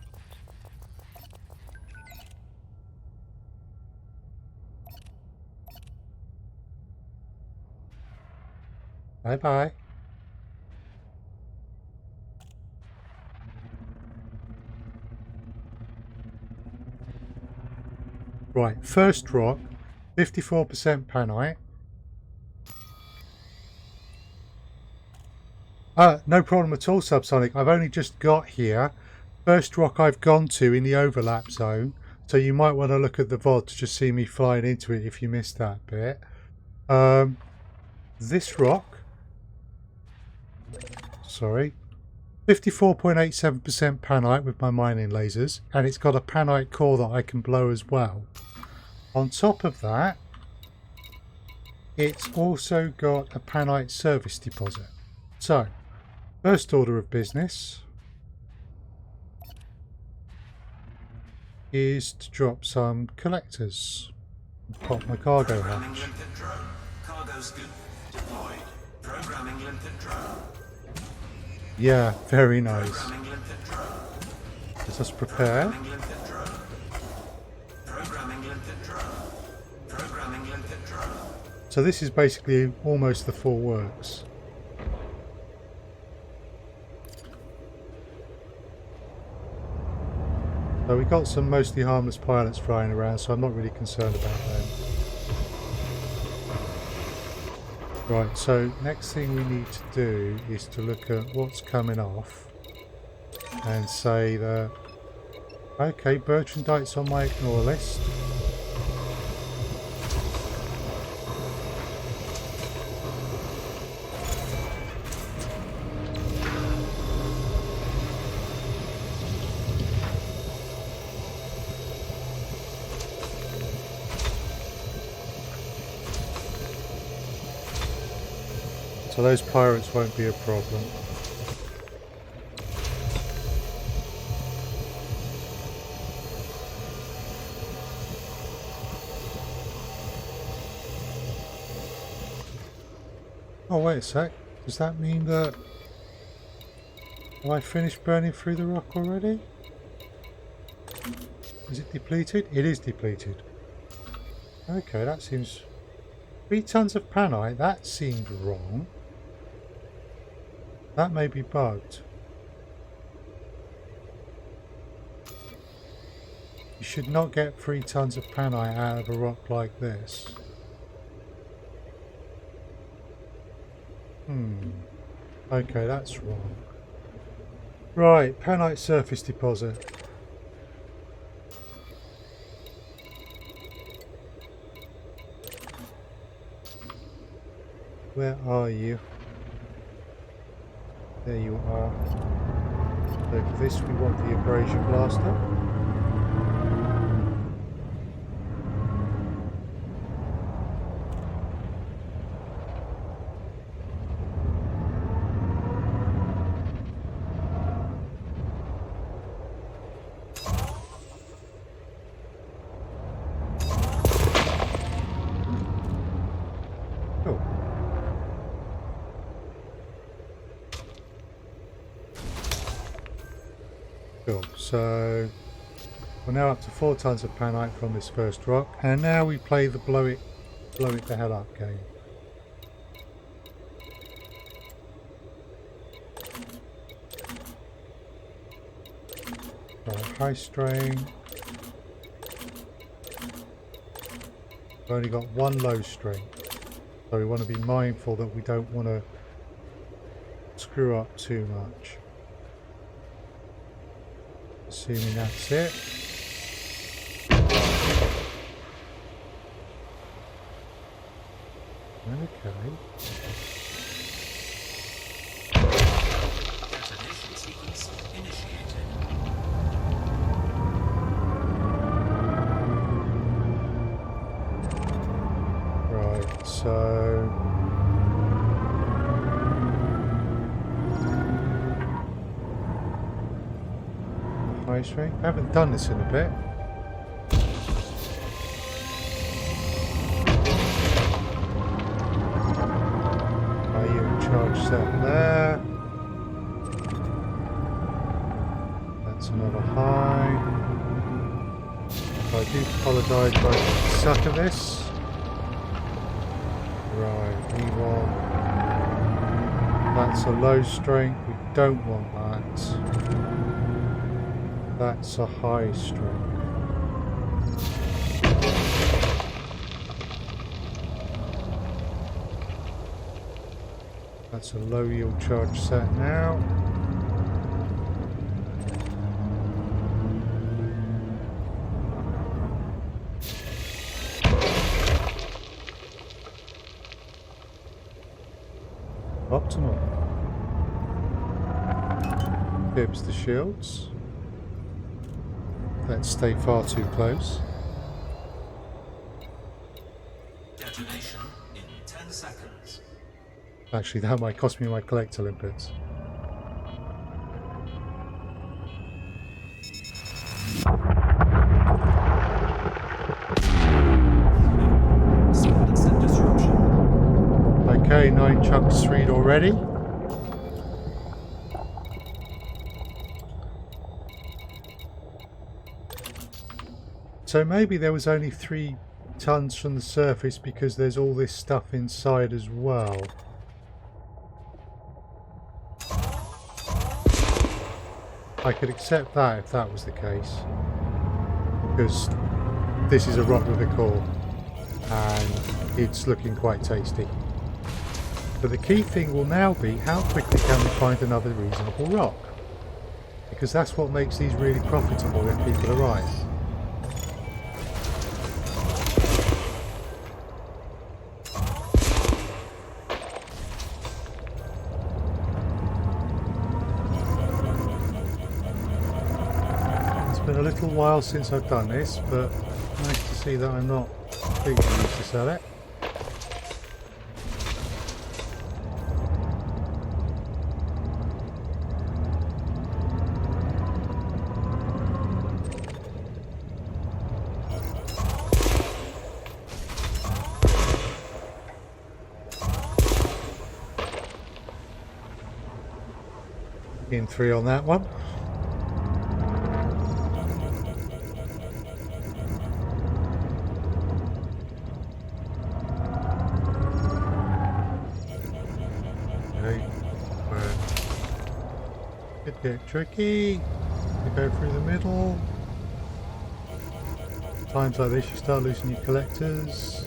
Bye bye. Right, first rock, 54% panite. No problem at all, Subsonic. I've only just got here. First rock I've gone to in the overlap zone. So you might want to look at the VoD to just see me flying into it if you missed that bit. This rock, sorry, 54.87% panite with my mining lasers, and it's got a panite core that I can blow as well. On top of that, it's also got a panite service deposit. So, first order of business is to drop some collectors. Pop my cargo hatch. Cargo's good. Deployed. Programming limpet drone. Yeah, very nice. Programming limpet drone. Let us prepare. Programming limpet drone. Programming limpet drone. Programming limpet drone. So this is basically almost the full works. So we got some mostly harmless pilots flying around, so I'm not really concerned about them. Right, so next thing we need to do is to look at what's coming off and say that, okay, Bertrandite's on my ignore list. So those pirates won't be a problem. Oh, wait a sec. Does that mean that... Have I finished burning through the rock already? Is it depleted? It is depleted. Okay, that seems... 3 tons of panite? That seemed wrong. That may be bugged. You should not get 3 tons of panite out of a rock like this. Okay, that's wrong. Right, panite surface deposit. Where are you? There you are. So for this we want the abrasion blaster. Cool. So we're now up to 4 tons of panite from this first rock, and now we play the blow it the hell up game. Right, high strain. We've only got 1 low strain, so we want to be mindful that we don't want to screw up too much. Assuming that's it. Okay. Detonation sequence initiated. Right, so... high strain. I haven't done this in a bit. Charge set there. That's another high. I do apologise if I suck at this. Right, we want... that's a low strength. We don't want that. That's a high strength. That's a low yield charge set now. Optimal. Fibs the shields. Let's stay far too close. Detonation in 10 seconds. Actually, that might cost me my collector limpets. Sequence and disruption. Okay, 9 chunks freed already. So maybe there was only 3 tons from the surface because there's all this stuff inside as well. I could accept that if that was the case, because this is a rock with a core and it's looking quite tasty. But the key thing will now be how quickly can we find another reasonable rock, because that's what makes these really profitable if people arrive. It's been a little while since I've done this, but nice to see that I'm not completely used to sell it. in 3 on that one. Okay, could get tricky. To go through the middle. Times like this, you start losing your collectors.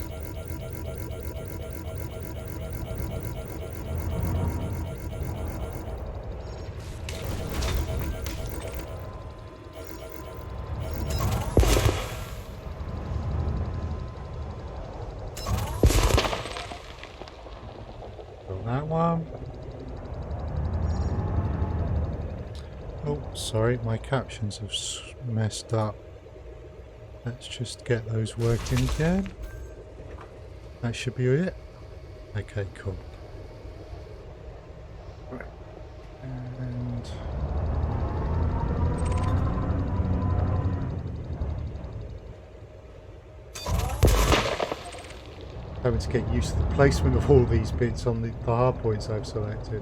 That one. Oh, sorry, my captions have messed up. Let's just get those working again. That should be it. Okay, cool. Right. And having to get used to the placement of all these bits on the hard points I've selected.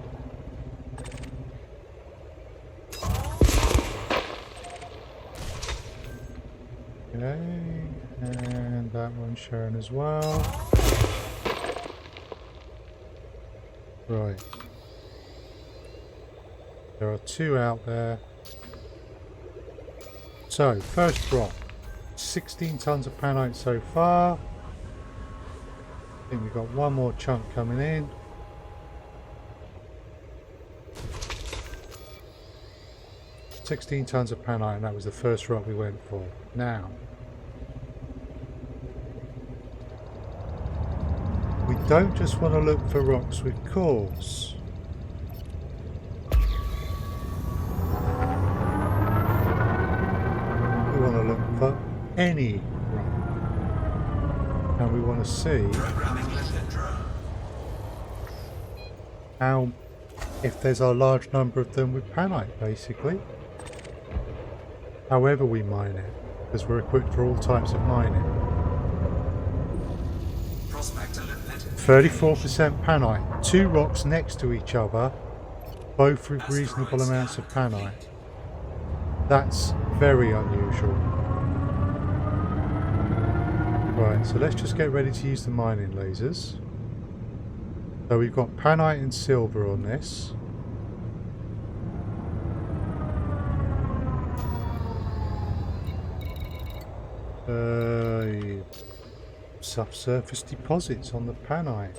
Okay, and that one's shown as well. Right. There are 2 out there. So, first drop. 16 tons of panite so far. I think we've got one more chunk coming in. $16 tons of panite, and that was the first rock we went for. Now, we don't just want to look for rocks with cores. We want to look for any rock. And we want to see how, if there's a large number of them with panite, basically. However we mine it, because we're equipped for all types of mining. 34% panite. 2 rocks next to each other, both with reasonable amounts of panite. That's very unusual. Right, so let's just get ready to use the mining lasers. So we've got panite and silver on this. Subsurface deposits on the panite.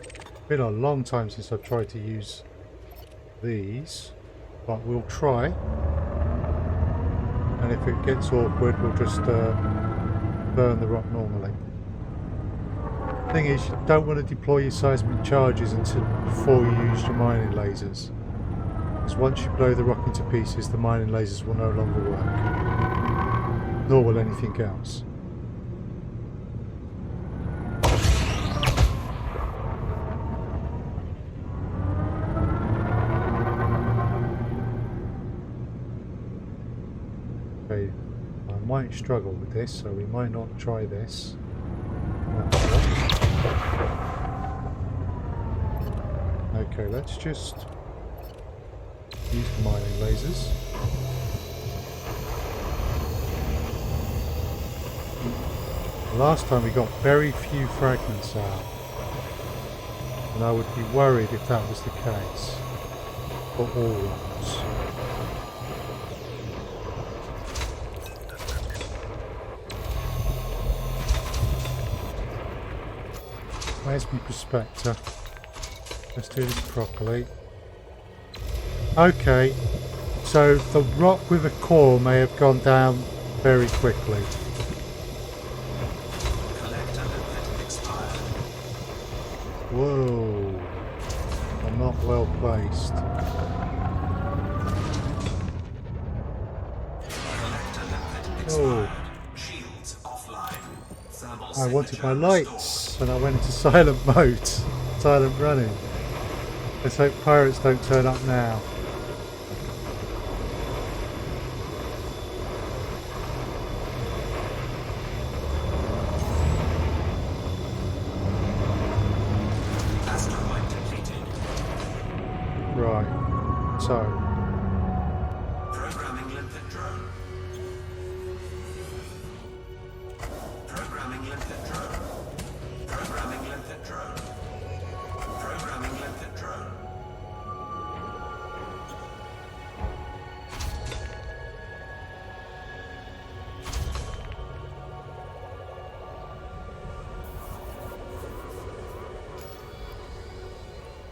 Been a long time since I've tried to use these, but we'll try. And if it gets awkward, we'll just burn the rock normally. Thing is, you don't want to deploy your seismic charges until before you use your mining lasers, because once you blow the rock into pieces, the mining lasers will no longer work, nor will anything else. Okay, I might struggle with this, so we might not try this. Okay, let's just use the mining lasers. Last time we got very few fragments out, and I would be worried if that was the case for all rocks. Where's my prospector? Let's do this properly. Okay, so the rock with a core may have gone down very quickly. Whoa, I'm not well placed. Oh, I wanted my lights and I went into silent mode, silent running. Let's hope pirates don't turn up now. Right, so drone. Programming limpet drone. Programming limpet drone. Programming limpet drone.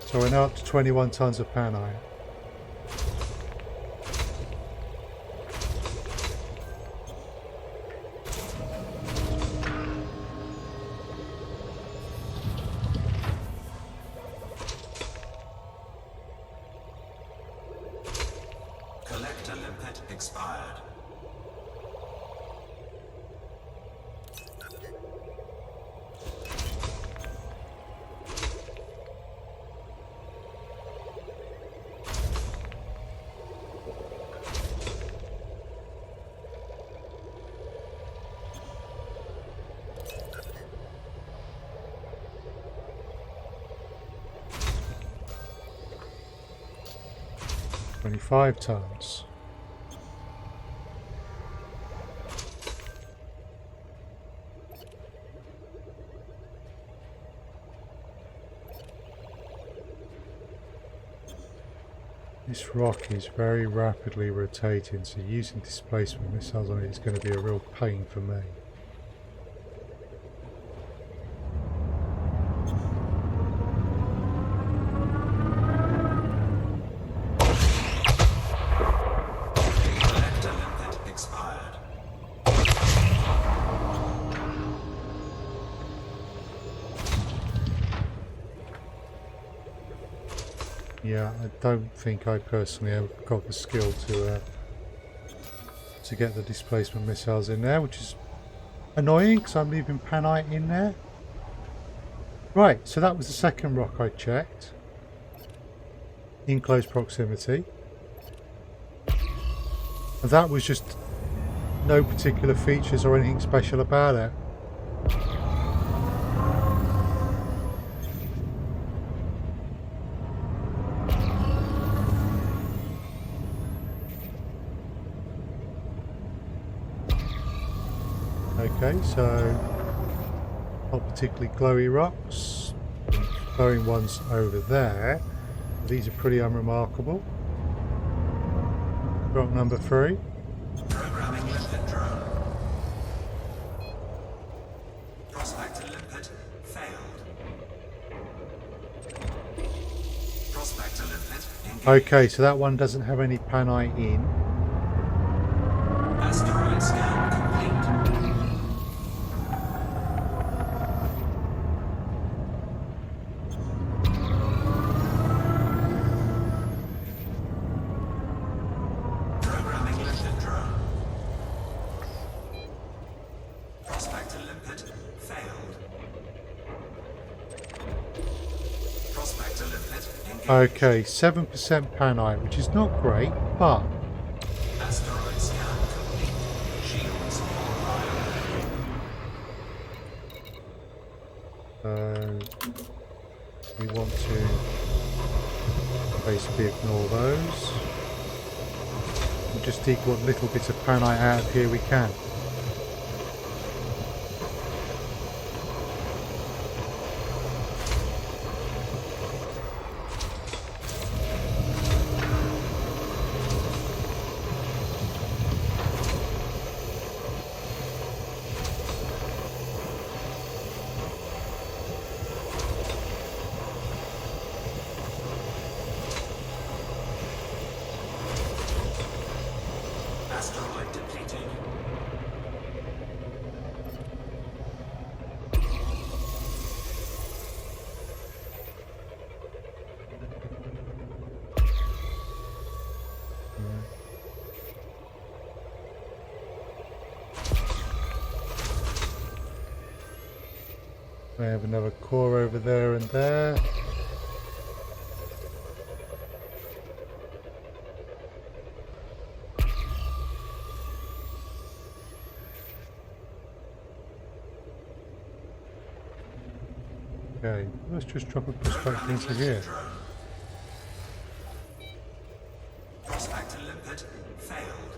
So we're now up to 21 tons of panite. Collector limpet expired. Five tons. This rock is very rapidly rotating, so using displacement missiles on it is going to be a real pain for me. Collector limpet expired. Yeah, I don't think I personally have got the skill to get the displacement missiles in there, which is annoying because I'm leaving panite in there. Right, so that was the second rock I checked in close proximity. And that was just no particular features or anything special about it. Okay, so not particularly glowy rocks. Glowing ones over there. These are pretty unremarkable. Rock number 3. Programming limpet drone. Prospector limpet failed. Prospector limpet engaged. Okay, so that one doesn't have any panite in. Asteroid scan complete. Programming limpet drone. Prospector limpet failed. Prospector limpet engaged. Okay, 7% panite, which is not great, but Asteroid scan complete. Shields online. we want to basically ignore those. We'll just take what little bits of panite out of here we can. Asteroid depleted. We have another core over there and there. Okay, let's just drop a prospector into here. Prospector limpet failed.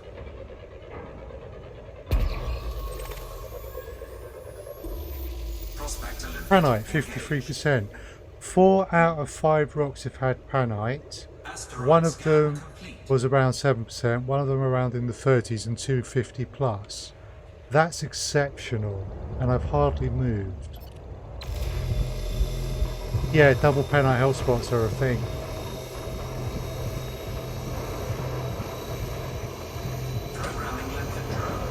Panite, 53%. 4 out of 5 rocks have had panite. One of them was around 7%, one of them around in the 30s, and 250 plus. That's exceptional, and I've hardly moved. Yeah, double panite health spots are a thing. Programming limited drone.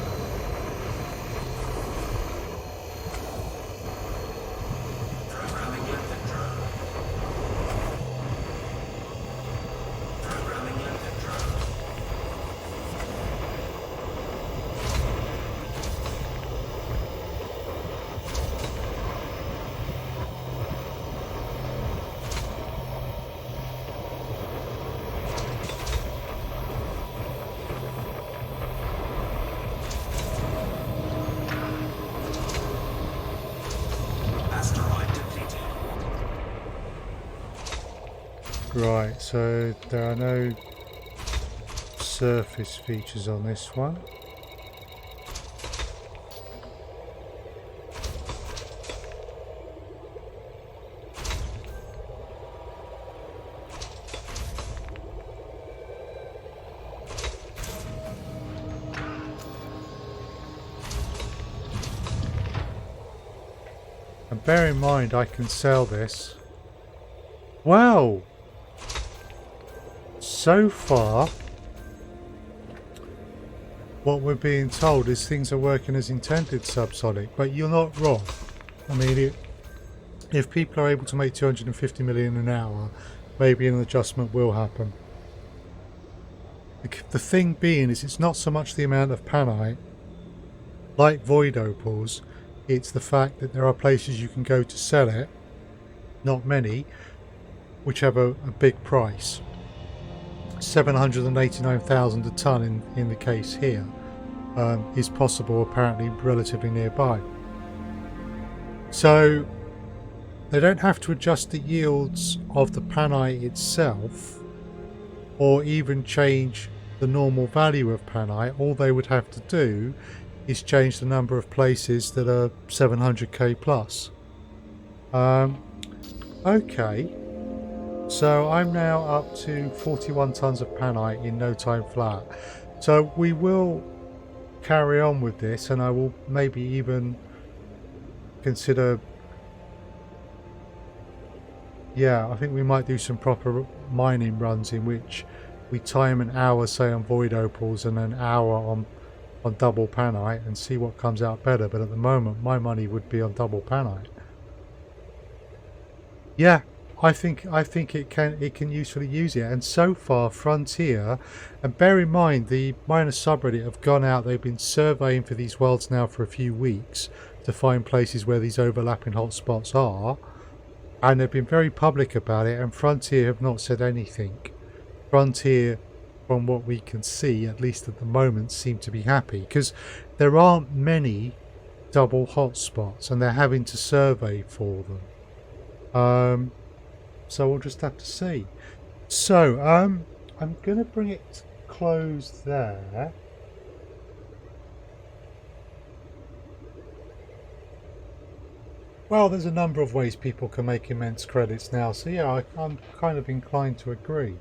Programming limited drone. Programming limited drone. Asteroid depleted. Right, so there are no surface features on this one. And bear in mind I can sell this. Wow! So far, what we're being told is things are working as intended, Subsonic, but you're not wrong. I mean, if people are able to make 250 million an hour, maybe an adjustment will happen. The thing being is it's not so much the amount of panite, like void opals, it's the fact that there are places you can go to sell it, not many, which have a big price. 789,000 a ton in the case here is possible, apparently relatively nearby. So they don't have to adjust the yields of the panite itself or even change the normal value of panite. All they would have to do is change the number of places that are 700k plus. Okay. So I'm now up to 41 tons of panite in no time flat. So we will carry on with this, and I will maybe even consider, yeah, I think we might do some proper mining runs in which we time an hour, say, on void opals and an hour on double panite and see what comes out better. But at the moment my money would be on double panite. Yeah, I think it can usefully use it. And so far Frontier, and bear in mind the minor subreddit have gone out, they've been surveying for these worlds now for a few weeks to find places where these overlapping hotspots are, and they've been very public about it, and Frontier have not said anything. Frontier, from what we can see, at least at the moment, seem to be happy because there aren't many double hotspots and they're having to survey for them. So we'll just have to see. So I'm gonna bring it closed there. Well, there's a number of ways people can make immense credits now, so yeah, I'm kind of inclined to agree.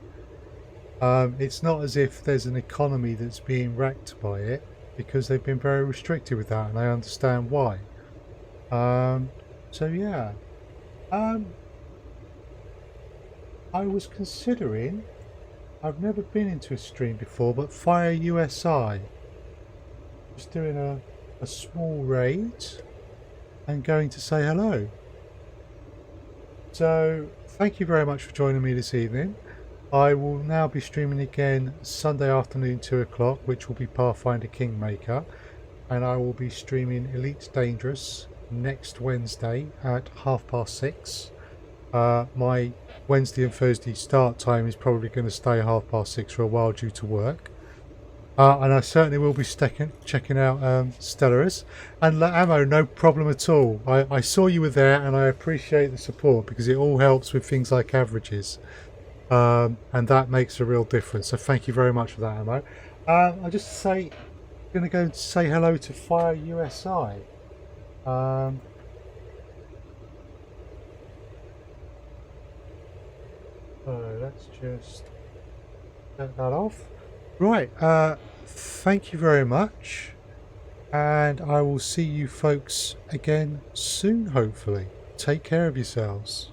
It's not as if there's an economy that's being wrecked by it, because they've been very restricted with that, and I understand why. So yeah, I was considering, I've never been into a stream before, but Fire USI, just doing a small raid and going to say hello. So thank you very much for joining me this evening. I will now be streaming again Sunday afternoon 2 o'clock, which will be Pathfinder Kingmaker, and I will be streaming Elite Dangerous next Wednesday at 6:30. My Wednesday and Thursday start time is probably going to stay 6:30 for a while due to work. And I certainly will be checking out Stellaris. And Ammo, no problem at all. I saw you were there and I appreciate the support because it all helps with things like averages. And that makes a real difference. So thank you very much for that, Ammo. I'll just say, I'm going to go say hello to Fire USI. So let's just get that off. Right, thank you very much. And I will see you folks again soon, hopefully. Take care of yourselves.